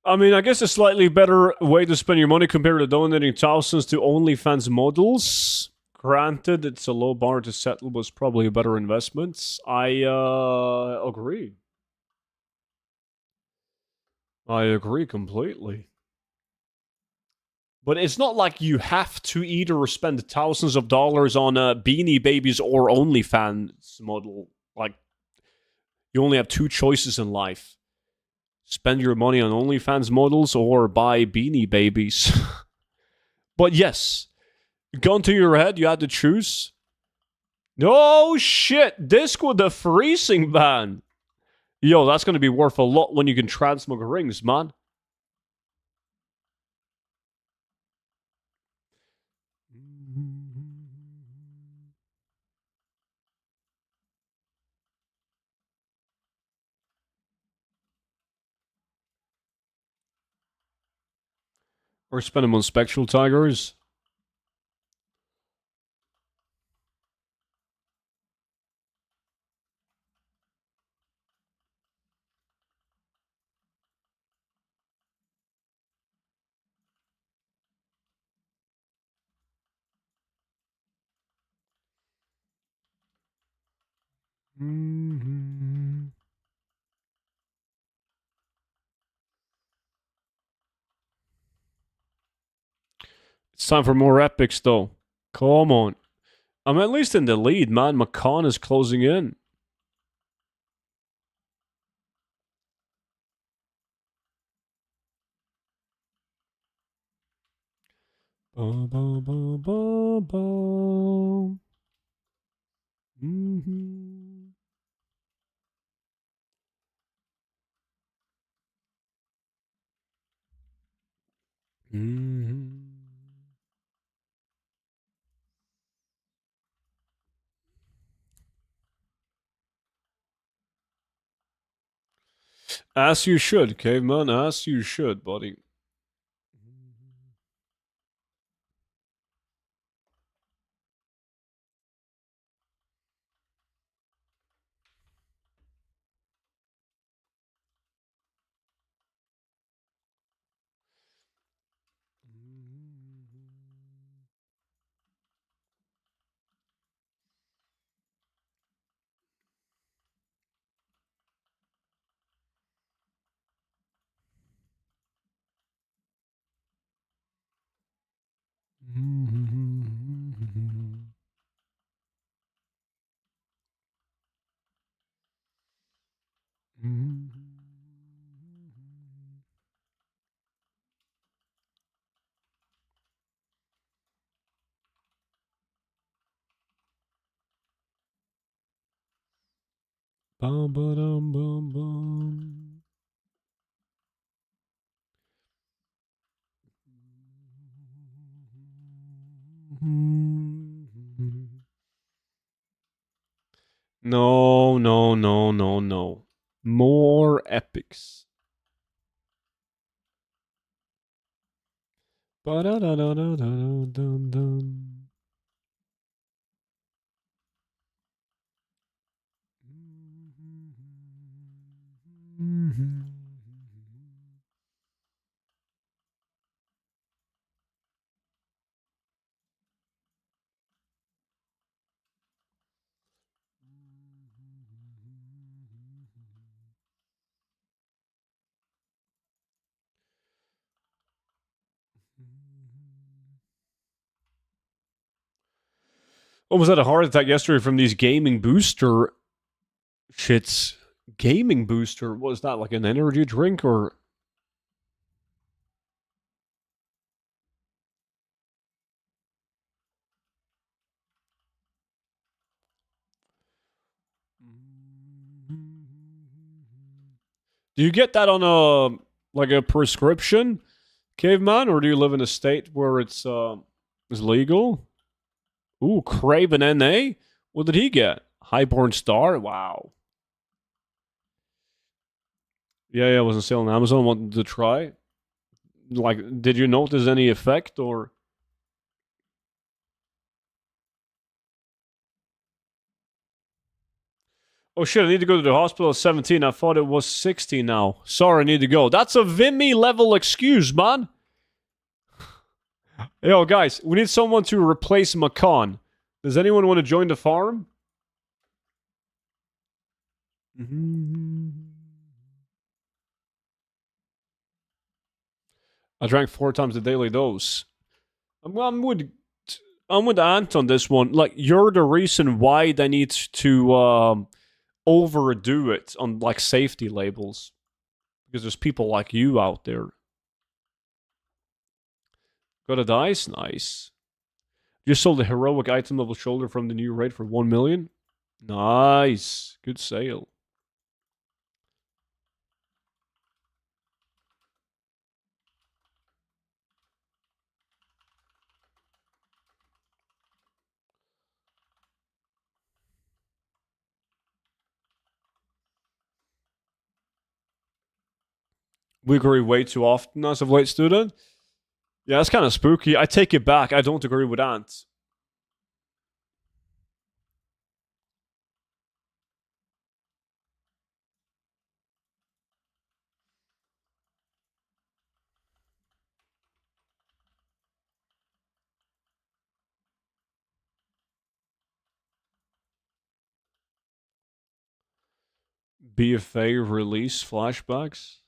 I mean, I guess a slightly better way to spend your money compared to donating thousands to OnlyFans models. Granted, it's a low bar to settle, but it's probably a better investment. I agree. I agree completely. But it's not like you have to either spend thousands of dollars on Beanie Babies or OnlyFans model. Like, you only have two choices in life. Spend your money on OnlyFans models or buy Beanie Babies. But yes, gun to your head, you had to choose. No shit, disc with the freezing ban. Yo, that's going to be worth a lot when you can transmog rings, man. Or spend them on spectral tigers. Mm-hmm. It's time for more epics, though. Come on. I'm at least in the lead, man. Macan is closing in. Ba, ba, ba, ba, ba. Mm-hmm. Mm-hmm. As you should, caveman. As you should, buddy. Bum, ba-dum, bum, bum. No, no, no, no, no. More epics. Ba-da-da-da-da-da-dum-dum. Almost had a heart attack yesterday from these gaming booster shits. Gaming booster? Was that like an energy drink or? Do you get that on a like a prescription, caveman, or do you live in a state where it's legal? Ooh, Craven NA. What did he get? Highborn Star. Wow. Yeah, yeah, it was on sale on Amazon. Wanted to try. Like, did you notice any effect or? Oh shit! I need to go to the hospital at 17. I thought it was 60 now. Sorry, I need to go. That's a Vimy level excuse, man. Yo, guys, we need someone to replace Macan. Does anyone want to join the farm? I drank 4 times the daily dose. I'm with Ant on this one. Like, you're the reason why they need to overdo it on like safety labels because there's people like you out there. Got a dice, nice. Just sold a heroic item level shoulder from the new raid for 1 million. Nice, good sale. We agree way too often as of late, student. Yeah, that's kind of spooky. I take it back. I don't agree with that. BFA release flashbacks.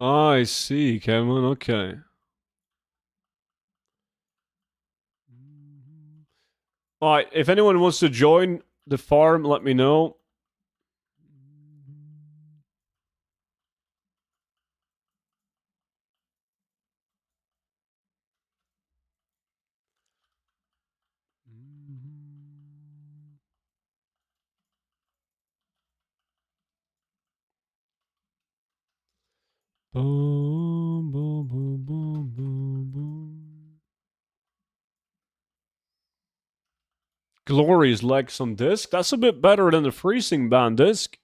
Oh, I see, Kevin. Okay. Alright, if anyone wants to join the farm, let me know. Boom, boom, boom, boom, boom, boom. Glory's legs on disc. That's a bit better than the freezing band disc.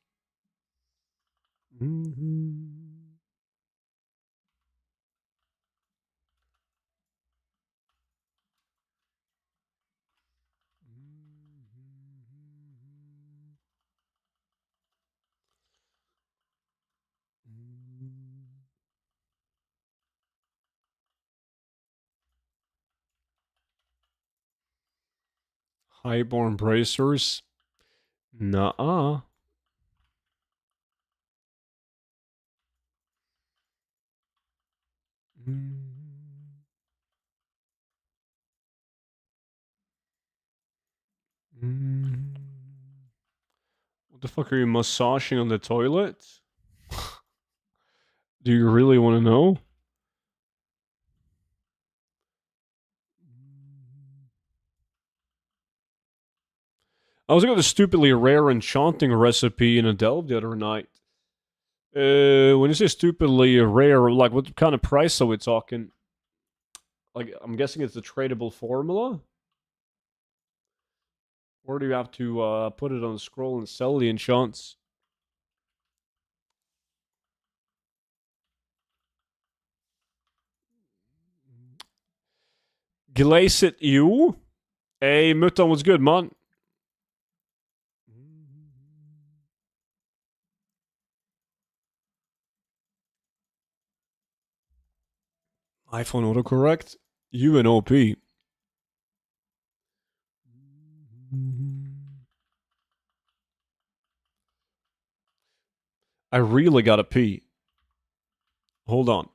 Highborn bracers. Nuh-uh. What the fuck are you massaging on the toilet? Do you really want to know? I was looking at the stupidly rare enchanting recipe in a delve the other night. When you say stupidly rare, like what kind of price are we talking? Like, I'm guessing it's a tradable formula? Or do you have to put it on the scroll and sell the enchants? Glaze it you? Hey, Muton was good, man. iPhone autocorrect? You and OP. I really gotta pee. Hold on.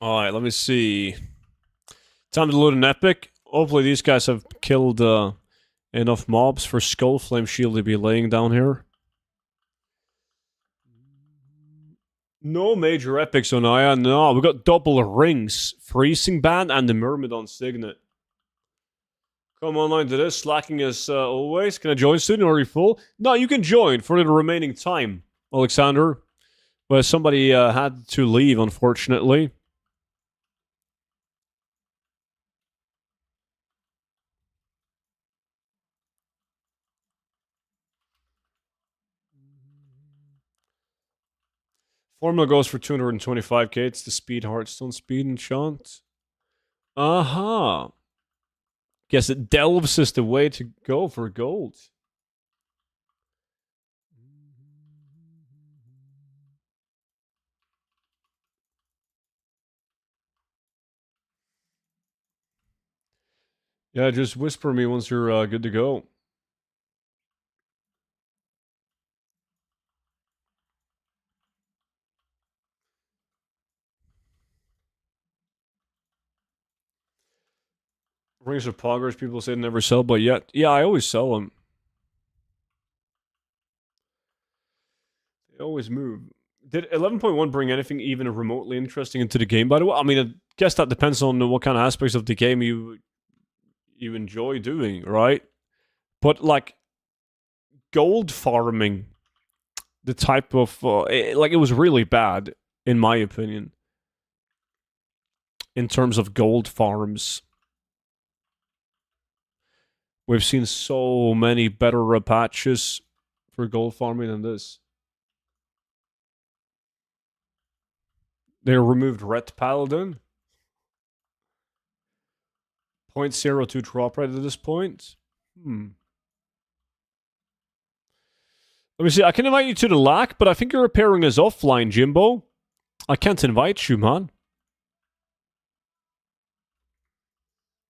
Alright, let me see. Time to load an epic. Hopefully these guys have killed enough mobs for Skull Flame Shield to be laying down here. No major epics on Aya. No, we got double rings. Freezing Band and the Myrmidon Signet. Come online to this, slacking as always. Can I join soon or are you full? No, you can join for the remaining time, Alexander. But somebody had to leave, unfortunately. Formula goes for 225k. It's the speed, Hearthstone speed enchant. Uh-huh. Guess it delves is the way to go for gold. Yeah, just whisper me once you're good to go. Rings of Progress, people say never sell, but yet, yeah, I always sell them. They always move. Did 11.1 bring anything even remotely interesting into the game, by the way? I mean, I guess that depends on what kind of aspects of the game you enjoy doing, right? But, like, gold farming, the type of... it was really bad, in my opinion, in terms of gold farms. We've seen so many better patches for gold farming than this. They removed Red Paladin. 0.02 drop rate at this point. Let me see. I can invite you to the LAC, but I think you're appearing as offline, Jimbo. I can't invite you, man.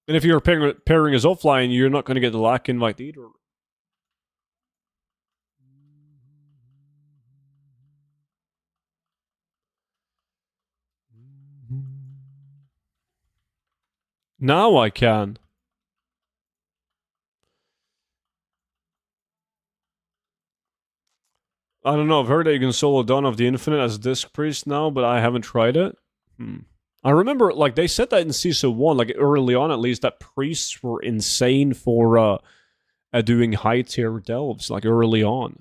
And if you're appearing as offline, you're not going to get the LAC invite either. Now I can. I don't know. I've heard that you can solo Dawn of the Infinite as Disc Priest now, but I haven't tried it. I remember, like, they said that in Season 1, like, early on at least, that priests were insane for doing high-tier delves, like, early on.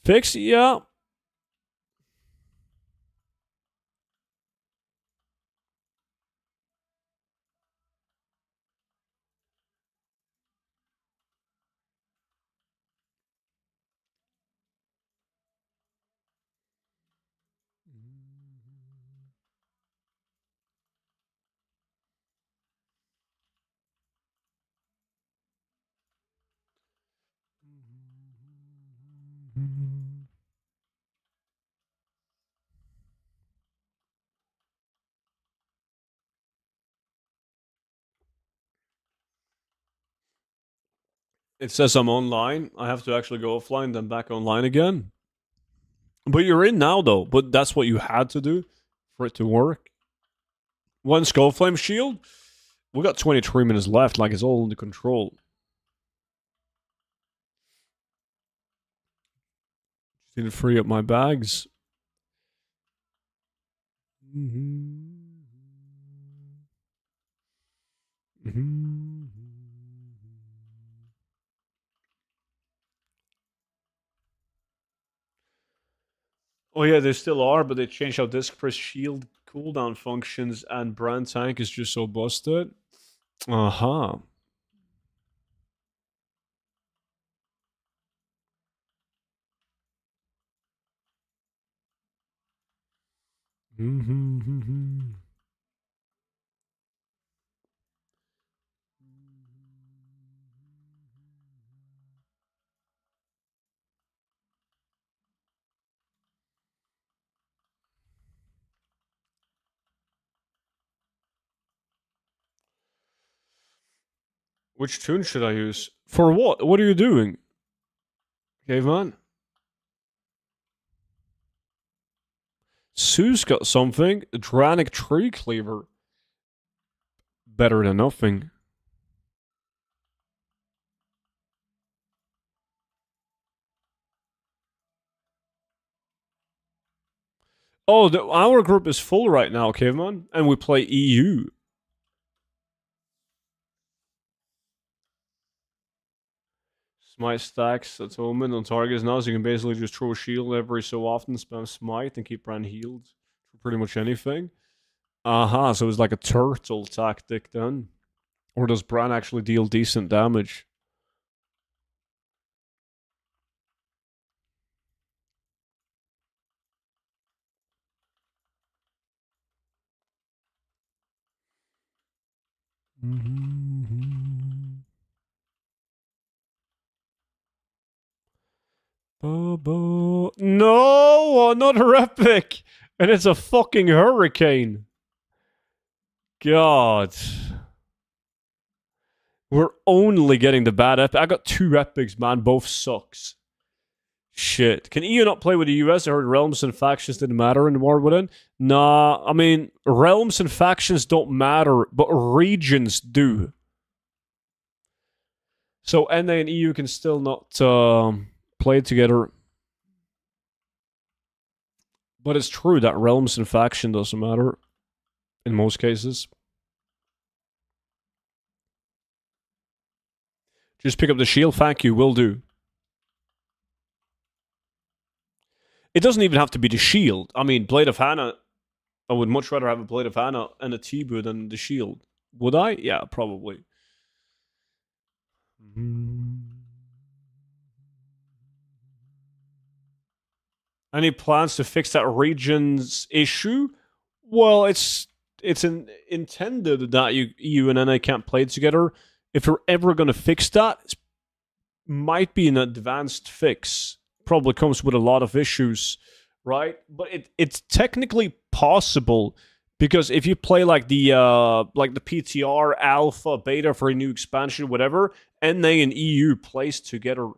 Fix? Yeah. It says I'm online. I have to actually go offline, then back online again. But you're in now, though. But that's what you had to do for it to work. One Skullflame shield. We got 23 minutes left. Like, it's all under control. Just need to free up my bags. Oh yeah, they still are, but they changed how Disc Press shield cooldown functions, and Brand Tank is just so busted. Uh-huh. Which tune should I use? For what? What are you doing? Caveman? Sue's got something. Dranic Tree Cleaver. Better than nothing. Oh, our group is full right now, Caveman. And we play EU. Smite stacks atonement on targets now, so you can basically just throw a shield every so often, spam smite, and keep Bran healed for pretty much anything. Aha, so it's like a turtle tactic then. Or does Bran actually deal decent damage? No, another epic, and it's a fucking hurricane. God, we're only getting the bad epic. I got 2 epics, man. Both sucks. Shit. Can EU not play with the US? I heard realms and factions didn't matter in the war within. Nah, I mean, realms and factions don't matter, but regions do. So NA and EU can still not play together. But it's true that realms and faction doesn't matter in most cases. Just pick up the shield. Thank you. Will do. It doesn't even have to be the shield. I mean, Blade of Hannah, I would much rather have a Blade of Hannah and a Tibu than the shield. Would I? Yeah, probably. Any plans to fix that region's issue? Well, it's intended that EU and NA can't play together. If you're ever going to fix that, it might be an advanced fix. Probably comes with a lot of issues, right? But it's technically possible, because if you play like the PTR alpha beta for a new expansion, whatever, NA and EU plays together.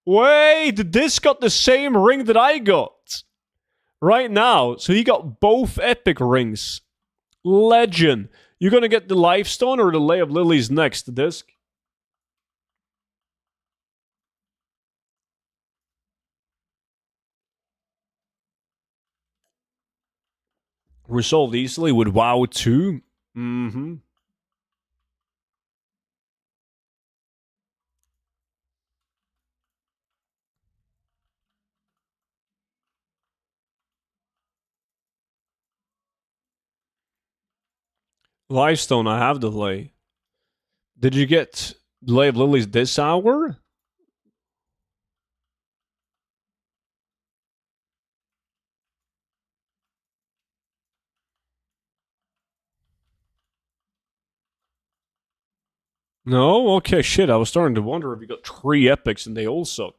Wait, this got the same ring that I got right now. So he got both epic rings. Legend. You're gonna get the Lifestone or the Lay of Lilies next, disc? Resolved easily with WoW 2. Mm-hmm. Lifestone, I have the Lay. Did you get Lay of Lilies this hour? No? Okay, shit. I was starting to wonder if you got 3 epics and they all suck.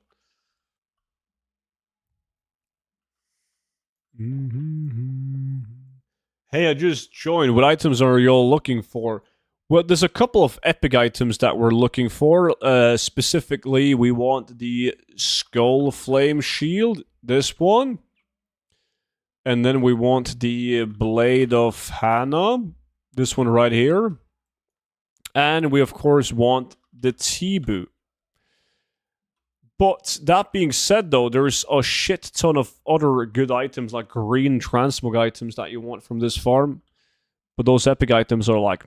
Hey, I just joined. What items are y'all looking for? Well, there's a couple of epic items that we're looking for. Specifically, we want the Skull Flame Shield, this one. And then we want the Blade of Hannah, this one right here. And we, of course, want the Tibu. But that being said, though, there's a shit ton of other good items, like green Transmog items that you want from this farm. But those epic items are like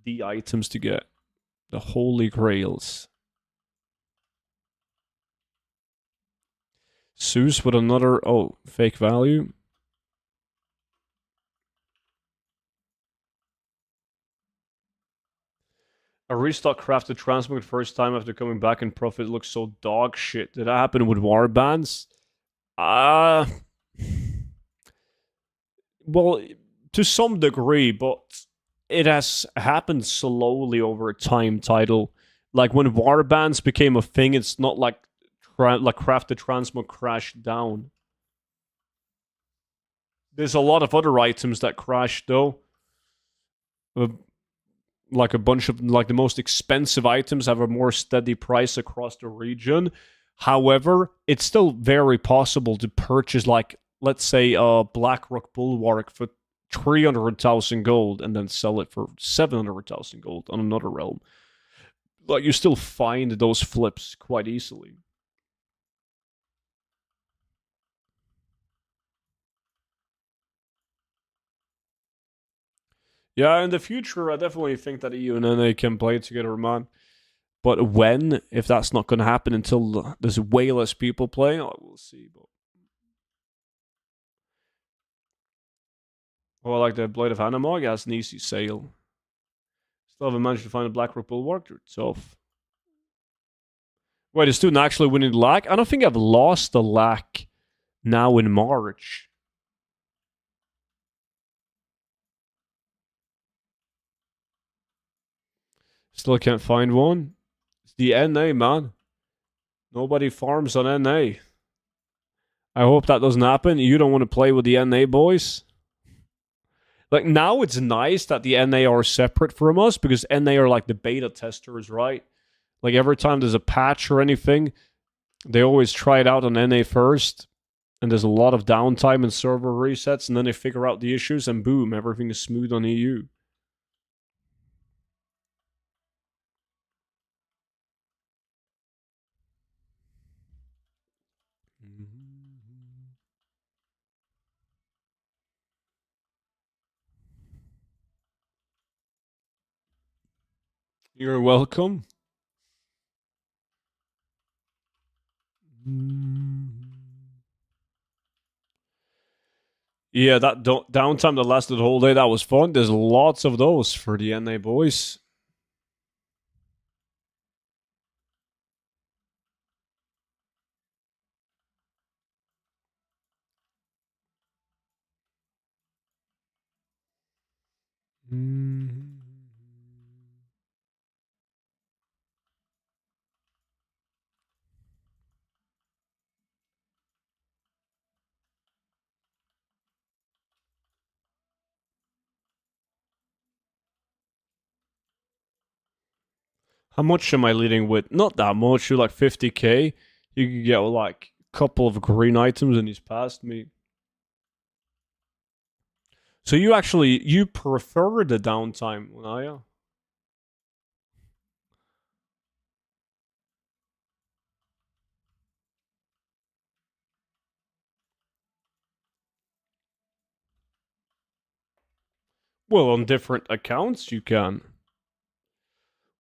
the items to get. The holy grails. Zeus with another, fake value. A restock crafted Transmog the first time after coming back and profit looks so dog shit. Did that happen with warbands? Well, to some degree, but it has happened slowly over time, title. Like when warbands became a thing, it's not like crafted Transmog crashed down. There's a lot of other items that crashed though. Like a bunch of like the most expensive items have a more steady price across the region. However, it's still very possible to purchase, like, let's say a Blackrock Bulwark for 300,000 gold and then sell it for 700,000 gold on another realm. Like, you still find those flips quite easily. Yeah, in the future, I definitely think that EU and NA can play together, man. But when, if that's not going to happen until there's way less people playing, we'll see. But I like the Blade of Anamog. Yeah, it's an easy sale. Still haven't managed to find a Blackrock Bulwark. They're tough. Wait, is student actually winning the lack? I don't think I've lost the lack now in March. Still can't find one. It's the NA, man. Nobody farms on NA. I hope that doesn't happen. You don't want to play with the NA boys. Like, now it's nice that the NA are separate from us because NA are like the beta testers, right? Like, every time there's a patch or anything, they always try it out on NA first. And there's a lot of downtime and server resets, and then they figure out the issues, and boom, everything is smooth on EU. You're welcome. Yeah, that downtime that lasted the whole day, that was fun. There's lots of those for the NA boys. How much am I leading with? Not that much. You're like 50k. You could get like a couple of green items, and he's past me. So you prefer the downtime, Naya? Well, on different accounts you can.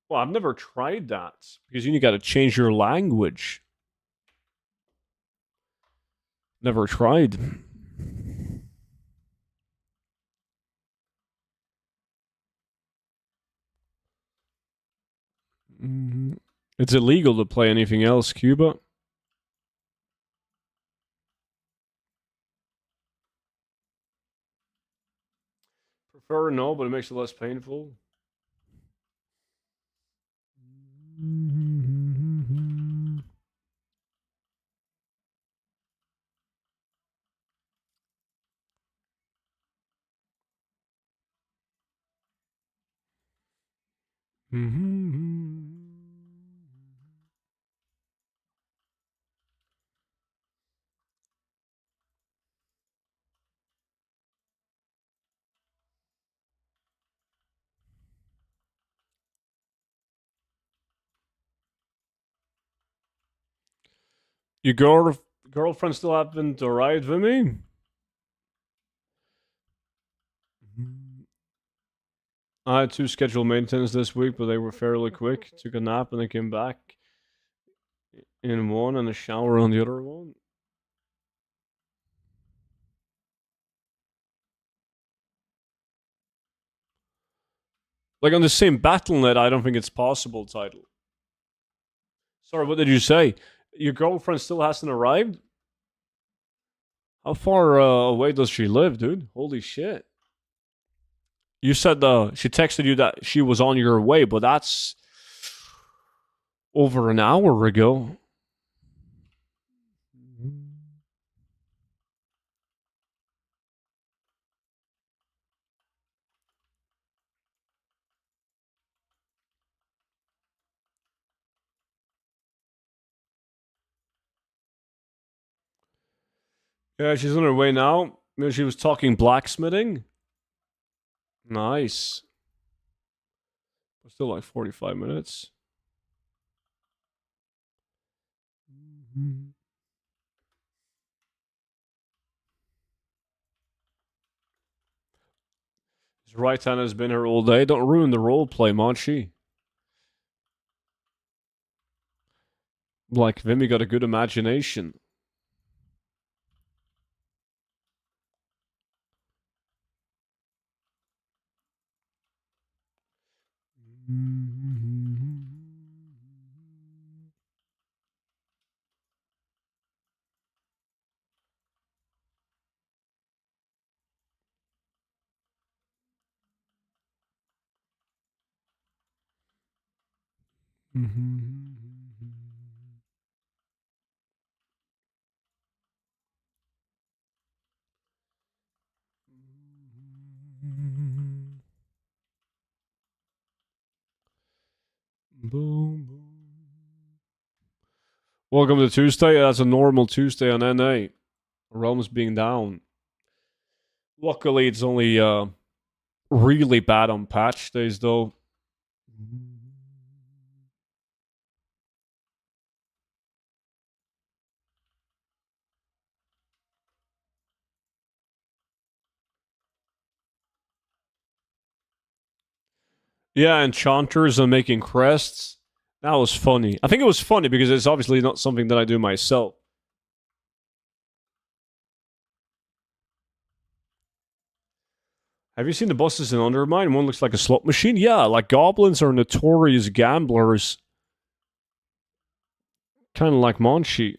Well, I've never tried that because you got to change your language. Never tried. It's illegal to play anything else, Cuba. Prefer no, but it makes it less painful. Your girlfriend still haven't arrived with me? I had 2 scheduled maintenance this week, but they were fairly quick. Took a nap and I came back in one and a shower on the other one. Like on the same Battle.net, I don't think it's possible, title. Sorry, what did you say? Your girlfriend still hasn't arrived? How far away does she live, dude? Holy shit. You said she texted you that she was on your way, but that's over an hour ago. Yeah, she's on her way now. Maybe she was talking blacksmithing. Nice. Still like 45 minutes. His right hand has been here all day. Don't ruin the role play, Monchi. Like, Vimy got a good imagination. Boom, boom. Welcome to Tuesday. That's a normal Tuesday on NA. Realms being down. Luckily, it's only really bad on patch days, though. Yeah, enchanters and making crests. That was funny. I think it was funny because it's obviously not something that I do myself. Have you seen the bosses in Undermine? One looks like a slot machine. Yeah, like goblins are notorious gamblers. Kind of like Monchi.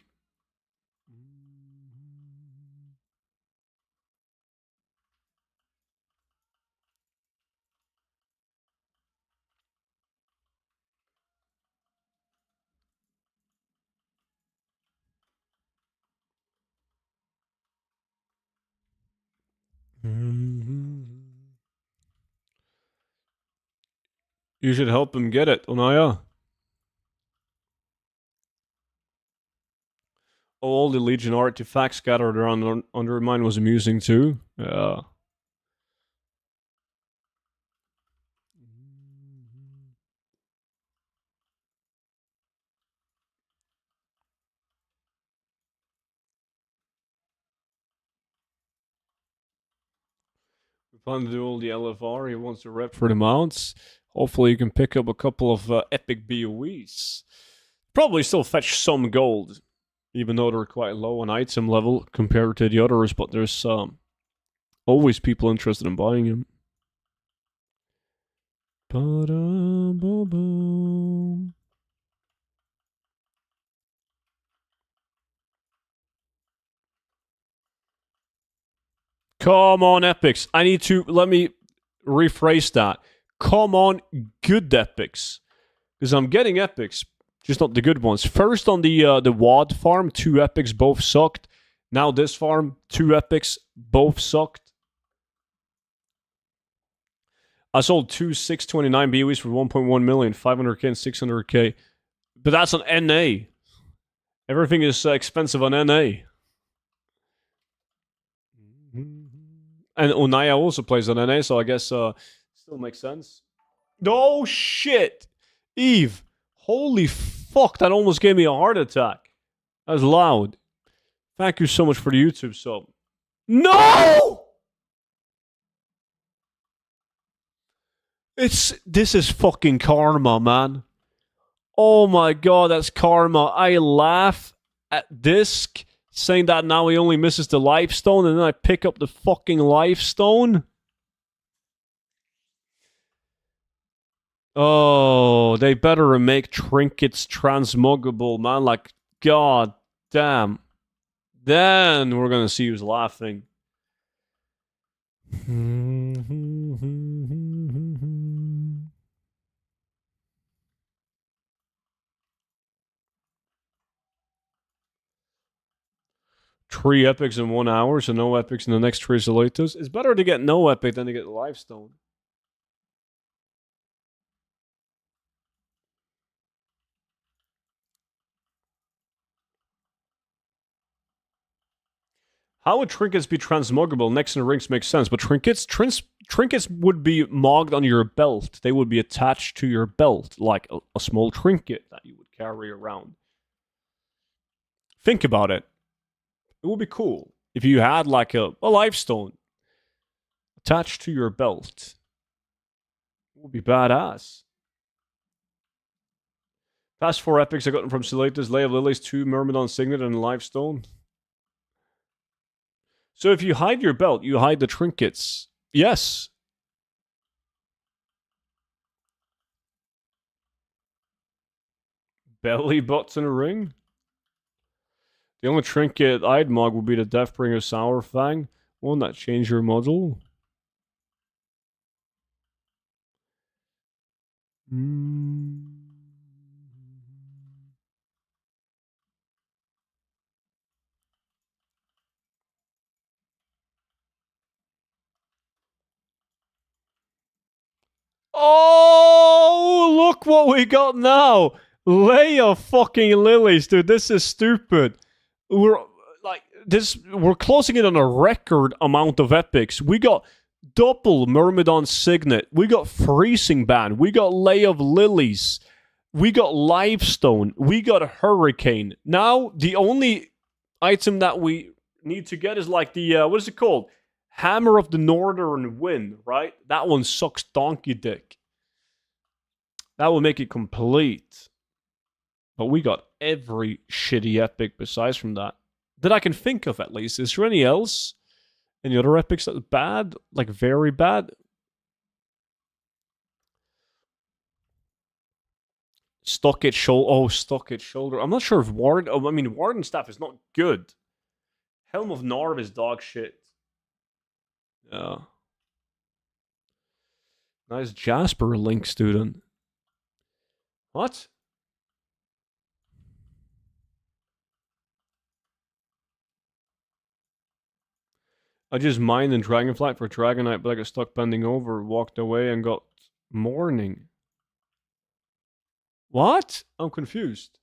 You should help him get it, Onaya. All the Legion artifacts scattered around Undermine was amusing too. Yeah. We plan to do all the LFR. He wants to rep for the mounts. Hopefully, you can pick up a couple of epic BOEs. Probably still fetch some gold, even though they're quite low on item level compared to the others. But there's always people interested in buying them. Come on, epics. I need to, let me rephrase that. Come on, good epics. Because I'm getting epics, just not the good ones. First on the WoD farm, 2 epics, both sucked. Now this farm, 2 epics, both sucked. I sold 2 629 BOEs for 1.1 million, 500k and 600k. But that's on NA. Everything is expensive on NA. And Onaya also plays on NA, so I guess still makes sense. Oh shit! Eve, holy fuck, that almost gave me a heart attack. That was loud. Thank you so much for the YouTube sub. No! This is fucking karma, man. Oh my god, that's karma. I laugh at Disc saying that now he only misses the life stone, and then I pick up the fucking life stone. Oh, they better make trinkets transmogable, man. Like, god damn. Then we're gonna see who's laughing. 3 epics in 1 hour, so no epics in the next 3 Zolitos. It's better to get no epic than to get the life stone. How would trinkets be transmogable? Next in the rings makes sense, but trinkets would be mogged on your belt. They would be attached to your belt, like a small trinket that you would carry around. Think about it. It would be cool if you had like a life stone attached to your belt. It would be badass. Past 4 epics I got them from Siletus, Lay of Lilies, 2 Myrmidon Signet, and Life Stone. So if you hide your belt, you hide the trinkets. Yes. Belly butts in a ring? The only trinket I'd mog would be the Deathbringer Sour Fang. Won't that change your model? Oh, look what we got now. Leia fucking lilies, dude. This is stupid. We're like this. We're closing in on a record amount of epics. We got double Myrmidon Signet. We got Freezing Ban. We got Lay of Lilies. We got Livestone. We got Hurricane. Now the only item that we need to get is like the what is it called? Hammer of the Northern Wind, right? That one sucks donkey dick. That will make it complete. But we got every shitty epic besides from that. That I can think of, at least. Is there any else? Any other epics that are bad? Like, very bad? Stockade Shoulder. Oh, Stockade Shoulder. I'm not sure if Warden... Oh, I mean, Warden Staff is not good. Helm of Narv is dog shit. Yeah. Nice Jasper Link student. What? I just mined in Dragonflight for Dragonite, but I got stuck bending over, walked away, and got Morning. What? I'm confused.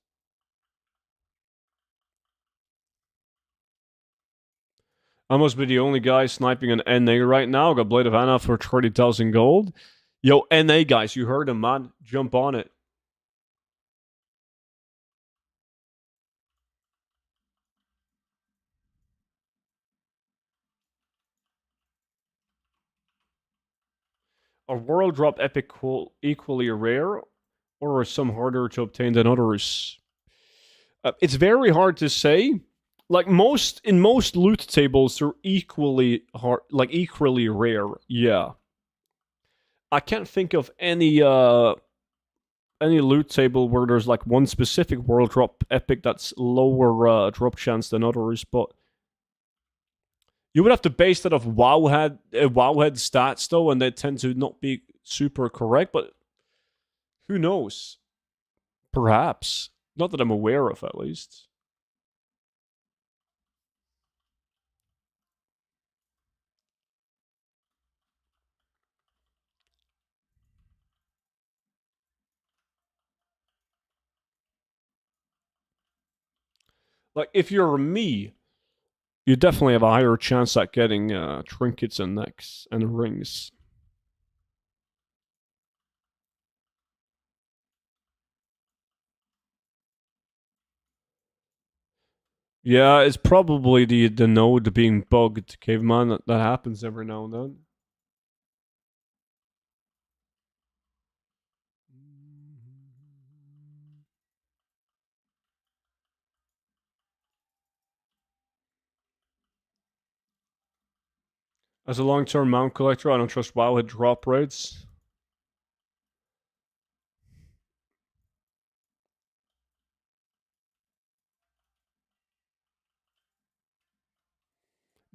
I must be the only guy sniping an NA right now. Got Blade of Anna for 30,000 gold. Yo, NA guys, you heard him, man. Jump on it. Are World Drop Epic equally rare, or are some harder to obtain than others? It's very hard to say. Like in most loot tables, they're equally hard, like equally rare. Yeah, I can't think of any loot table where there's like one specific world drop epic that's lower drop chance than others, but you would have to base that off Wowhead stats though, and they tend to not be super correct. But who knows? Perhaps not that I'm aware of, at least. Like if you're me, you definitely have a higher chance at getting trinkets and necks and rings. Yeah, it's probably the node being bugged, caveman. That happens every now and then. As a long-term mount collector, I don't trust Wowhead drop rates.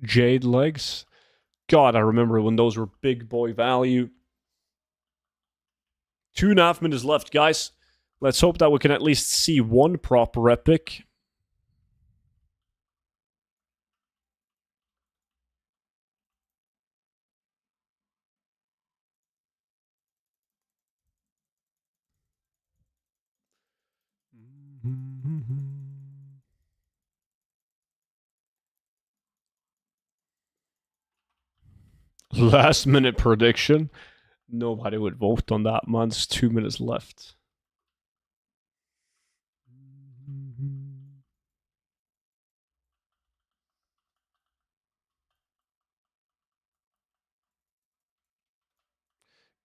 Jade legs. God, I remember when those were big boy value. 2.5 minutes left, guys. Let's hope that we can at least see one proper epic. Last minute prediction. Nobody would vote on that, man. There's 2 minutes left.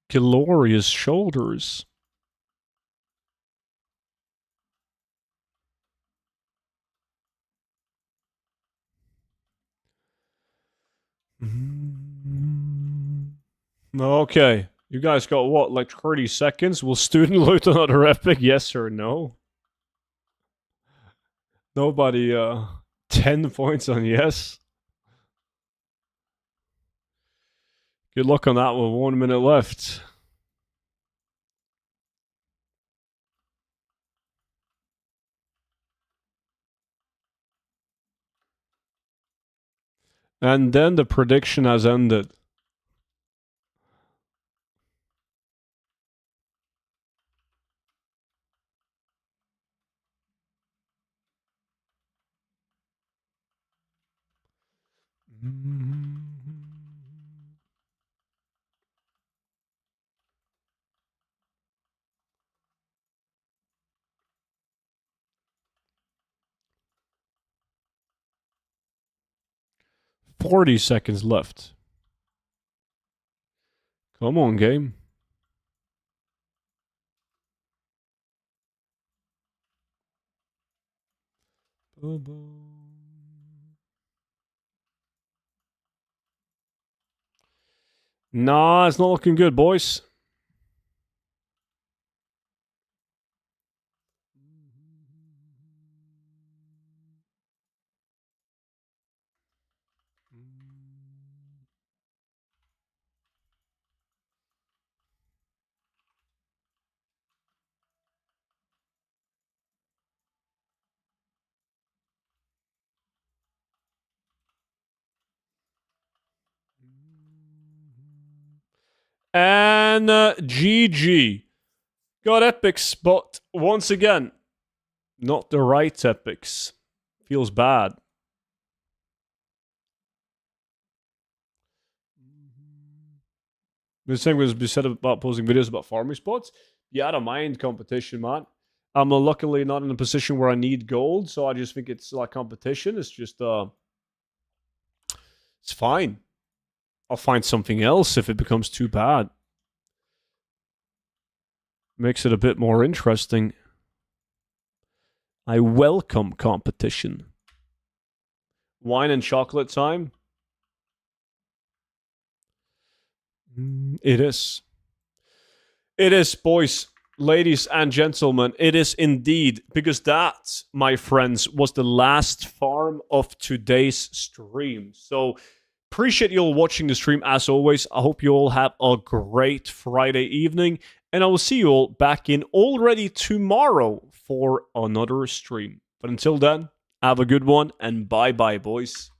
Glorious shoulders. Okay. You guys got what, like 30 seconds? Will student loot another epic? Yes or no? Nobody, 10 points on yes. Good luck on that one. 1 minute left. And then the prediction has ended. 40 seconds left. Come on, game. Nah, it's not looking good, boys. And GG. Got epics, but once again, not the right epics. Feels bad. The same was be said about posting videos about farming spots. Yeah, I don't mind competition, man. I'm luckily not in a position where I need gold, so I just think it's like competition. It's just it's fine. I'll find something else if it becomes too bad. Makes it a bit more interesting. I welcome competition. Wine and chocolate time? It is. It is, boys, ladies and gentlemen. It is indeed. Because that, my friends, was the last farm of today's stream. So, appreciate you all watching the stream as always. I hope you all have a great Friday evening. And I will see you all back in already tomorrow for another stream. But until then, have a good one and bye-bye, boys.